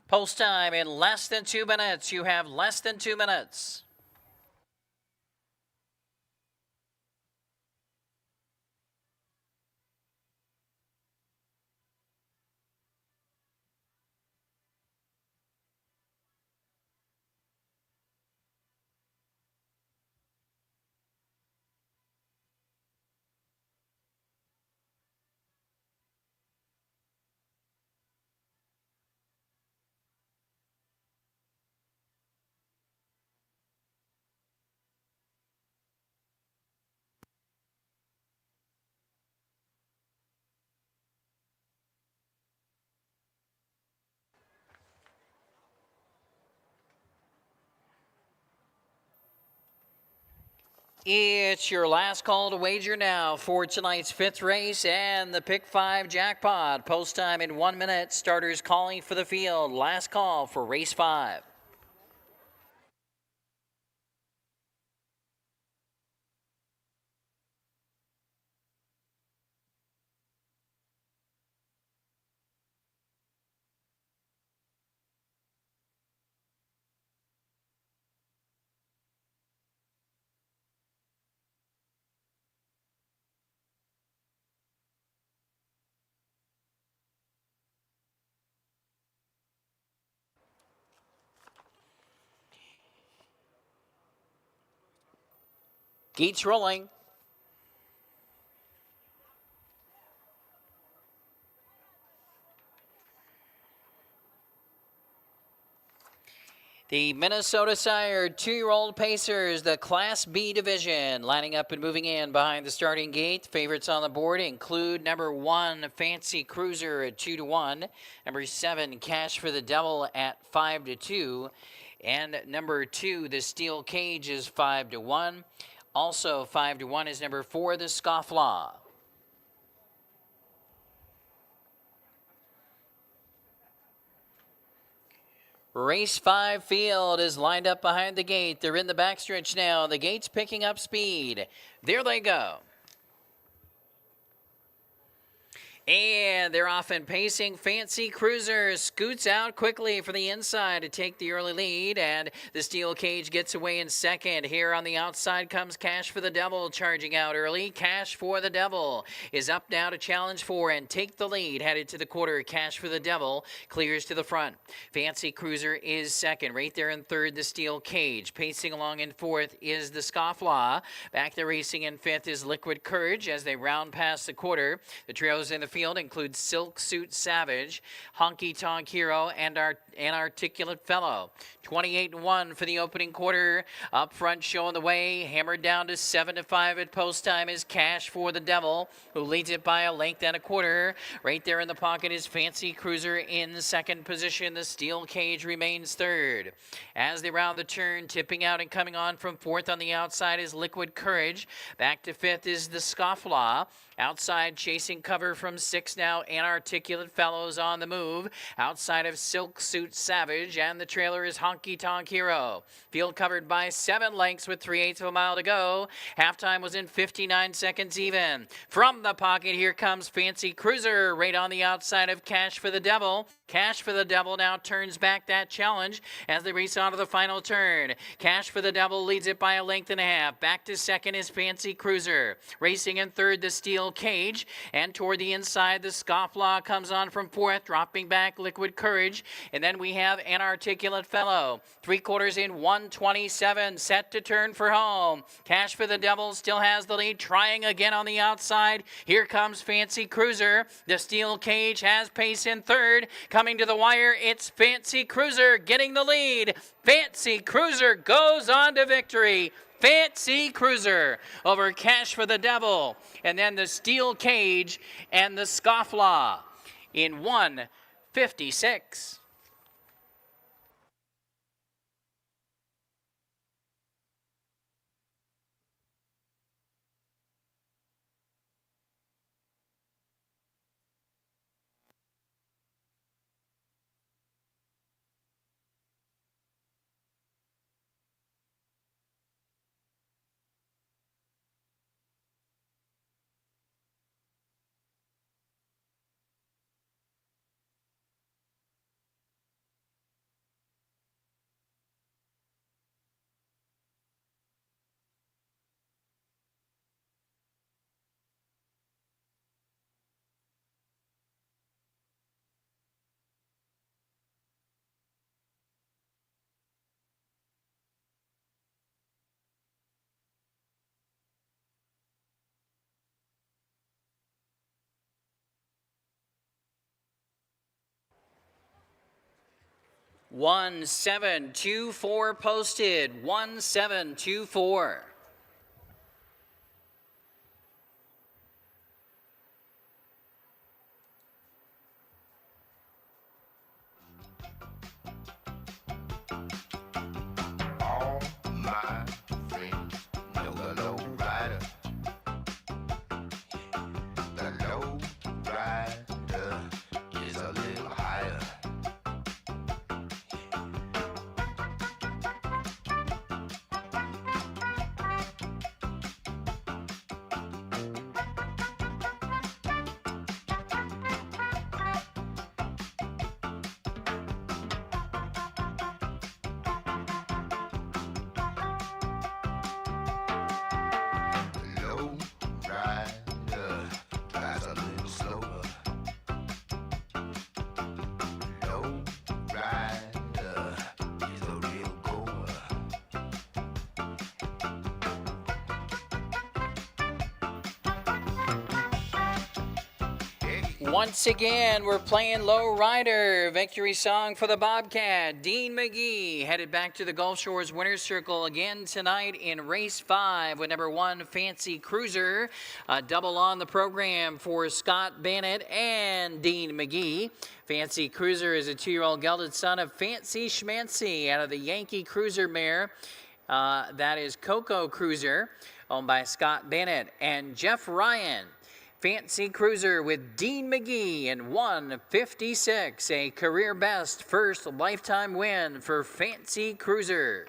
Speaker 1: Post time in less than 2 minutes. You have less than 2 minutes. It's your last call to wager now for tonight's 5th race and the Pick 5 jackpot. Post time in 1 minute. Starters calling for the field. Last call for race 5. Gates rolling. The Minnesota sired 2-year-old Pacers, the Class B division, lining up and moving in behind the starting gate. Favorites on the board include number 1, Fancy Cruiser at 2-1, number 7, Cash for the Devil at 5-2, and number 2, the Steel Cage is 5-1. Also 5-1 is number 4, the Scofflaw. Race 5 field is lined up behind the gate. They're in the backstretch now. The gate's picking up speed. There they go. And they're off and pacing. Fancy Cruiser scoots out quickly from the inside to take the early lead. And the Steel Cage gets away in second. Here on the outside comes Cash for the Devil charging out early. Cash for the Devil is up now to challenge for and take the lead. Headed to the quarter. Cash for the Devil clears to the front. Fancy Cruiser is second. Right there in third, the Steel Cage. Pacing along in fourth is the Scofflaw. Back there racing in fifth is Liquid Courage as they round past the quarter. The trails in the field includes Silk Suit Savage, Honky Tonk Hero, and our Articulate Fellow. 28-1 for the opening quarter. Up front showing the way. Hammered down to 7-5 at post time is Cash for the Devil, who leads it by a length and a quarter. Right there in the pocket is Fancy Cruiser in second position. The Steel Cage remains third. As they round the turn, tipping out and coming on from fourth on the outside is Liquid Courage. Back to fifth is the Scofflaw. Outside, chasing cover from six now, Inarticulate Fellows on the move. Outside of Silk Suit Savage, and the trailer is Honky Tonk Hero. Field covered by 7 lengths with 3/8 of a mile to go. Halftime was in 59 seconds even. From the pocket, here comes Fancy Cruiser, right on the outside of Cash for the Devil. Cash for the Devil now turns back that challenge as they race on to the final turn. Cash for the Devil leads it by a length and a half. Back to second is Fancy Cruiser. Racing in third, the Steel Cage. And toward the inside, the Scofflaw comes on from fourth, dropping back Liquid Courage. And then we have an Articulate Fellow. 3/4 in 127, set to turn for home. Cash for the Devil still has the lead, trying again on the outside. Here comes Fancy Cruiser. The Steel Cage has pace in third. Coming to the wire, it's Fancy Cruiser getting the lead. Fancy Cruiser goes on to victory. Fancy Cruiser over Cash for the Devil. And then the Steel Cage and the Scofflaw in 1:56. 1724 posted. 1724.
Speaker 2: All my friends know the low rider. The low rider is a little higher. Low rider drives a little slower. Low rider is a real goer.
Speaker 1: Once again, we're playing Low Rider. Victory song for the Bobcat. Dean McGee headed back to the Gulf Shores Winner's Circle again tonight in race 5 with number 1, Fancy Cruiser. A double on the program for Scott Bennett and Dean McGee. Fancy Cruiser is a 2-year-old gelded son of Fancy Schmancy out of the Yankee Cruiser mare. That is Coco Cruiser, owned by Scott Bennett and Jeff Ryan. Fancy Cruiser with Dean McGee in 1:56, a career best first lifetime win for Fancy Cruiser.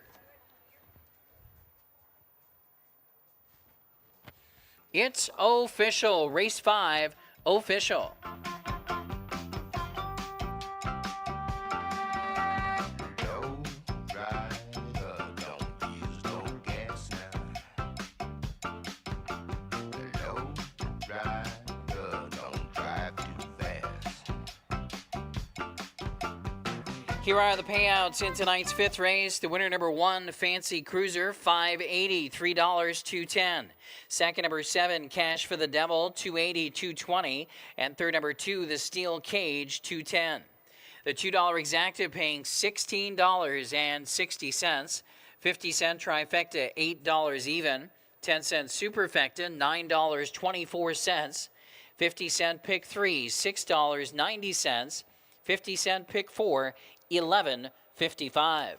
Speaker 1: It's official, race 5, official.
Speaker 2: Low rider don't use no gas now. Low rider don't drive too fast.
Speaker 1: Here are the payouts in tonight's 5th race. The winner, number 1, Fancy Cruiser, $5.80, $3, $2.10. Second, number 7, Cash for the Devil, $2.80, $2.20. And third, number 2, The Steel Cage, $2.10. The $2 exacta paying $16.60. 50-cent trifecta, $8 even. 10-cent superfecta, $9.24. 50-cent pick 3, $6.90. 50-cent pick 4, $11.55.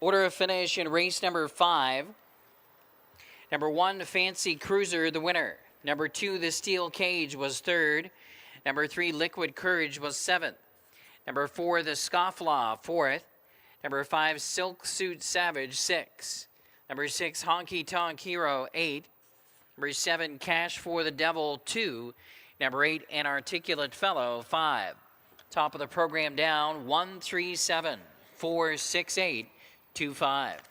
Speaker 1: Order of finish in race number 5. Number 1, Fancy Cruiser, the winner. Number 2, The Steel Cage, was 3rd. Number 3, Liquid Courage, was 7th. Number 4, The Scofflaw, 4th. Number 5, Silk Suit Savage, 6th. Number 6, Honky Tonk Hero, 8. Number 7, Cash for the Devil, 2. Number 8, An Articulate Fellow, 5. Top of the program down, 137, 468, 25.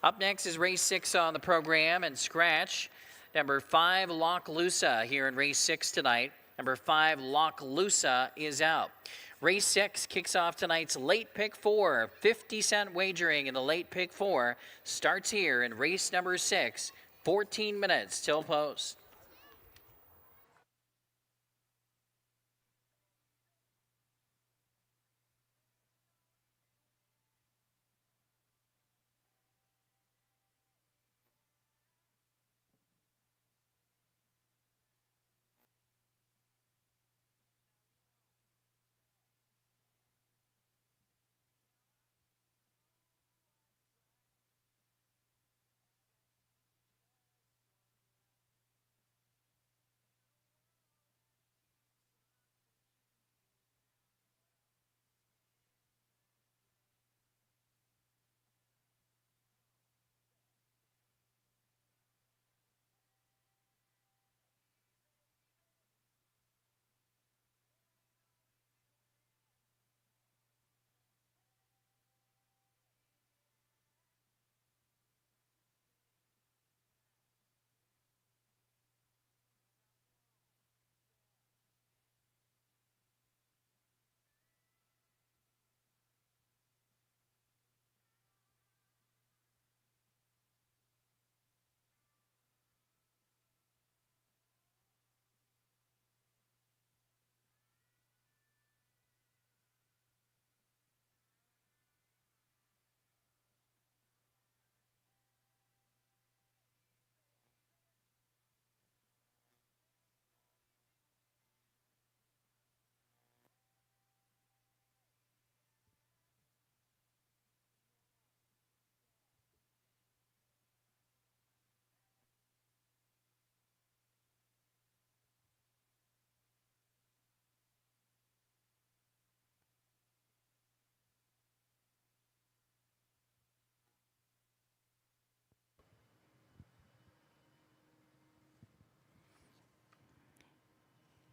Speaker 1: Up next is race 6 on the program, and scratch number 5, Lock Lusa, here in race 6 tonight. Number 5, Lock Lusa, is out. Race 6 kicks off tonight's late pick 4. 50-cent wagering in the late pick 4 starts here in race number 6. 14 minutes till post.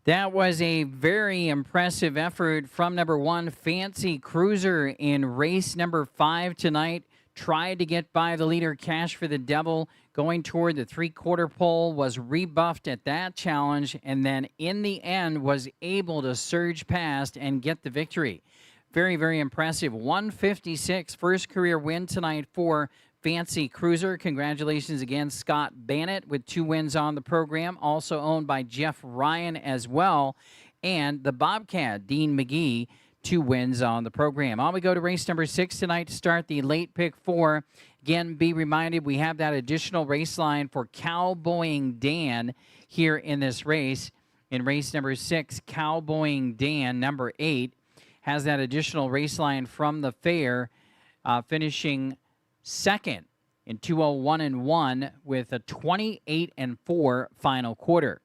Speaker 1: That was a very impressive effort from number 1, Fancy Cruiser, in race number 5 tonight. Tried to get by the leader, Cash for the Devil, going toward the 3/4 pole, was rebuffed at that challenge, and then in the end was able to surge past and get the victory. Very, very impressive. 156, first career win tonight for Fancy Cruiser. Congratulations again, Scott Bannett, with 2 wins on the program. Also owned by Jeff Ryan as well. And the Bobcat, Dean McGee, 2 wins on the program. On we go to race number 6 tonight to start the late pick 4. Again, be reminded we have that additional race line for Cowboying Dan here in this race. In race number 6, Cowboying Dan, number 8, has that additional race line from the fair, finishing second in 2:01.1 with a 28-4 final quarter.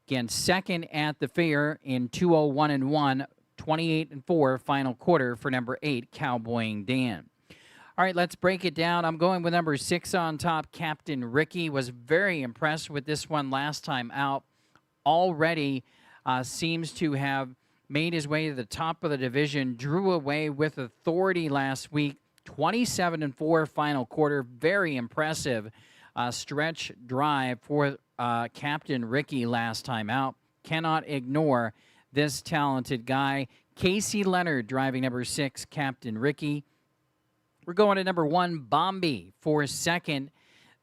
Speaker 1: Again, second at the fair in 2:01.1, 28-4 final quarter for number 8, Cowboying Dan. All right, let's break it down. I'm going with number 6 on top, Captain Ricky. Was very impressed with this one last time out. Already seems to have made his way to the top of the division. Drew away with authority last week. 27-4 final quarter. Very impressive stretch drive for Captain Ricky last time out. Cannot ignore this talented guy. Casey Leonard driving number 6, Captain Ricky. We're going to number 1, Bombi, for second.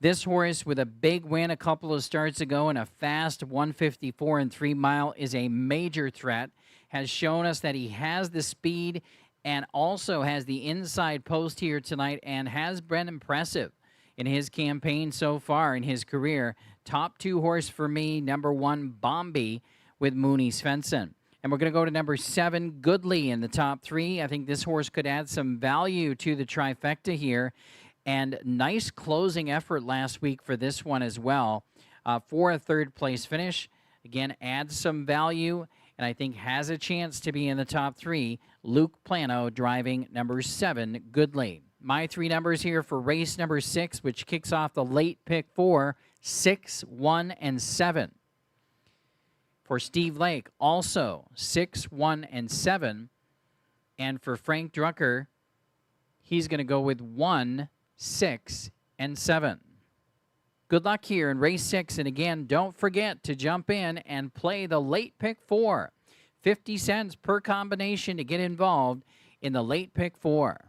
Speaker 1: This horse, with a big win a couple of starts ago and a fast 154 and 3 mile, is a major threat. Has shown us that he has the speed and also has the inside post here tonight, and has been impressive in his campaign so far in his career. Top 2 horse for me, number 1, Bombi, with Mooney Svensson. And we're going to go to number 7, Goodly, in the top 3. I think this horse could add some value to the trifecta here. And nice closing effort last week for this one as well, for a 3rd place finish. Again, adds some value, and I think has a chance to be in the top 3. Luke Plano driving number 7, Goodly. My 3 numbers here for race number 6, which kicks off the late pick 4, 6, 1, and 7. For Steve Lake, also 6, 1, and 7. And for Frank Drucker, he's going to go with 1, 6, and 7. Good luck here in race 6. And again, don't forget to jump in and play the late pick 4. 50 cents per combination to get involved in the late pick 4.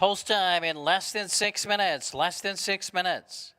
Speaker 1: Post time in less than 6 minutes. Less than 6 minutes.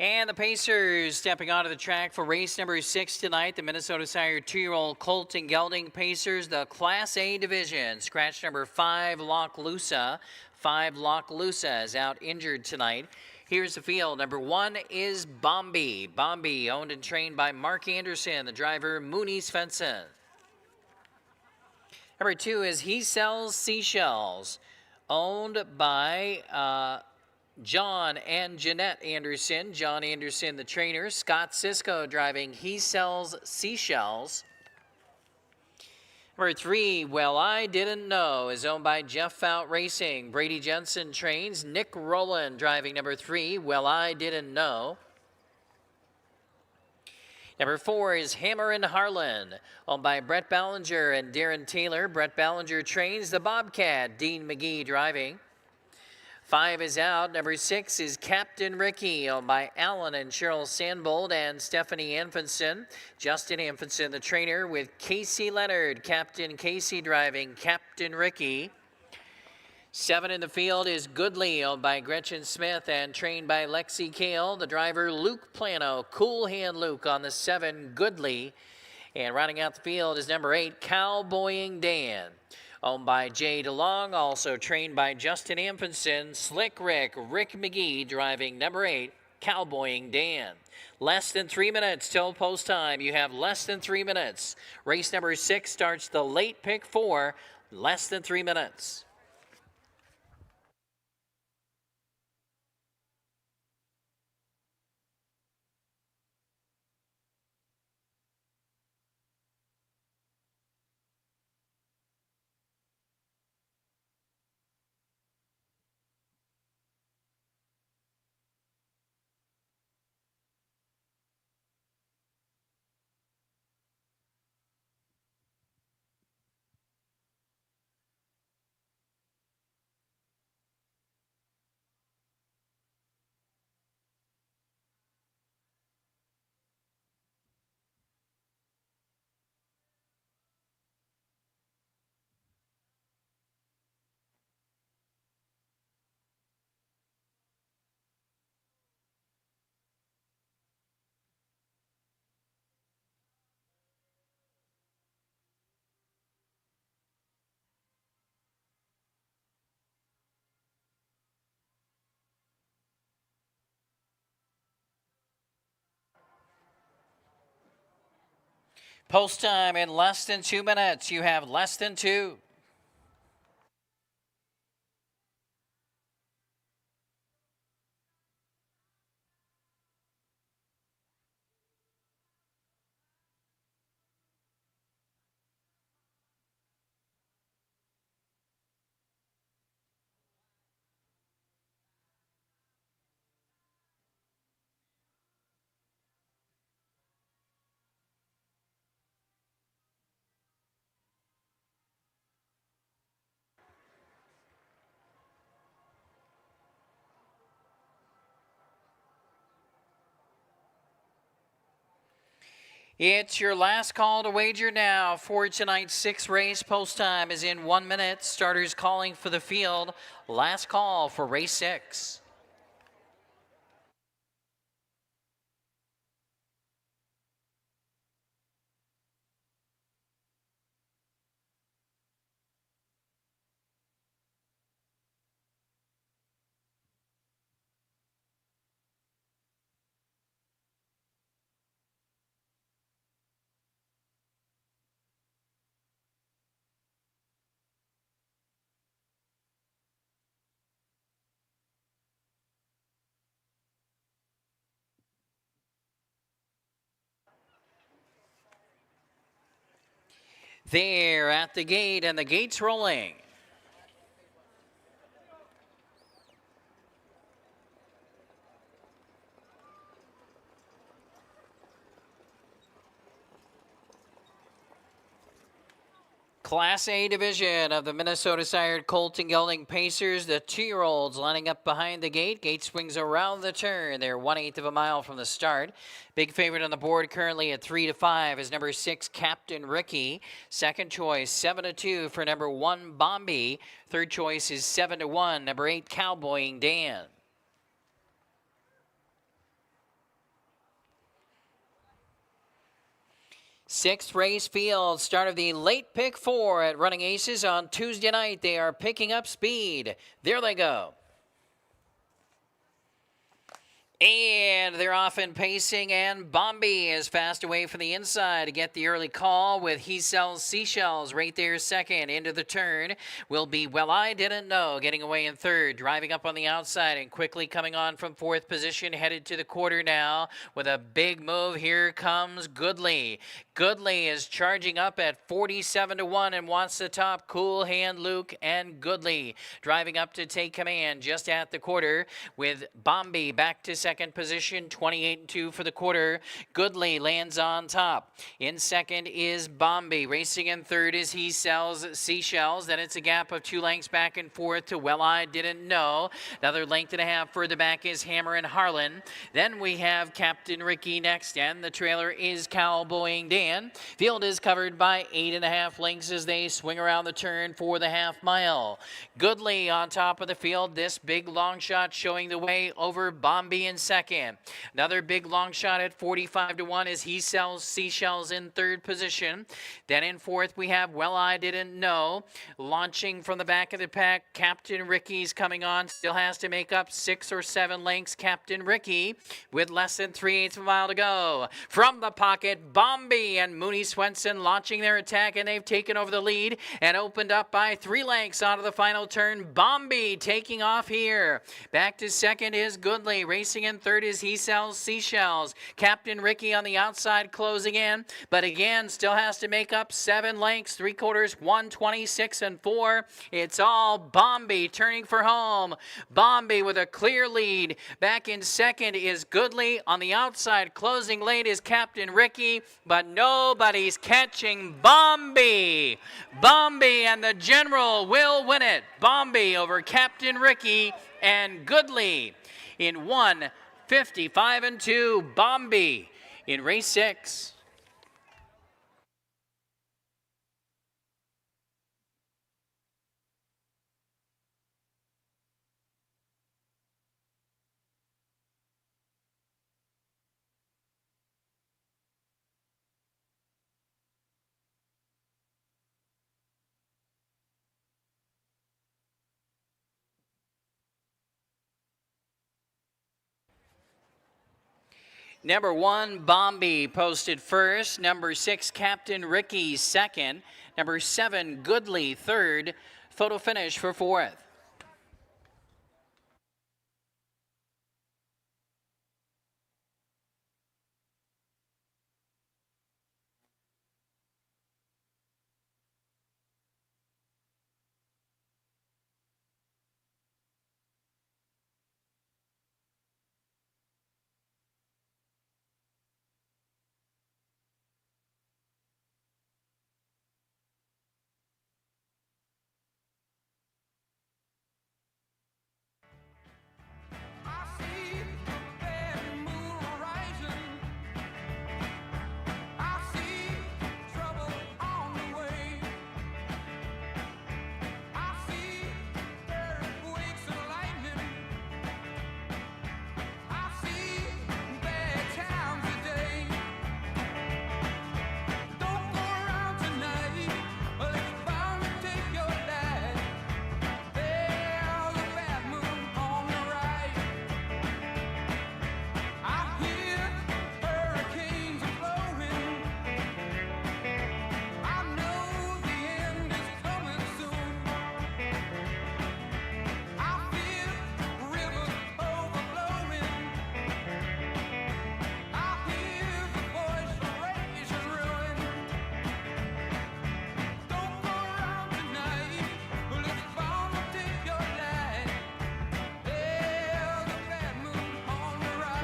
Speaker 1: And the Pacers stepping onto the track for race number 6 tonight. The Minnesota Sire 2-year-old Colt and Gelding Pacers, the Class A division. Scratch number 5, Lock Lusa. 5, Lock Lusa is out injured tonight. Here's the field. Number 1 is Bombi. Bombi, owned and trained by Mark Anderson, the driver Mooney Svensson. Number 2 is He Sells Seashells, owned by John and Jeanette Anderson. John Anderson, the trainer. Scott Cisco driving He Sells Seashells. Number 3, Well I Didn't Know, is owned by Jeff Fout Racing. Brady Jensen trains. Nick Rowland driving number 3, Well I Didn't Know. Number 4 is Hammer and Harlan, owned by Brett Ballinger and Darren Taylor. Brett Ballinger trains the Bobcat. Dean McGee driving. 5 is out. Number 6 is Captain Ricky, owned by Alan and Cheryl Sandbold and Stephanie Anfinson. Justin Anfinson, the trainer, with Casey Leonard. Captain Casey driving Captain Ricky. 7 in the field is Goodley, owned by Gretchen Smith and trained by Lexi Kale. The driver, Luke Plano. Cool Hand Luke on the 7, Goodley. And rounding out the field is number 8, Cowboying Dan, owned by Jay DeLong, also trained by Justin Amfinson. Slick Rick, Rick McGee driving number 8, Cowboying Dan. Less than 3 minutes till post time. You have less than 3 minutes. Race number 6 starts the late pick 4, less than 3 minutes. Post time in less than 2 minutes. You have less than 2. It's your last call to wager now for tonight's 6th race. Post time is in 1 minute. Starters calling for the field. Last call for race 6. They're at the gate, and the gate's rolling. Class A division of the Minnesota sired Colt and Gelding Pacers. The 2-year-olds lining up behind the gate. Gate swings around the turn. They're 1/8 of a mile from the start. Big favorite on the board currently at 3-5 is number 6, Captain Ricky. Second choice, 7-2 for number 1, Bombi. Third choice is 7-1, number 8, Cowboying Dan. Sixth race field, start of the late pick 4 at Running Aces on Tuesday night. They are picking up speed. There they go. And they're off and pacing, and Bombi is fast away from the inside to get the early call with He Sells Seashells right there second. Into the turn will be Well I Didn't Know, getting away in third. Driving up on the outside and quickly coming on from fourth position, headed to the quarter now with a big move. Here comes Goodley. Goodley is charging up at 47-1 and wants the top. Cool Hand Luke and Goodley driving up to take command just at the quarter with Bombi back to second position, 28-2 for the quarter. Goodley lands on top. In second is Bombi. Racing in third is He Sells Seashells. Then it's a gap of 2 lengths back and forth to Well I Didn't Know. Another length and a half further back is Hammer and Harlan. Then we have Captain Ricky next, and the trailer is Cowboying Dan. Field is covered by 8.5 lengths as they swing around the turn for the half mile. Goodley on top of the field. This big long shot showing the way over Bombi in second. Another big long shot at 45-1 as He Sells Seashells in third position. Then in fourth we have Well I Didn't Know. Launching from the back of the pack, Captain Ricky's coming on. Still has to make up 6 or 7 lengths. Captain Ricky with less than 3/8 of a mile to go. From the pocket, Bombi and Mooney Swenson launching their attack, and they've taken over the lead and opened up by 3 lengths out of the final turn. Bombi taking off here. Back to second is Goodley. Racing in third is He Sells Seashells. Captain Ricky on the outside closing in, but again still has to make up 7 lengths, 3/4, 126 and 4. It's all Bombi turning for home. Bombi with a clear lead. Back in second is Goodley. On the outside closing late is Captain Ricky, but nobody's catching Bombi. Bombi and the General will win it. Bombi over Captain Ricky and Goodley in 1:55-2. Bombi in race 6. Number 1, Bombi, posted first. Number 6, Captain Ricky, second. Number 7, Goodley, third. Photo finish for fourth.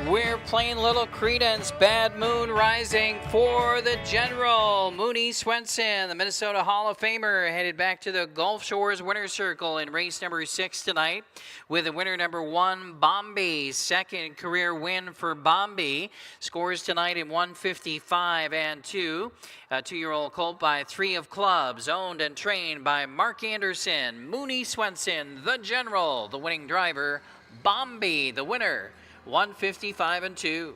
Speaker 1: We're playing Little Credence, Bad Moon Rising for the General. Mooney Swenson, the Minnesota Hall of Famer, headed back to the Gulf Shores Winner's Circle in race number 6 tonight with the winner number 1, Bombi. Second career win for Bombi. Scores tonight in 155 and 2. A 2-year-old colt by 3 of Clubs, owned and trained by Mark Anderson. Mooney Swenson, the General, the winning driver. Bombi, the winner. 155 and 2.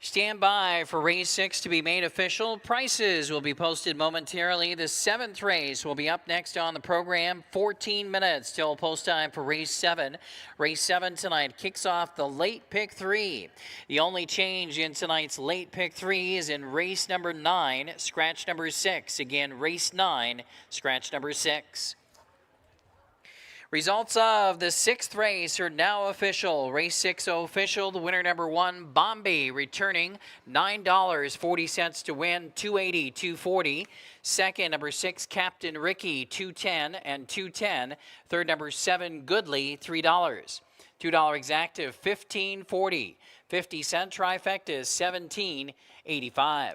Speaker 1: Stand by for race 6 to be made official. Prices will be posted momentarily. The 7th race will be up next on the program. 14 minutes till post time for race 7. Race 7 tonight kicks off the late pick 3. The only change in tonight's late pick 3 is in race number 9, scratch number 6. Again, race 9, scratch number 6. Results of the 6th race are now official. Race 6 official. The winner number 1, Bombi, returning $9.40 to win, $2.80, $2.40. Second, number 6, Captain Ricky, $2.10 and $2.10. Third, number 7, Goodley, $3. $2 exactive, $15.40. 50-cent trifecta is $17.85.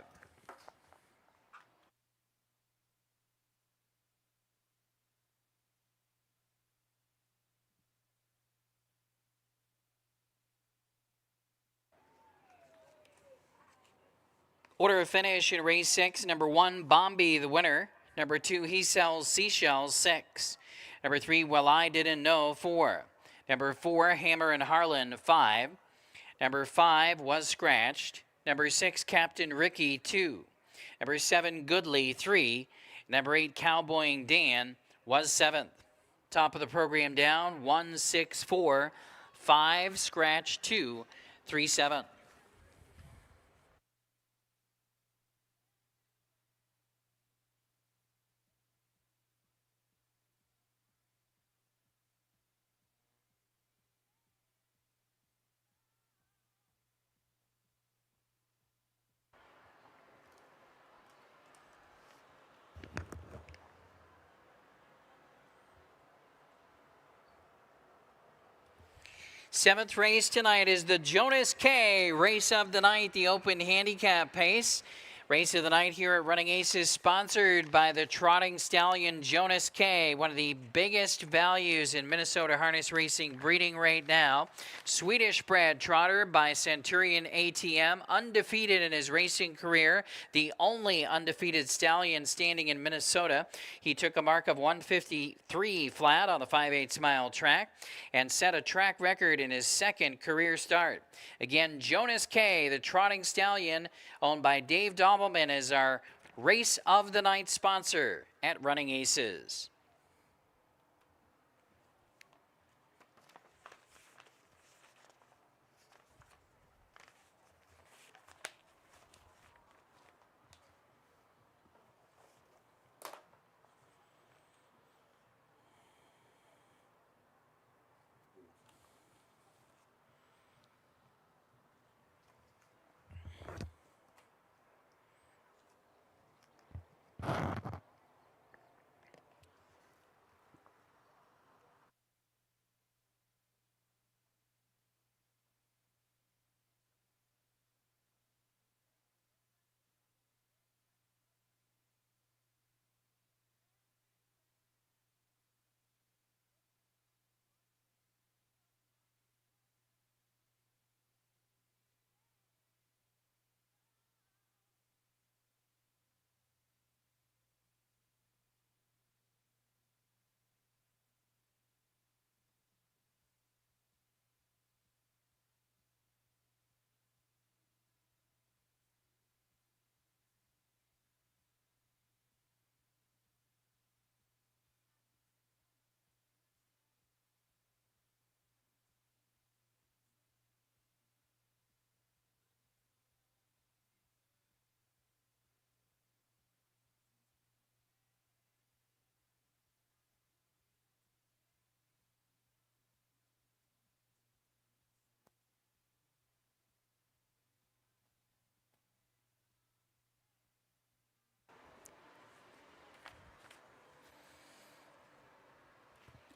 Speaker 1: Order of finish in race 6, number 1, Bombi, the winner. Number 2, He Sells Seashells, 6. Number 3, Well I Didn't Know, 4. Number 4, Hammer and Harlan, 5. Number 5, Was Scratched. Number 6, Captain Ricky, 2. Number 7, Goodley, 3. Number 8, Cowboying Dan, was 7th. Top of the program down, 1, 6, 4, 5, scratch 2, 3, 7. Seventh race tonight is the Jonas K race of the night, the open handicap pace. Race of the night here at Running Aces, sponsored by the trotting stallion Jonas K, one of the biggest values in Minnesota harness racing breeding right now. Swedish bred trotter by Centurion ATM, undefeated in his racing career, the only undefeated stallion standing in Minnesota. He took a mark of 153 flat on the 5/8 mile track and set a track record in his second career start. Again, Jonas K, the trotting stallion, owned by Dave Dobbleman, is our race of the night sponsor at Running Aces.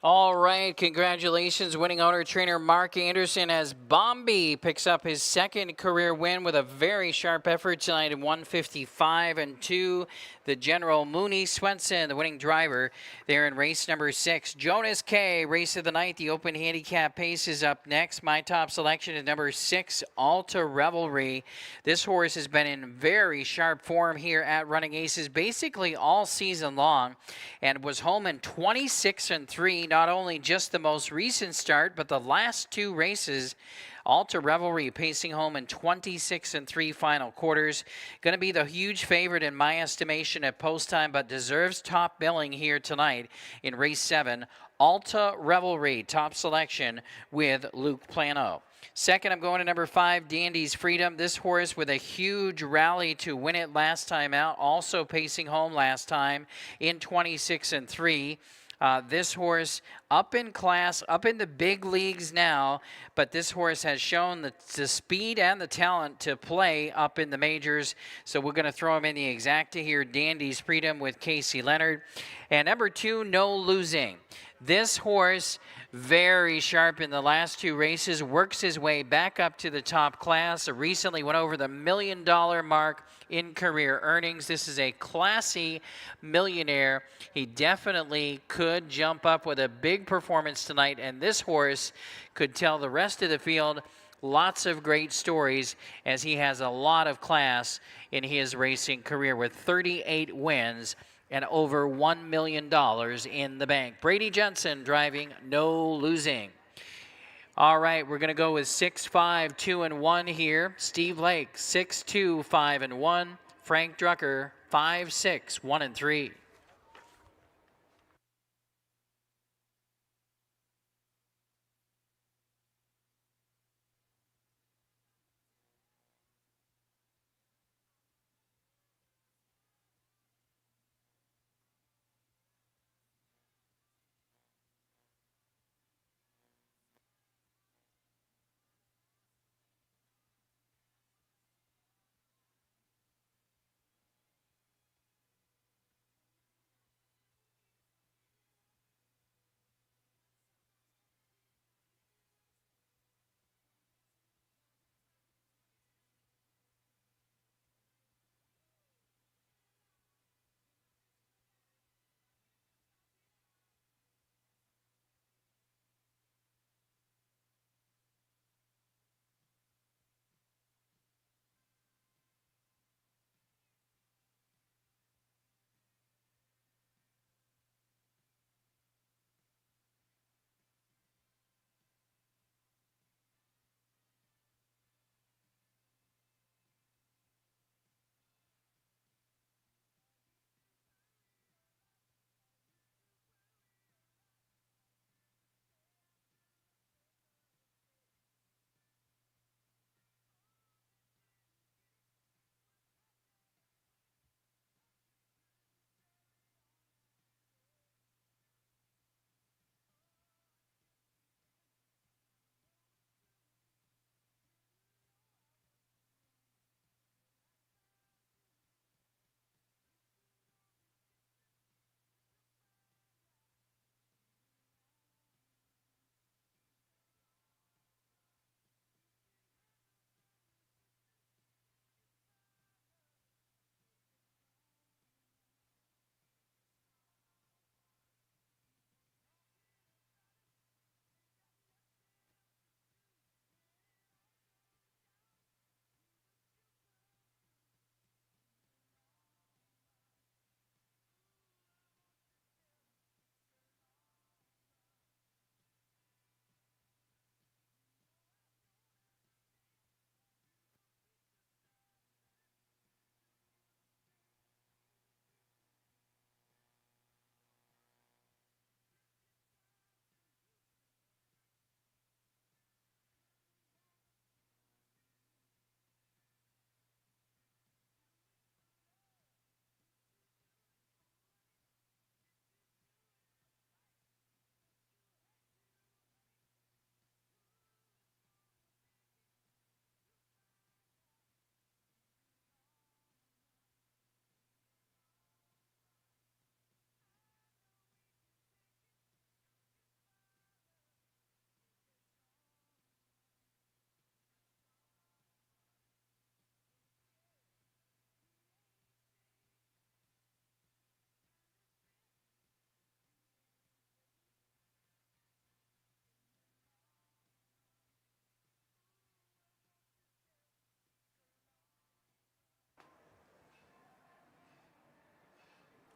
Speaker 1: All right, congratulations, winning owner trainer Mark Anderson, as Bombi picks up his second career win with a very sharp effort tonight in 155-2. The General Mooney Swenson, the winning driver, there in race number 6. Jonas K, race of the night. The open handicap pace is up next. My top selection is number 6, Alta Revelry. This horse has been in very sharp form here at Running Aces basically all season long, and was home in 26-3. Not only just the most recent start, but the last 2 races. Alta Revelry pacing home in 26-3 final quarters. Going to be the huge favorite in my estimation at post time, but deserves top billing here tonight in race 7. Alta Revelry, top selection with Luke Plano. Second, I'm going to number 5, Dandy's Freedom. This horse with a huge rally to win it last time out, also pacing home last time in 26-3. This horse up in class, up in the big leagues now, but this horse has shown the speed and the talent to play up in the majors. So we're going to throw him in the exacta here. Dandy's Freedom with Casey Leonard. And number 2, No Losing. This horse, very sharp in the last 2 races, works his way back up to the top class. Recently went over the $1 million mark in career earnings. This is a classy millionaire. He definitely could jump up with a big performance tonight, and this horse could tell the rest of the field lots of great stories, as he has a lot of class in his racing career with 38 wins and over $1 million in the bank. Brady Jensen driving No Losing. All right, we're going to go with 6-5, 2-1 here. Steve Lake, 6-2, 5-1. Frank Drucker, 5-6, 1-3.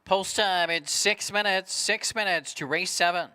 Speaker 1: Post time, it's 6 minutes. 6 minutes to race 7.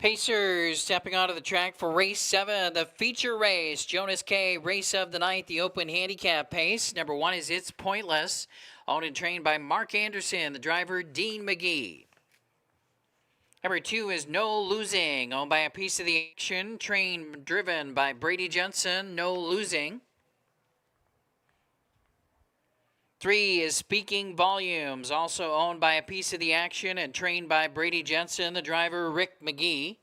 Speaker 1: Pacers stepping onto the track for race 7, the feature race. Jonas K, race of the night, the open handicap pace. Number 1 is It's Pointless, owned and trained by Mark Anderson, the driver Dean McGee. Number 2 is No Losing, owned by A Piece of the Action, trained driven by Brady Jensen, No Losing. 3 is Speaking Volumes, also owned by A Piece of the Action and trained by Brady Jensen, the driver Rick McGee.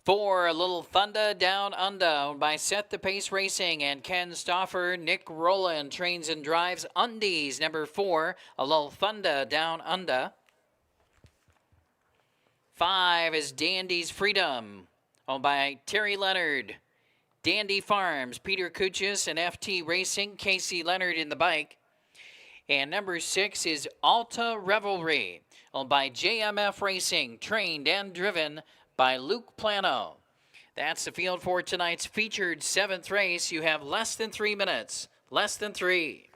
Speaker 1: 4, Little Thunder Down Under, owned by Set the Pace Racing and Ken Stauffer. Nick Rowland trains and drives Undies. Number 4, A Little Thunder Down Under. 5 is Dandy's Freedom, owned by Terry Leonard. Dandy Farms, Peter Kuchis and FT Racing, Casey Leonard in the bike. And number 6 is Alta Revelry, owned by JMF Racing, trained and driven by Luke Plano. That's the field for tonight's featured 7th race. You have less than 3 minutes. Less than 3.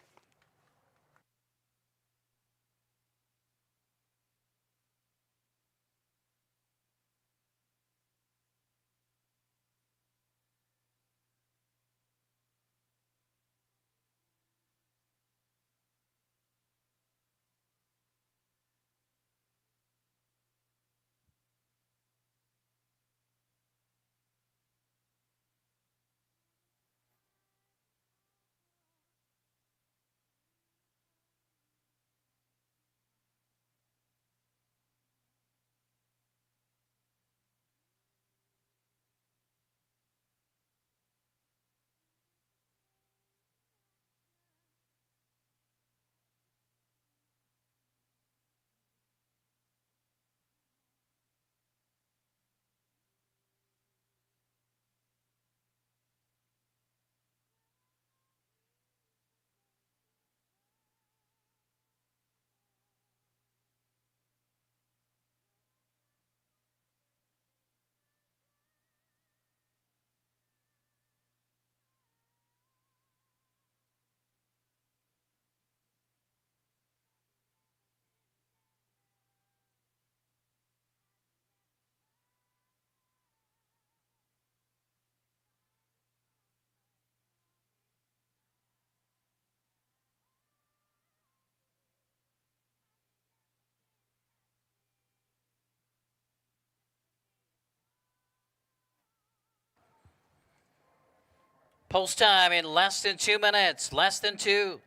Speaker 1: Post time in less than 2 minutes, less than 2.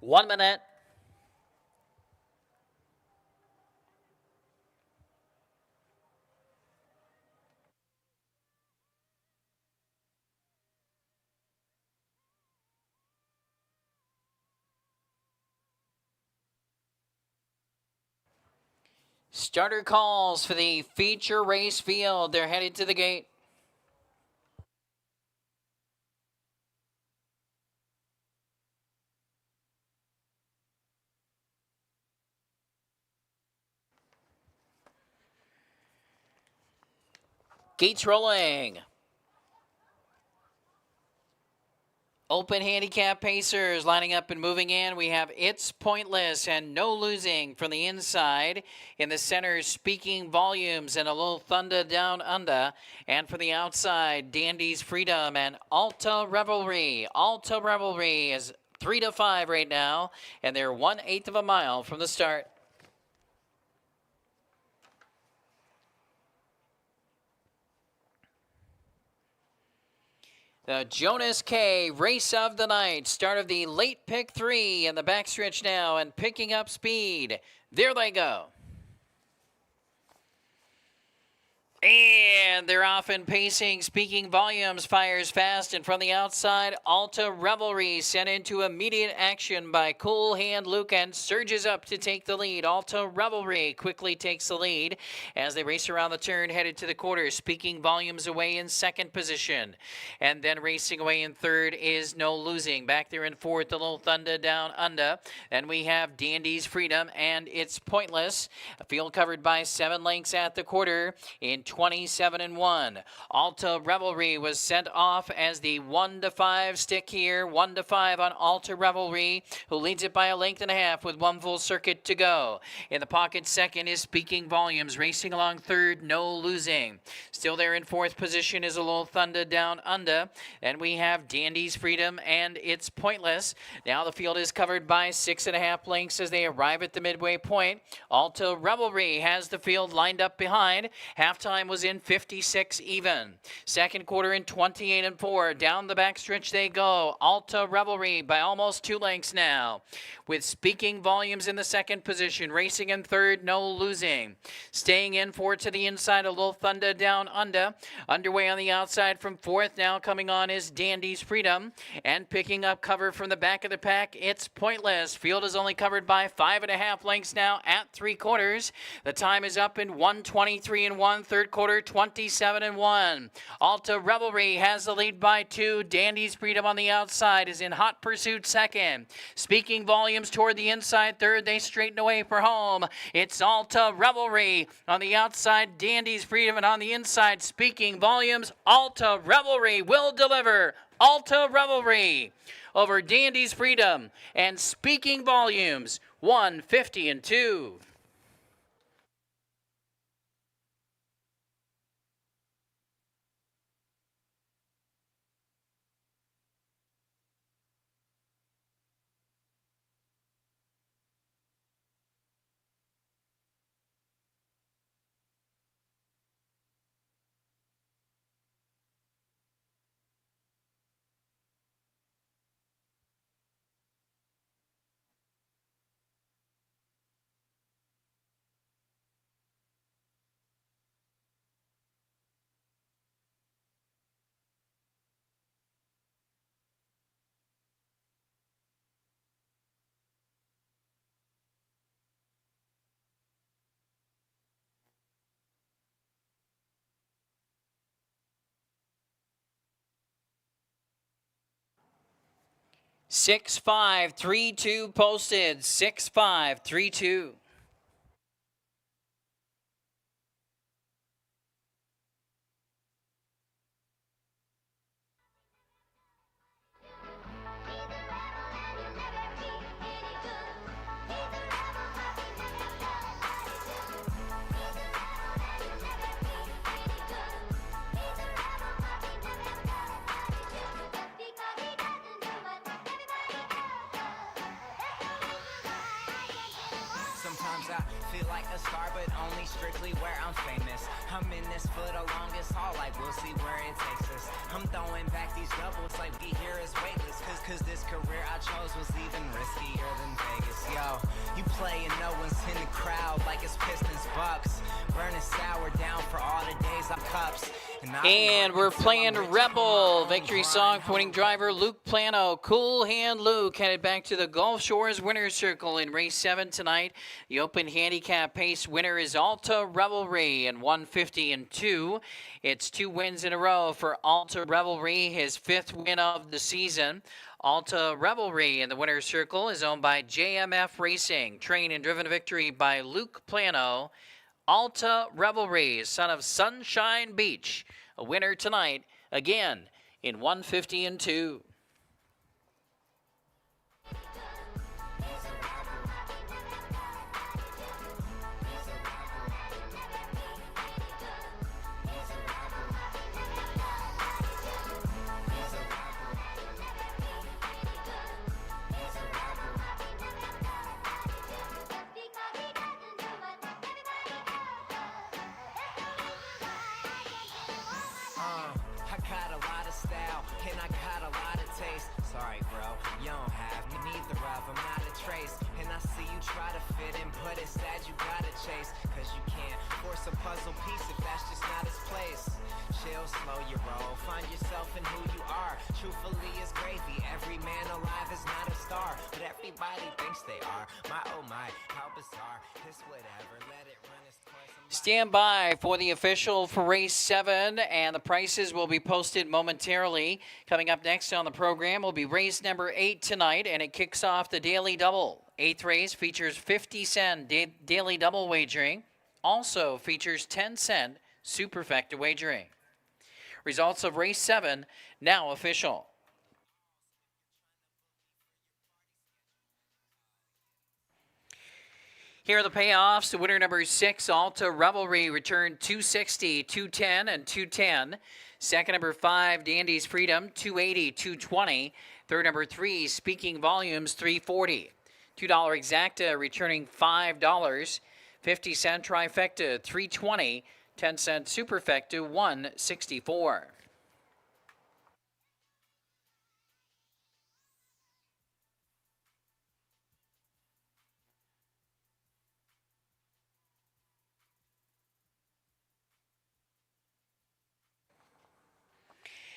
Speaker 1: One minute. Starter calls for the feature race field. They're headed to the gate. Gates rolling. Open handicap pacers lining up and moving in. We have It's Pointless and No Losing from the inside. In the center, Speaking Volumes and A Little Thunder Down Under. And for the outside, Dandy's Freedom and Alta Revelry. Alta Revelry is 3-5 right now, and they're 1/8 of a mile from the start. The Jonas K race of the night. Start of the late pick 3 in the backstretch now and picking up speed. There they go. And they're off and pacing. Speaking Volumes fires fast, and from the outside, Alta Revelry sent into immediate action by Cool Hand Luke and surges up to take the lead. Alta Revelry quickly takes the lead as they race around the turn, headed to the quarter. Speaking Volumes away in second position. And then racing away in third is No Losing. Back there in fourth, A Little Thunder Down Under. Then we have Dandy's Freedom and It's Pointless. A field covered by 7 lengths at the quarter in 27-1. Alta Revelry was sent off as the 1-5 stick here. 1-5 on Alta Revelry, who leads it by a length and a half with 1 full circuit to go. In the pocket second is Speaking Volumes. Racing along third, No Losing. Still there in fourth position is A Little Thunder Down Under. Then we have Dandy's Freedom and It's Pointless. Now the field is covered by 6.5 lengths as they arrive at the midway point. Alta Revelry has the field lined up behind. Halftime was in 56 even. Second quarter in 28-4. Down the backstretch they go. Alta Revelry by almost 2 lengths now. With Speaking Volumes in the second position. Racing in third, No Losing. Staying in fourth to the inside, A Little Thunder Down Under. Underway on the outside from fourth. Now coming on is Dandy's Freedom. And picking up cover from the back of the pack, It's Pointless. Field is only covered by 5.5 lengths now at 3/4. The time is up in 1:23-1. Third quarter, 27-1. Alta Revelry has the lead by 2. Dandy's Freedom on the outside is in hot pursuit second. Speaking Volumes toward the inside third. They straighten away for home. It's Alta Revelry on the outside. Dandy's Freedom, and on the inside, Speaking Volumes. Alta Revelry will deliver. Alta Revelry over Dandy's Freedom and Speaking Volumes. 1:50-2. 6532 posted. 6532.
Speaker 2: Sometimes I feel like a star, but only strictly where I'm famous. I'm in this for the longest haul, like we'll see where it takes us. I'm throwing back these doubles like we here is weightless. Cause this career I chose was even riskier than Vegas. Yo, you play and no one's in the crowd like it's Pistons Bucks. Burning sour down for all the days I'm cups.
Speaker 1: And we're playing Rebel. Victory song for winning driver Luke Plano. Cool Hand Luke headed back to the Gulf Shores winner's circle in race 7 tonight. The open handicap pace winner is Alta Revelry in 150 and 2. It's 2 wins in a row for Alta Revelry, his 5th win of the season. Alta Revelry in the winner's circle is owned by JMF Racing, trained and driven to victory by Luke Plano. Alta Revelry, son of Sunshine Beach, a winner tonight, again, in 150 and 2.
Speaker 2: I got a lot of style, and I got a lot of taste. Sorry, bro, you don't have me, neither of them, not a trace. And I see you try to fit in, but it's sad you gotta chase. Cause you can't force a puzzle piece if that's just not its place. Chill, slow your roll, find yourself in who you are. Truthfully, it's gravy, every man alive is not a star, but everybody thinks they are. My oh my, how bizarre, it's whatever, let it run its course.
Speaker 1: Stand by for the official for race 7, and the prices will be posted momentarily. Coming up next on the program will be race number 8 tonight, and it kicks off the daily double. 8th race features 50-cent daily double wagering. Also features 10-cent superfecta wagering. Results of race 7 now official. Here are the payoffs. The winner number 6, Alta Revelry, returned 260, 210, and 210. Second number 5, Dandy's Freedom, 280, 220. Third number 3, Speaking Volumes, 340. $2 Exacta returning $5. 50-cent Trifecta, 320. 10-cent Superfecta, 164.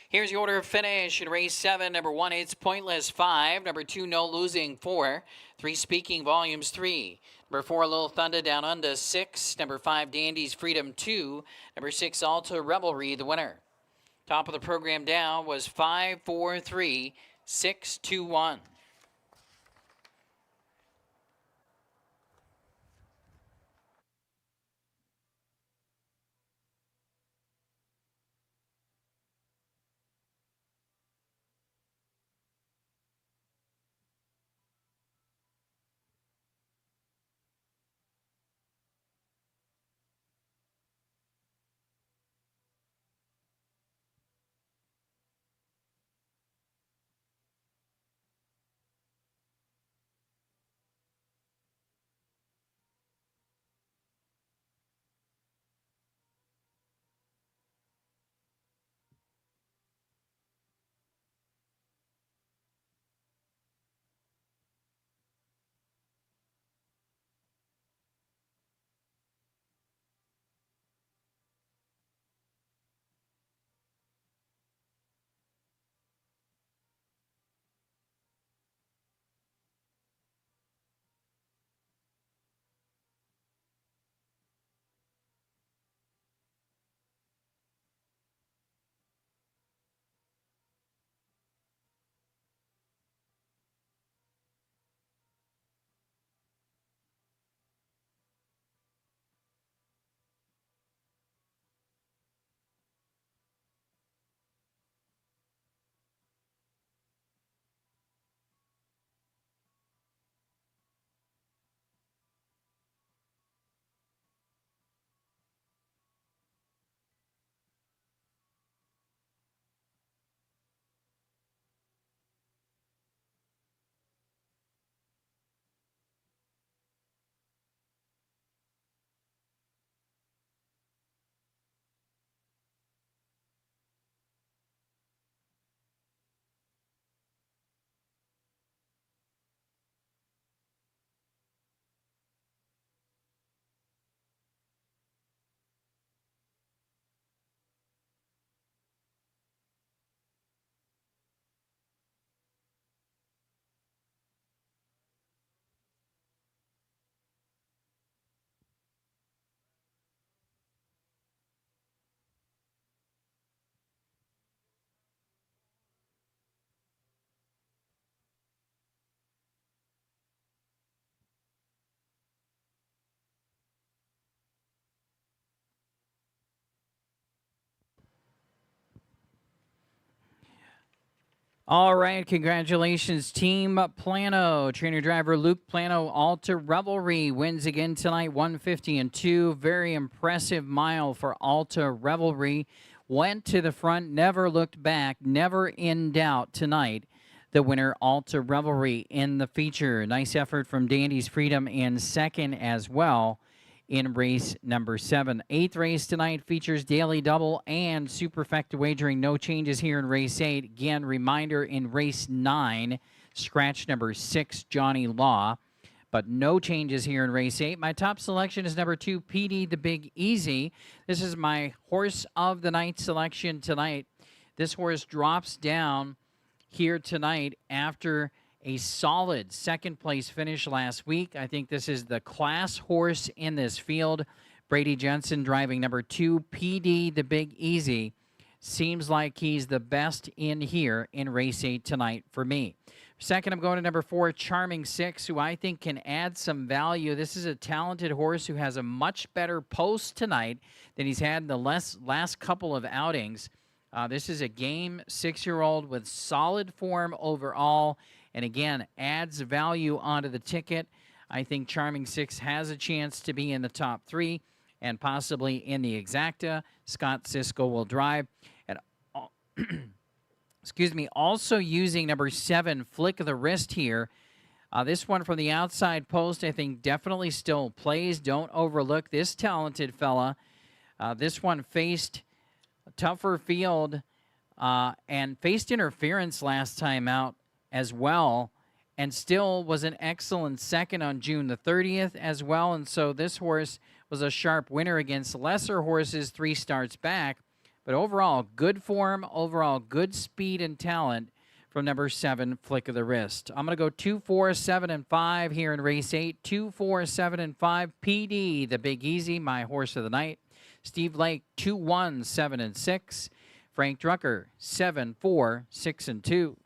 Speaker 1: Here's the order of finish in race 7. Number 1, It's Pointless, 5. Number 2, No Losing, 4. 3, Speaking Volumes, 3. Number 4, Little Thunder Down Under, 6. Number 5, Dandy's Freedom, 2. Number 6, Alta Revelry, the winner. Top of the program down was 5, 4, 3, 6, 2, 1. All right, congratulations, Team Plano. Trainer driver Luke Plano, Alta Revelry wins again tonight, 150 and 2. Very impressive mile for Alta Revelry. Went to the front, never looked back, never in doubt tonight. The winner, Alta Revelry, in the feature. Nice effort from Dandy's Freedom in second as well in race number 7. 8th race tonight features daily double and superfecta wagering. No changes here in race 8. Again, reminder in race 9, scratch number 6, Johnny Law. But no changes here in race 8. My top selection is number 2, PD the Big Easy. This is my horse of the night selection tonight. This horse drops down here tonight after a solid second-place finish last week. I think this is the class horse in this field. Brady Jensen driving number 2, PD the Big Easy. Seems like he's the best in here in race 8 tonight for me. Second, I'm going to number 4, Charming 6, who I think can add some value. This is a talented horse who has a much better post tonight than he's had in the last couple of outings. This is a game 6-year-old with solid form overall, and again, adds value onto the ticket. I think Charming 6 has a chance to be in the top 3 and possibly in the exacta. Scott Sisko will drive. And excuse me, also using number 7, Flick of the Wrist here. This one from the outside post, I think definitely still plays. Don't overlook this talented fella. This one faced a tougher field and faced interference last time out as well, and still was an excellent second on June the 30th as well. And so this horse was a sharp winner against lesser horses 3 starts back. But overall, good form, overall good speed and talent from number 7, Flick of the Wrist. I'm going to go 2, 4, 7, and 5 here in race 8. 2, 4, 7, and 5. PD, the Big Easy, my horse of the night. Steve Lake, 2, 1, 7, and 6. Frank Drucker, 7, 4, 6, and 2.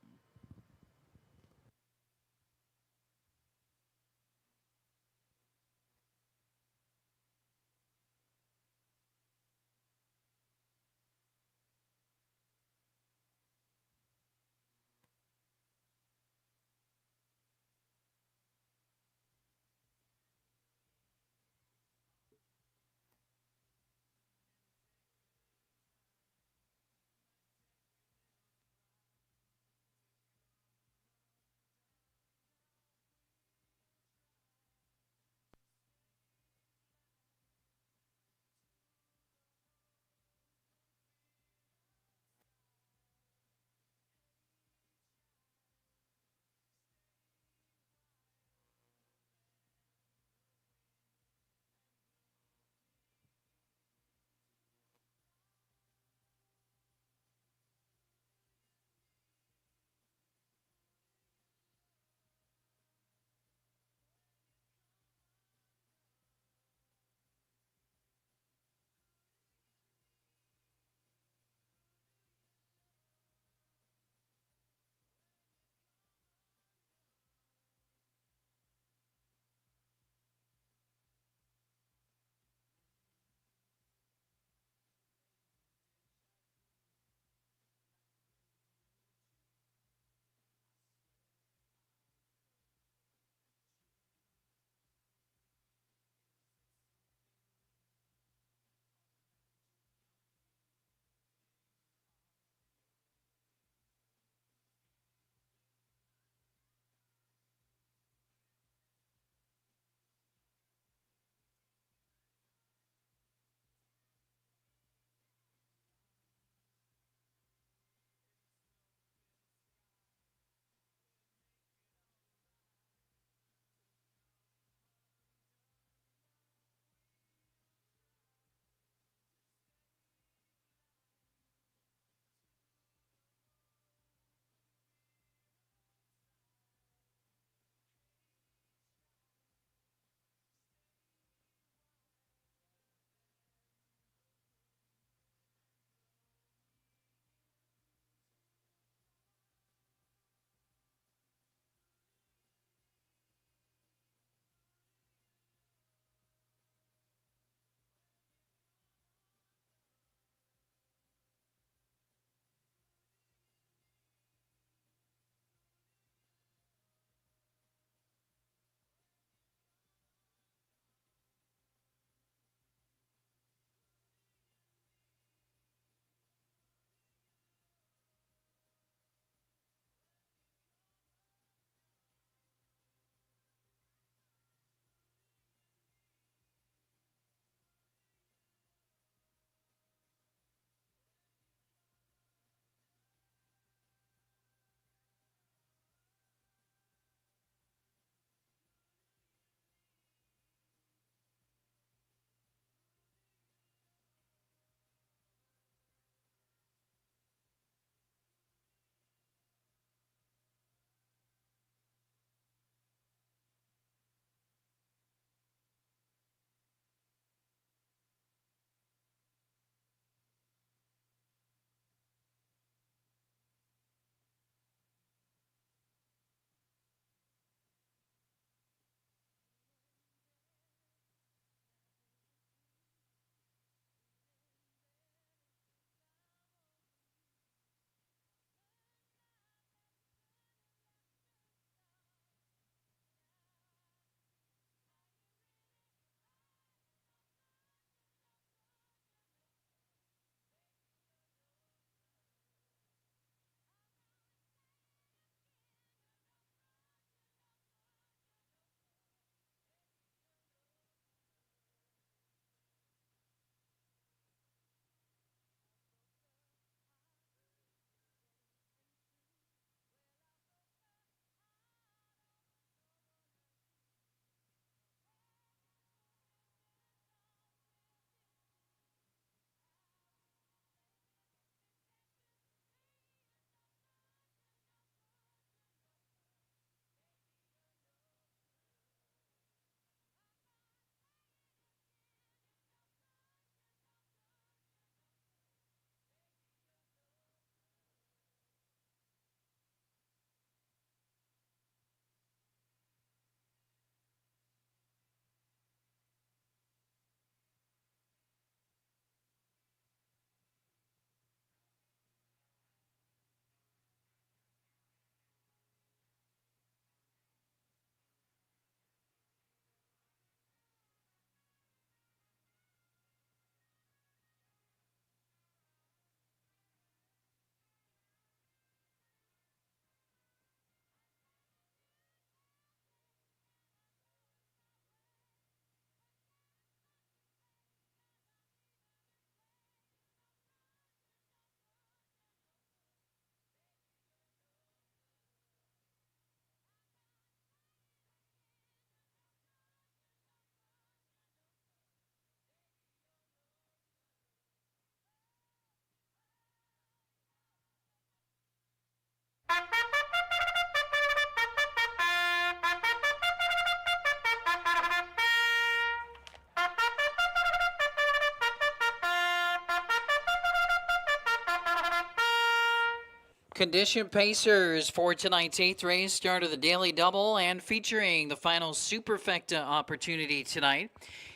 Speaker 1: Condition Pacers for tonight's 8th race, start of the Daily Double, and featuring the final Superfecta opportunity tonight.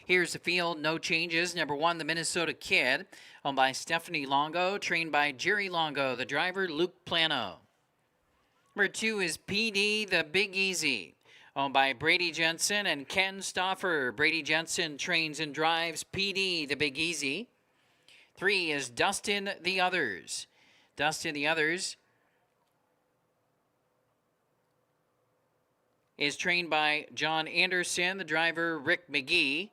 Speaker 1: Here's the field, no changes. Number 1, the Minnesota Kid, owned by Stephanie Longo, trained by Jerry Longo, the driver Luke Plano. Number 2 is PD, the Big Easy, owned by Brady Jensen and Ken Stauffer. Brady Jensen trains and drives PD, the Big Easy. 3 is Dustin the Others. Dustin the Others is trained by John Anderson, the driver Rick McGee.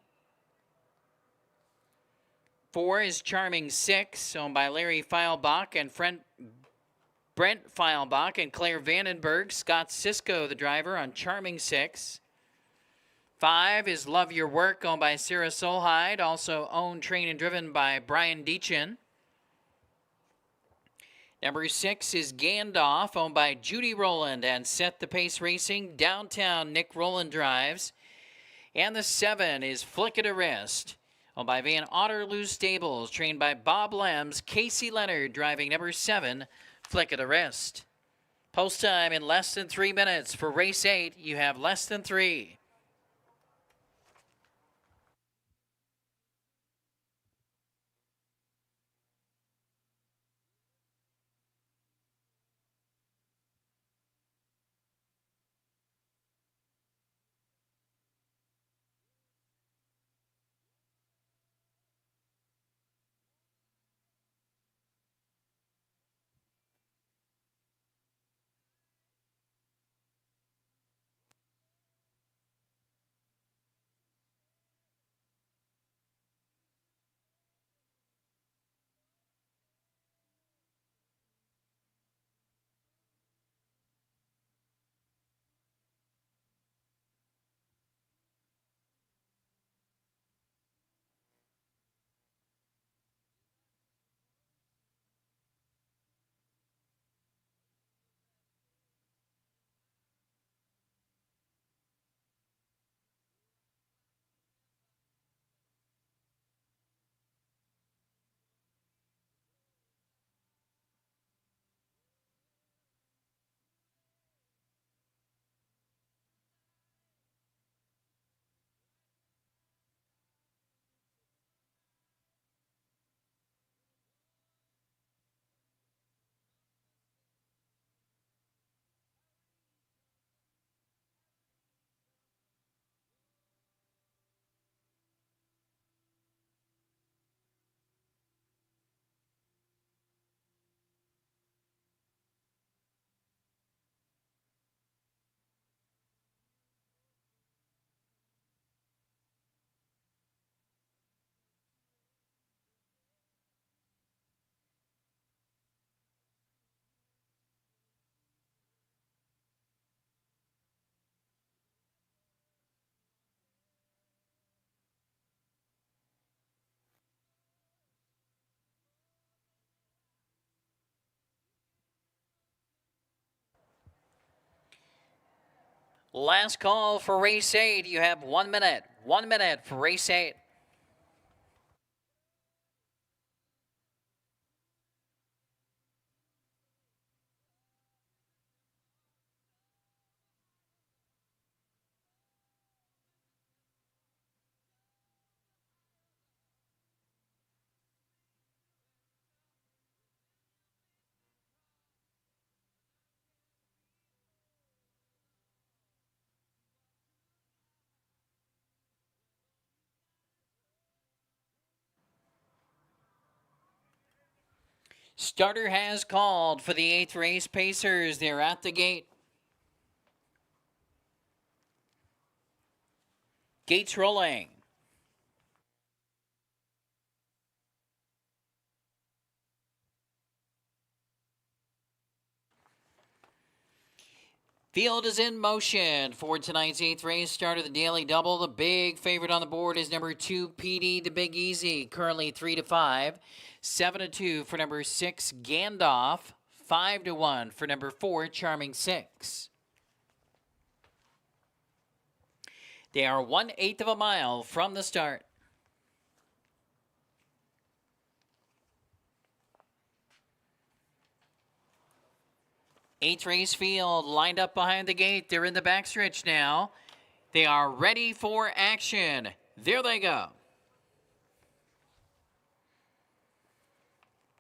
Speaker 1: 4 is Charming 6, owned by Larry Feilbach and Brent Feilbach and Claire Vandenberg. Scott Sisko, the driver on Charming 6. 5 is Love Your Work, owned by Sarah Solheid, also owned, trained, and driven by Brian Deachin. Number 6 is Gandalf, owned by Judy Rowland and Set the Pace Racing. Downtown, Nick Rowland drives. And the 7 is Flick It a Wrist, owned by Van Otterloo Stables, trained by Bob Lems. Casey Leonard driving number 7, Flick It a Wrist. Post time in less than 3 minutes. For race 8, you have less than 3. Last call for race 8. You have 1 minute. 1 minute for race 8. Starter has called for the 8th race. Pacers, they're at the gate. Gates rolling. Field is in motion for tonight's 8th race. Start of the Daily Double. The big favorite on the board is number 2, PD, the Big Easy, currently 3-5. 7-2 for number 6, Gandalf. 5-1 for number 4, Charming 6. They are 1/8 of a mile from the start. Eighth race field lined up behind the gate. They're in the backstretch now. They are ready for action. There they go.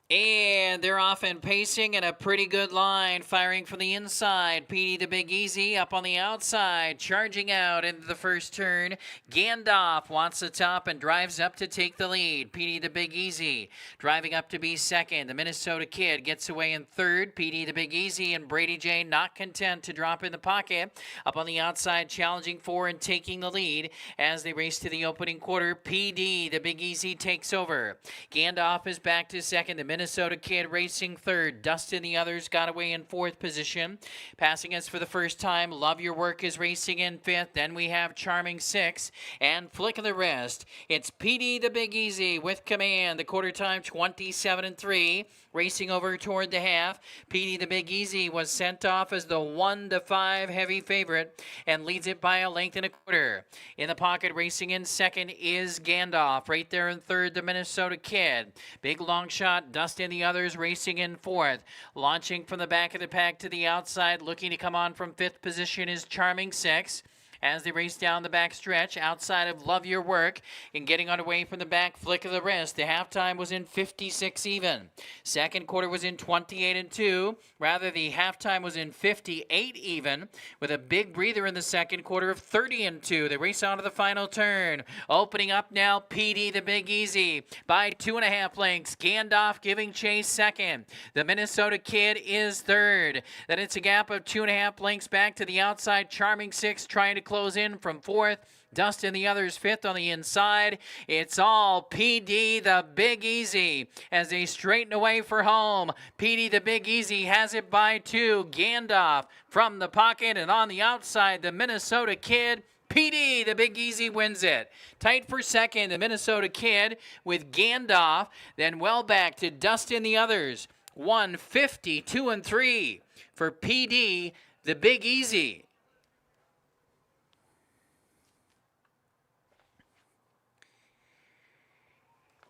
Speaker 1: And they're off and pacing in a pretty good line, firing from the inside. Petey the Big Easy up on the outside, charging out into the first turn. Gandalf wants the top and drives up to take the lead. Petey the Big Easy driving up to be second. The Minnesota Kid gets away in third. Petey the Big Easy and Brady J not content to drop in the pocket. Up on the outside, challenging for and taking the lead as they race to the opening quarter. PD the Big Easy takes over. Gandalf is back to second. The Minnesota Kid racing third. Dustin the others got away in fourth position. Passing us for the first time, Love Your Work is racing in fifth. Then we have Charming sixth and Flick of the Wrist. It's PD the Big Easy with command. The quarter time 27-3. Racing over toward the half. PD the Big Easy was sent off as the 1-5 heavy favorite and leads it by a length and a quarter. In the pocket racing in second is Gandalf. Right there in third, the Minnesota Kid. Big long shot, Dustin the others racing in fourth. Launching from the back of the pack to the outside, looking to come on from fifth position is Charming six. As they race down the back stretch outside of Love Your Work and getting underway from the back, Flick of the Wrist. The halftime was in 56 even. Second quarter was in 28-2. Rather, the halftime was in 58 even with a big breather in the second quarter of 30-2. They race on to the final turn. Opening up now, PD the Big Easy by 2.5 lengths. Gandalf giving chase second. The Minnesota Kid is third. Then it's a gap of 2.5 lengths back to the outside. Charming six trying to close in from fourth. Dustin the others fifth on the inside. It's all PD the Big Easy as they straighten away for home. PD the Big Easy has it by 2. Gandalf from the pocket and on the outside, the Minnesota Kid. PD the Big Easy wins it. Tight for second, the Minnesota Kid with Gandalf. Then well back to Dustin the others. 152-3 for PD the Big Easy.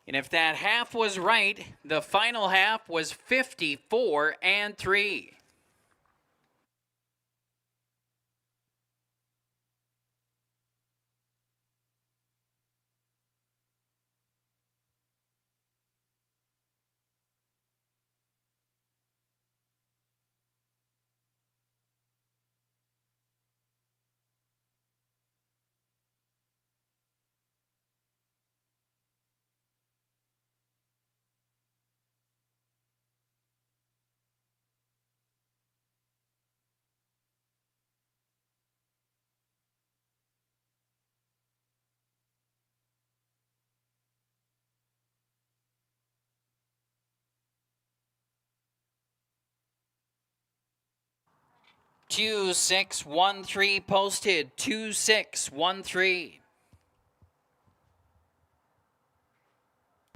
Speaker 1: And if that half was right, the final half was 54-3. Two 6-1-3 posted. 2-6-1-3.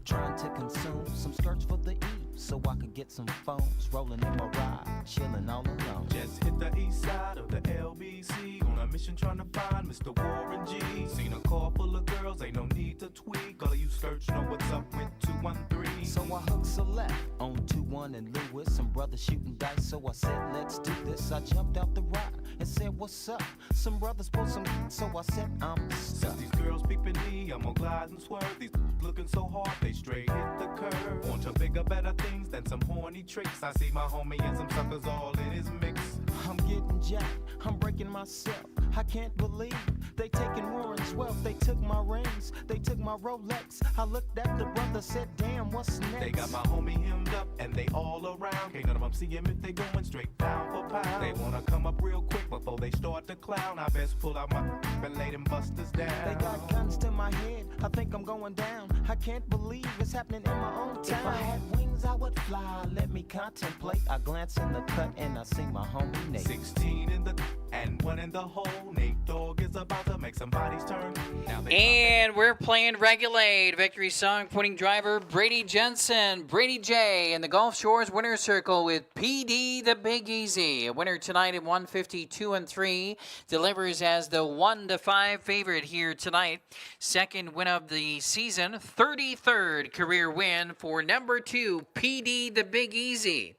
Speaker 3: Trying to consume some skirts for the E, so I could get some phones rolling in my ride, chilling all alone.
Speaker 2: Just hit the east side of the LBC on a mission trying to find Mr. Warren G. Seen a car full of girls, ain't no need to tweak. All of you skirts know what's up with 213.
Speaker 3: So I hooked select on 2-1 and Lewis, some brothers shooting dice, so I said let's do this. I jumped out the ride and said what's up. Some brothers pulled some, so I said I'm stuck.
Speaker 2: Since these girls peeping me, I'm gonna glide and swerve. These looking so hard, they straight hit the curve. Want to bigger, better things than some horny tricks. I see my homie and some suckers all in his mix.
Speaker 3: I'm getting jacked, I'm breaking myself. I can't believe they taking Warren's wealth. They took my rings, they took my Rolex. I looked at the brother, said damn, what's next?
Speaker 2: They got my homie hemmed up and they all around. Can't none of them see him if they going straight pound for pound. They wanna come up real quick before they start to clown. I best pull out my and lay them busters down.
Speaker 3: They got guns to my head, I think I'm going down. I can't believe it's happening in my own town. If I had wings, I would fly, let me contemplate. I glance in the cut and I see my homie Nate.
Speaker 2: 16 in the and 1 in the hole. Nate Dogg is about to make somebody's turn. Now they
Speaker 1: And we're playing Regulate. Victory song pointing driver Brady Jensen. Brady J in the Gulf Shores winner's circle with PD the Big Easy. A winner tonight at 152-3. Delivers as the 1-5 favorite here tonight. Second win of the season. 33rd career win for number 2, PD the Big Easy.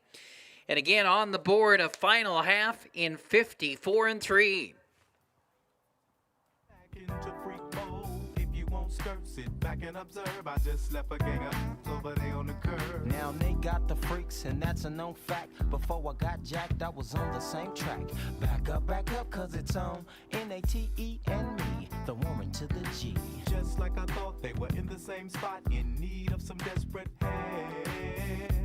Speaker 1: And again on the board, a final half in 54 and 3.
Speaker 4: Into freak mode. If you won't skirt, sit back and observe. I just left a gang of over there on the curb.
Speaker 3: Now they got the freaks, and that's a known fact. Before I got jacked, I was on the same track. Back up, cause it's on N-A-T-E and me, the woman to the G.
Speaker 4: Just like I thought, they were in the same spot, in need of some desperate help.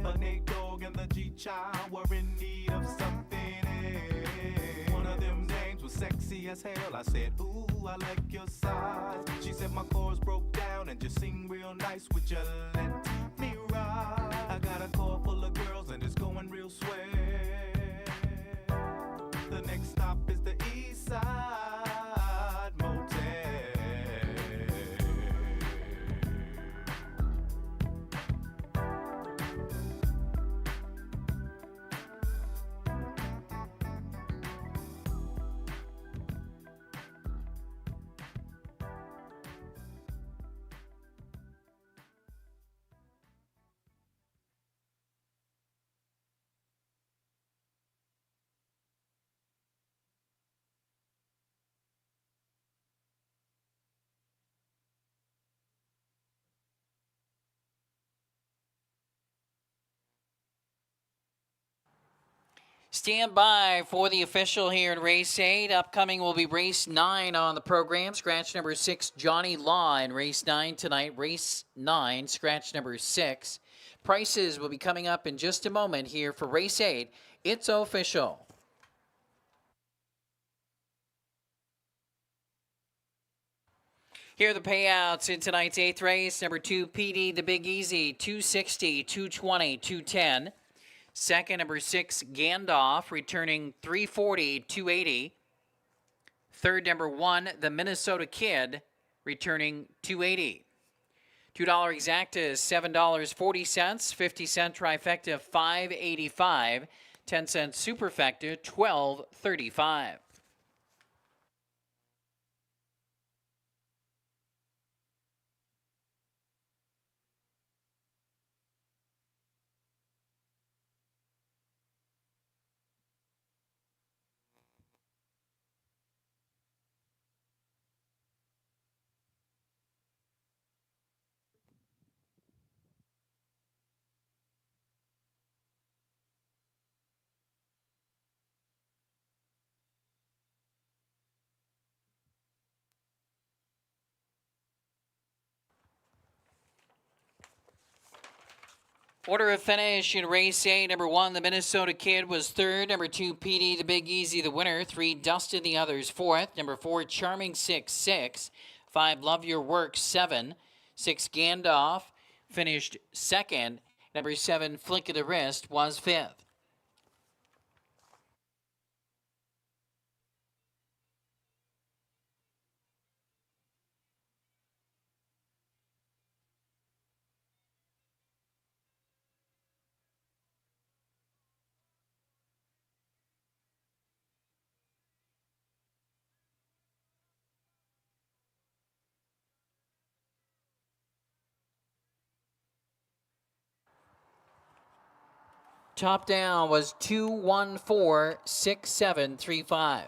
Speaker 4: The Nate Dogg and the G-Child were in need of something else. One of them names was sexy as hell. I said, ooh, I like your size. She said my chords broke down and just sing real nice. Would you let me ride? I got a car full of girls and it's going real swell. The next stop is the East Side Motel.
Speaker 1: Stand by for the official here in race 8. Upcoming will be race 9 on the program. Scratch number 6, Johnny Law in race 9 tonight. Race 9, scratch number 6. Prices will be coming up in just a moment here for race 8. It's official. Here are the payouts in tonight's 8th race. Number 2, PD, the Big Easy, 260, 220, 210. Second, number 6, Gandalf, returning 340, 280. Third, number 1, the Minnesota Kid, returning 280. $2 exacta is $7.40. 50-cent trifecta, $5.85. 10-cent superfecta, $12.35. Order of finish in race 8. Number 1, the Minnesota Kid, was third. Number 2, PD, the Big Easy, the winner. 3, Dustin, the others, fourth. Number 4, Charming 6. 5, Love Your Work, 7. 6, Gandalf finished second. Number 7, Flick of the Wrist, was fifth. Top down was 2146735.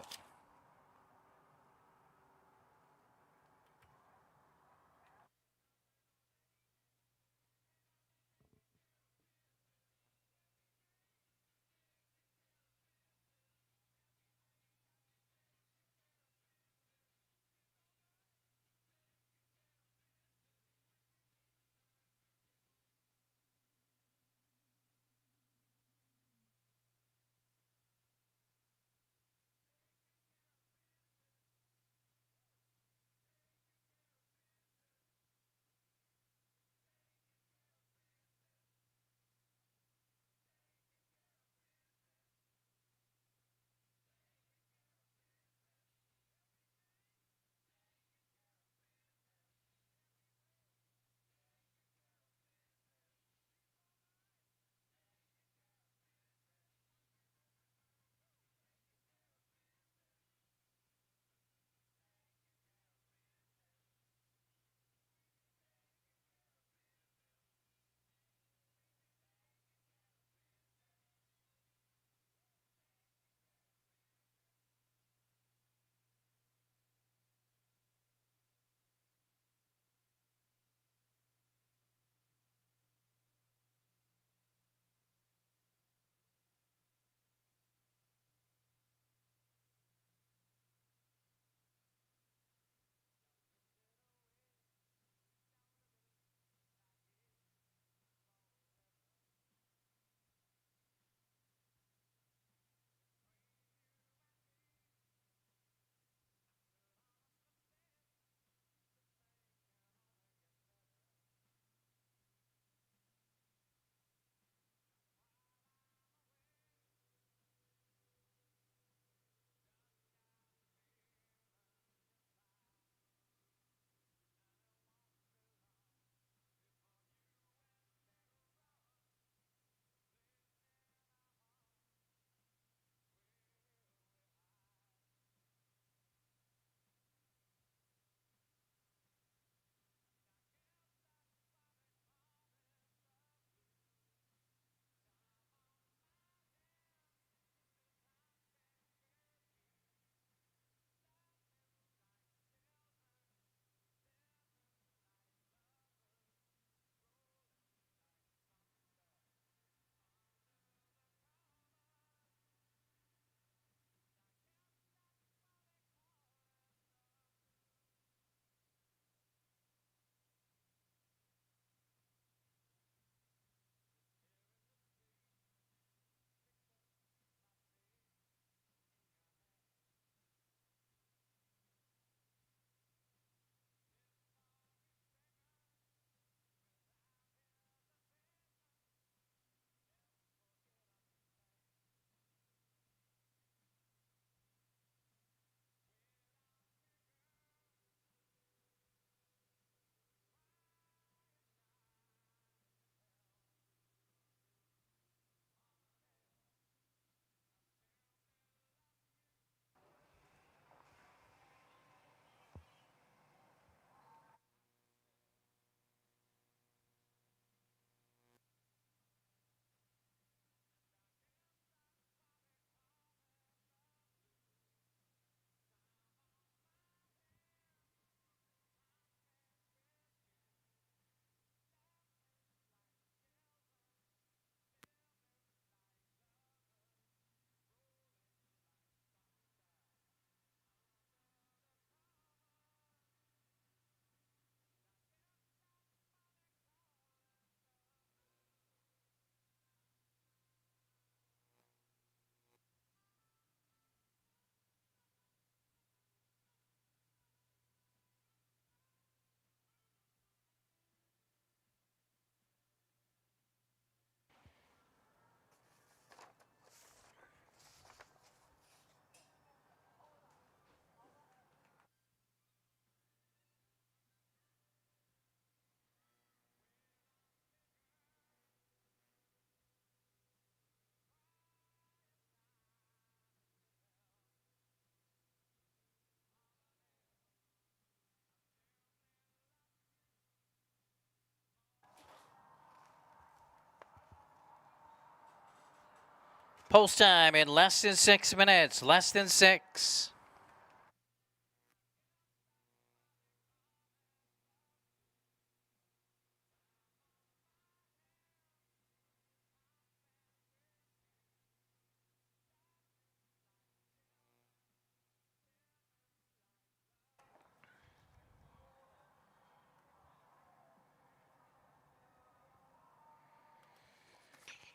Speaker 1: Post time in less than 6 minutes, less than 6.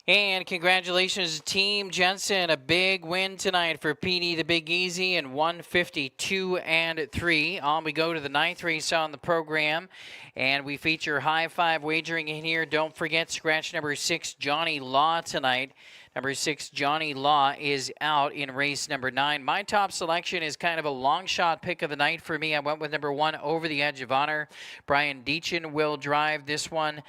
Speaker 1: And congratulations, Team Jensen. A big win tonight for PD the Big Easy in 152-3. On we go to the 9th race on the program. And we feature high five wagering in here. Don't forget scratch number 6, Johnny Law tonight. Number 6, Johnny Law, is out in race number 9. My top selection is kind of a long shot pick of the night for me. I went with number 1, Over the Edge of Honor. Brian Deachin will drive this one.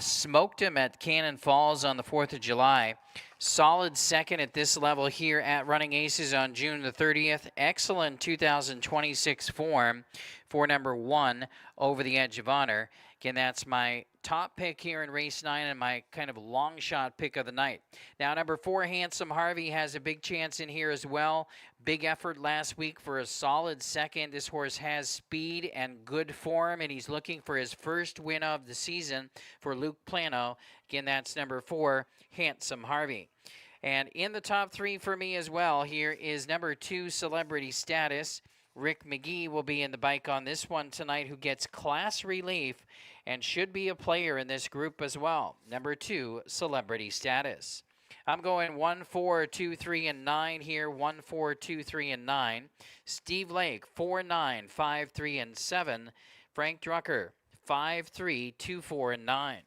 Speaker 1: Smoked him at Cannon Falls on the 4th of July. Solid second at this level here at Running Aces on June the 30th. Excellent 2026 form for number 1, Over the Edge of Honor. Again, that's my top pick here in race 9 and my kind of long shot pick of the night. Now, number 4, Handsome Harvey, has a big chance in here as well. Big effort last week for a solid second. This horse has speed and good form, and he's looking for his first win of the season for Luke Plano. Again, that's number 4, Handsome Harvey. And in the top 3 for me as well, here is number 2, Celebrity Status. Rick McGee will be in the bike on this one tonight, who gets class relief and should be a player in this group as well. Number 2, Celebrity Status. I'm going 1, 4, 2, 3, and 9 here. 1, 4, 2, 3, and 9. Steve Lake, 4, 9, 5, 3, and 7. Frank Drucker, 5, 3, 2, 4, and 9.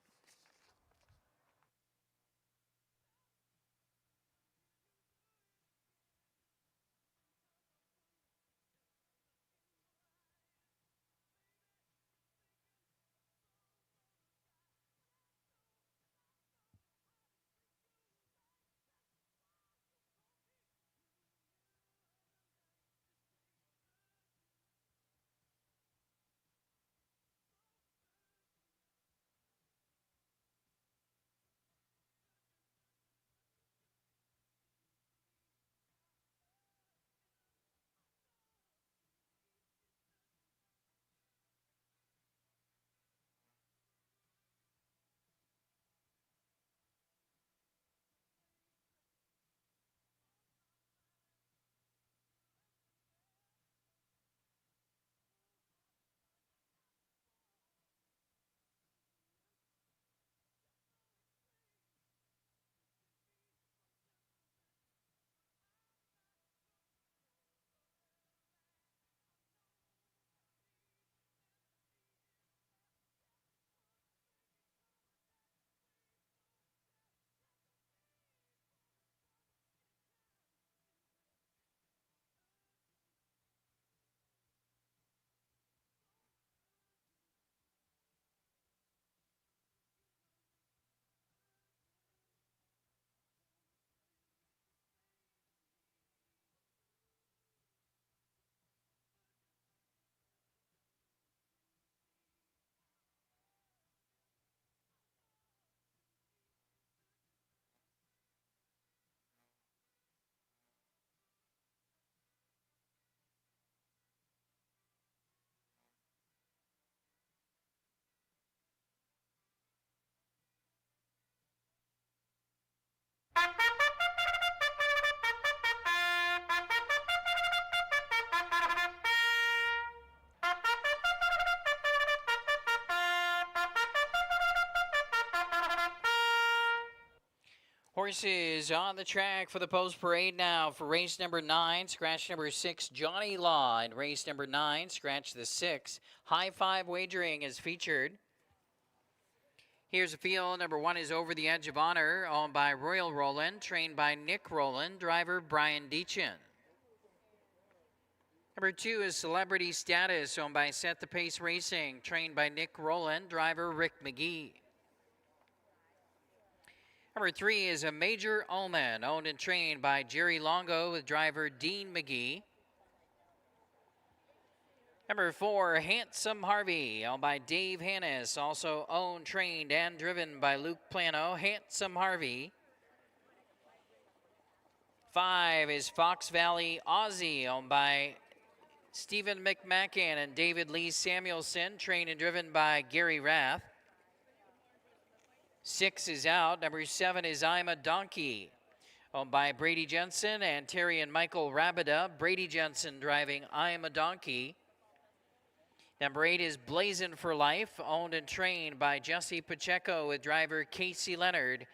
Speaker 1: Horses on the track for the post parade now for race number 9, scratch number 6, Johnny Law. And race number 9, scratch the 6, High Five Wagering is featured. Here's a field. Number 1 is Over the Edge of Honor, owned by Royal Roland, trained by Nick Roland, driver Brian Deachin. Number 2 is Celebrity Status, owned by Set the Pace Racing, trained by Nick Roland, driver Rick McGee. Number 3 is A Major Omen, owned and trained by Jerry Longo with driver Dean McGee. Number 4, Handsome Harvey, owned by Dave Hannis, also owned, trained, and driven by Luke Plano. Handsome Harvey. 5 is Fox Valley Aussie, owned by Stephen McMacken and David Lee Samuelson, trained and driven by Gary Rath. 6 is out. Number 7 is I'm a Donkey, owned by Brady Jensen and Terry and Michael Rabida. Brady Jensen driving I'm a Donkey. Number 8 is Blazin' for Life, owned and trained by Jesse Pacheco with driver Casey Leonard.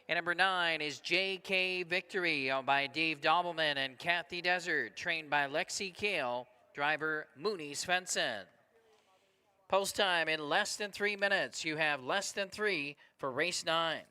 Speaker 1: And number 9 is JK Victory, owned by Dave Dobbleman and Kathy Desert, trained by Lexi Kale, driver Mooney Svensson. Post time in less than 3 minutes. You have less than 3 for race 9.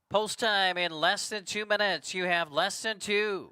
Speaker 1: Post time in less than 2 minutes. You have less than 2.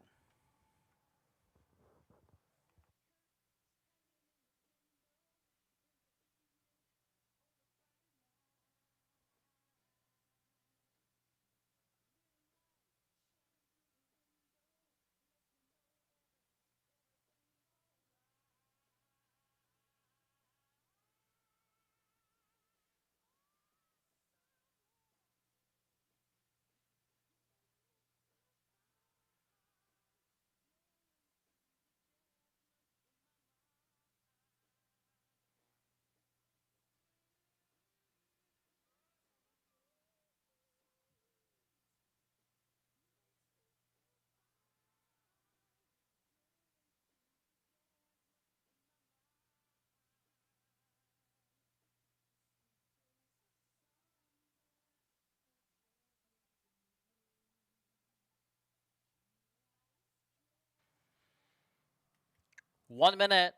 Speaker 1: One minute.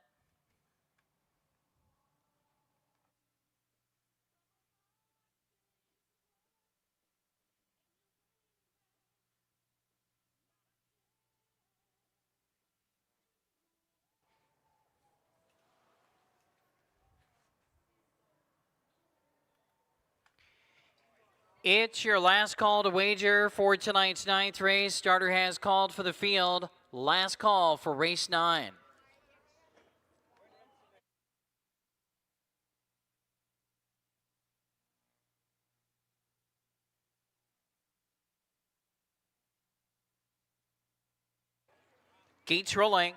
Speaker 1: It's your last call to wager for tonight's 9th race. Starter has called for the field. Last call for race 9. Gates rolling.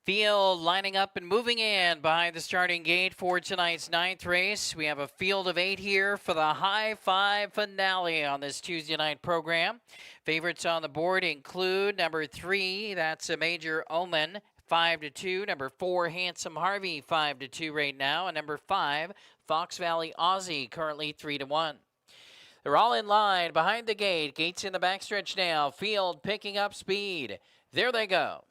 Speaker 1: Field lining up and moving in behind the starting gate for tonight's 9th race. We have a field of 8 here for the High Five finale on this Tuesday night program. Favorites on the board include number 3, that's a Major Omen, 5-2. Number 4, Handsome Harvey, 5-2 right now. And number 5, Fox Valley Aussie, currently 3-1. They're all in line behind the gate. Gates in the backstretch now. Field picking up speed. There they go.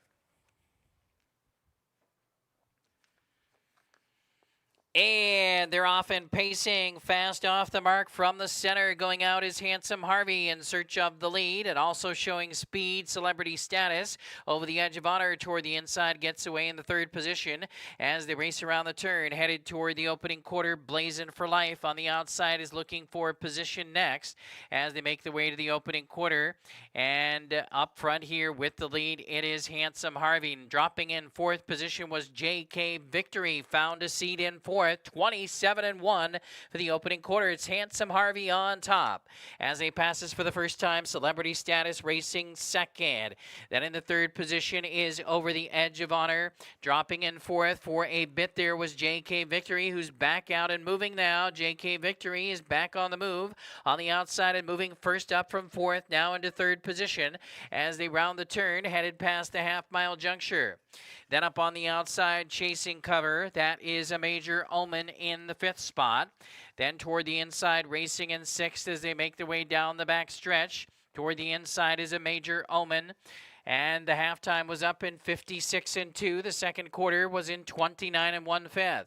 Speaker 1: And And they're off and pacing fast off the mark from the center. Going out is Handsome Harvey in search of the lead, and also showing speed, Celebrity Status over the edge of honor toward the inside, gets away in the third position as they race around the turn, headed toward the opening quarter. Blazing for Life on the outside is looking for position next as they make the way to the opening quarter. And up front here with the lead, it is Handsome Harvey. Dropping in fourth position was JK Victory, found a seat in fourth, 27-1 for the opening quarter. It's Handsome Harvey on top as they passes for the first time. Celebrity Status racing second. Then in the third position is Over the Edge of Honor. Dropping in fourth for a bit there was JK Victory, who's back out and moving now. JK Victory is back on the move on the outside and moving first up from fourth, now into third position as they round the turn, headed past the half-mile juncture. Then up on the outside, chasing cover, that is a Major Omen in the fifth spot. Then toward the inside, racing in sixth as they make their way down the back stretch. Toward the inside is a Major Omen. And the halftime was up in 56-2. The second quarter was in 29 1/5.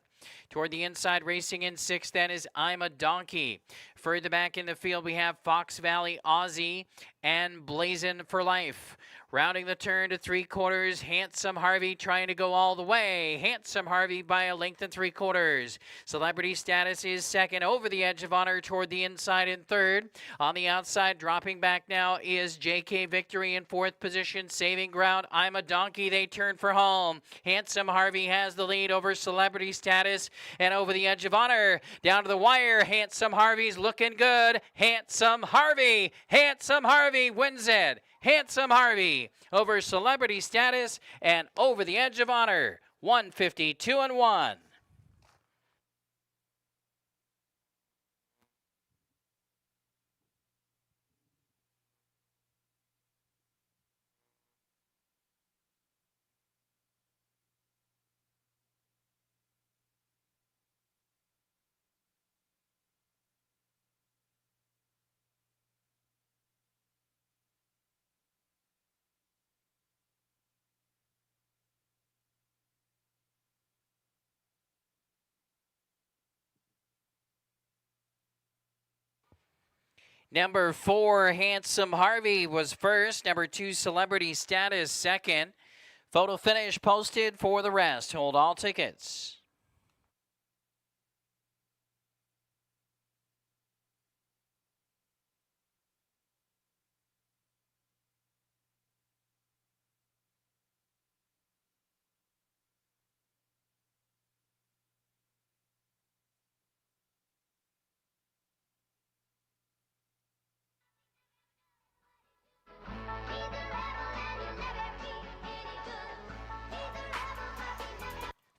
Speaker 1: Toward the inside, racing in sixth, then is I'm a Donkey. Further back in the field, we have Fox Valley Aussie and Blazing for Life. Rounding the turn to three quarters, Handsome Harvey trying to go all the way. Handsome Harvey by a length and three quarters. Celebrity Status is second, Over the Edge of Honor toward the inside in third. On the outside, dropping back now is JK Victory in fourth position, saving ground. I'm a Donkey, they turn for home. Handsome Harvey has the lead over Celebrity Status and Over the Edge of Honor. Down to the wire, Handsome Harvey's looking good. Handsome Harvey wins it. Handsome Harvey over Celebrity Status and Over the Edge of Honor. 152-1. Number 4, Handsome Harvey was first. Number 2, Celebrity Status second. Photo finish posted for the rest. Hold all tickets.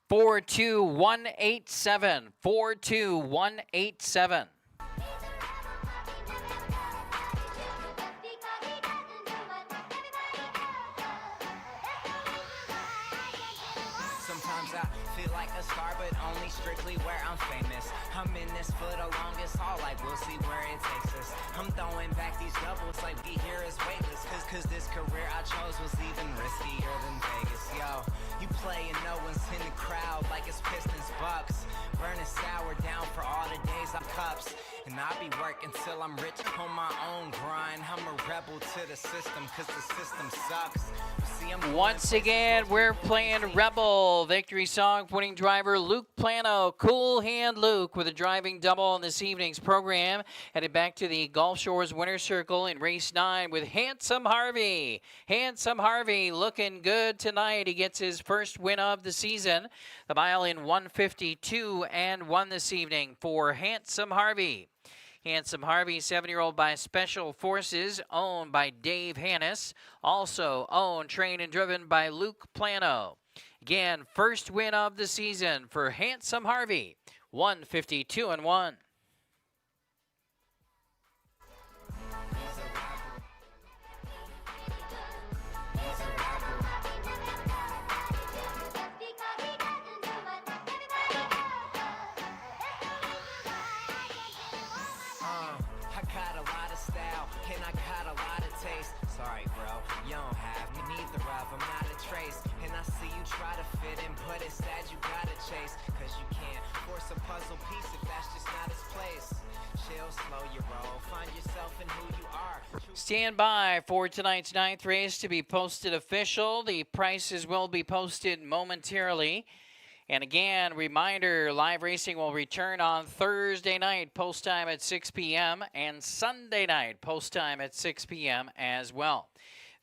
Speaker 1: Four two 187. 42187.
Speaker 5: Sometimes I feel like a star, but only strictly where I'm famous. I'm in this for the longest haul, like we'll see where it takes us. I'm throwing back these doubles like we here is weightless. Cause this career I chose was even riskier than Vegas. Yo, you play and no one's in the crowd like it's Pistons Bucks. Burning sour down for all the days I'm cups. And I'll be working till I'm rich on my own grind. I'm a rebel to the system cause the system sucks. See,
Speaker 1: once again, we're playing Rebel. Victory song, winning driver Luke Plano. Cool Hand Luke with a driving double on this evening's program. Headed back to the Gulf Shores Winner's Circle in race 9 with Handsome Harvey. Handsome Harvey looking good tonight. He gets his first win of the season. The mile in 152-1 this evening for Handsome Harvey. Handsome Harvey, 7-year-old by Special Forces, owned by Dave Hannes. Also owned, trained, and driven by Luke Plano. Again, first win of the season for Handsome Harvey. 152-1.
Speaker 5: I got a lot of style, and I got a lot of taste. Sorry, bro, you don't have me neither of, I'm not a trace. And I see you try to fit in, but instead you gotta chase. chase. Cause you can't force a puzzle piece if that's just not its place. Chill, slow your roll, find yourself in who you are.
Speaker 1: Stand by for tonight's 9th race to be posted official. The prices will be posted momentarily. And again, reminder, live racing will return on Thursday night, post time at 6 p.m. and Sunday night, post time at 6 p.m. as well.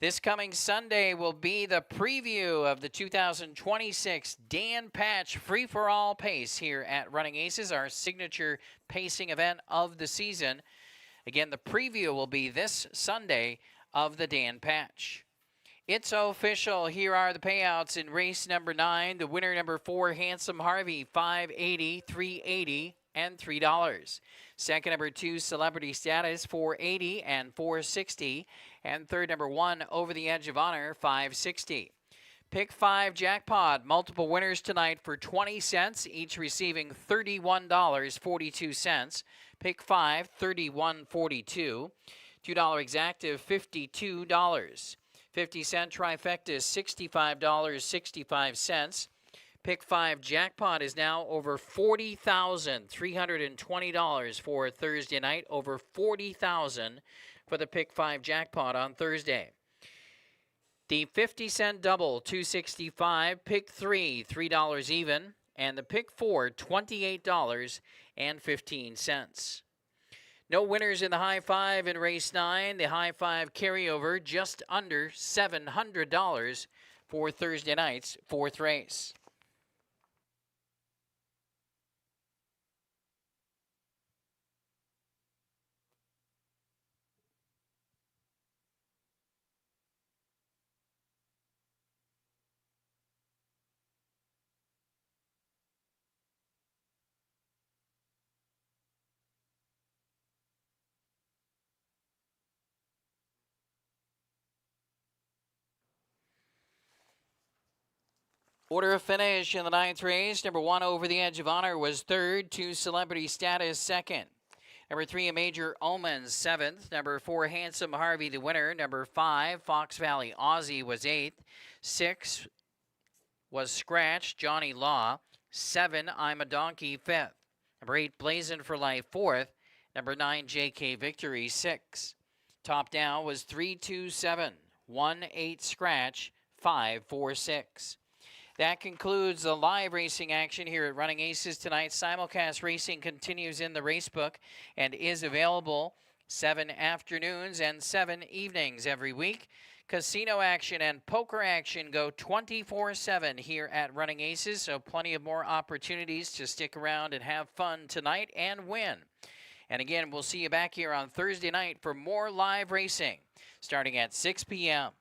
Speaker 1: This coming Sunday will be the preview of the 2026 Dan Patch Free-for-All Pace here at Running Aces, our signature pacing event of the season. Again, the preview will be this Sunday of the Dan Patch. It's official. Here are the payouts in race number 9. The winner, number 4, Handsome Harvey, $5.80, $3.80, and $3. Second, number 2, Celebrity Status, $4.80 and $4.60. And third, number 1, Over the Edge of Honor, $5.60. Pick 5 jackpot. Multiple winners tonight for 20 cents, each receiving $31.42. Pick 5, $31.42. $2 exactive, $52. 50-cent trifecta is $65.65. Pick 5 jackpot is now over $40,320 for Thursday night. Over $40,000 for the Pick 5 jackpot on Thursday. The 50-cent double, $265. Pick 3, $3 even. And the Pick 4, $28.15. No winners in the high 5 in race 9. The high 5 carryover just under $700 for Thursday night's 4th race. Order of finish in the 9th race. Number 1, Over the Edge of Honor, was 3rd. 2, Celebrity Status, 2nd. Number 3, A Major Omens, 7th. Number 4, Handsome Harvey, the winner. Number 5, Fox Valley Aussie, was 8th. 6 was Scratch, Johnny Law. 7, I'm a Donkey, 5th. Number 8, Blazin' for Life, 4th. Number 9, JK Victory, 6th. Top down was 3-2-7, 1-8 Scratch, 5-4-6. That concludes the live racing action here at Running Aces tonight. Simulcast racing continues in the racebook and is available 7 afternoons and 7 evenings every week. Casino action and poker action go 24/7 here at Running Aces, so plenty of more opportunities to stick around and have fun tonight and win. And again, we'll see you back here on Thursday night for more live racing starting at 6 p.m.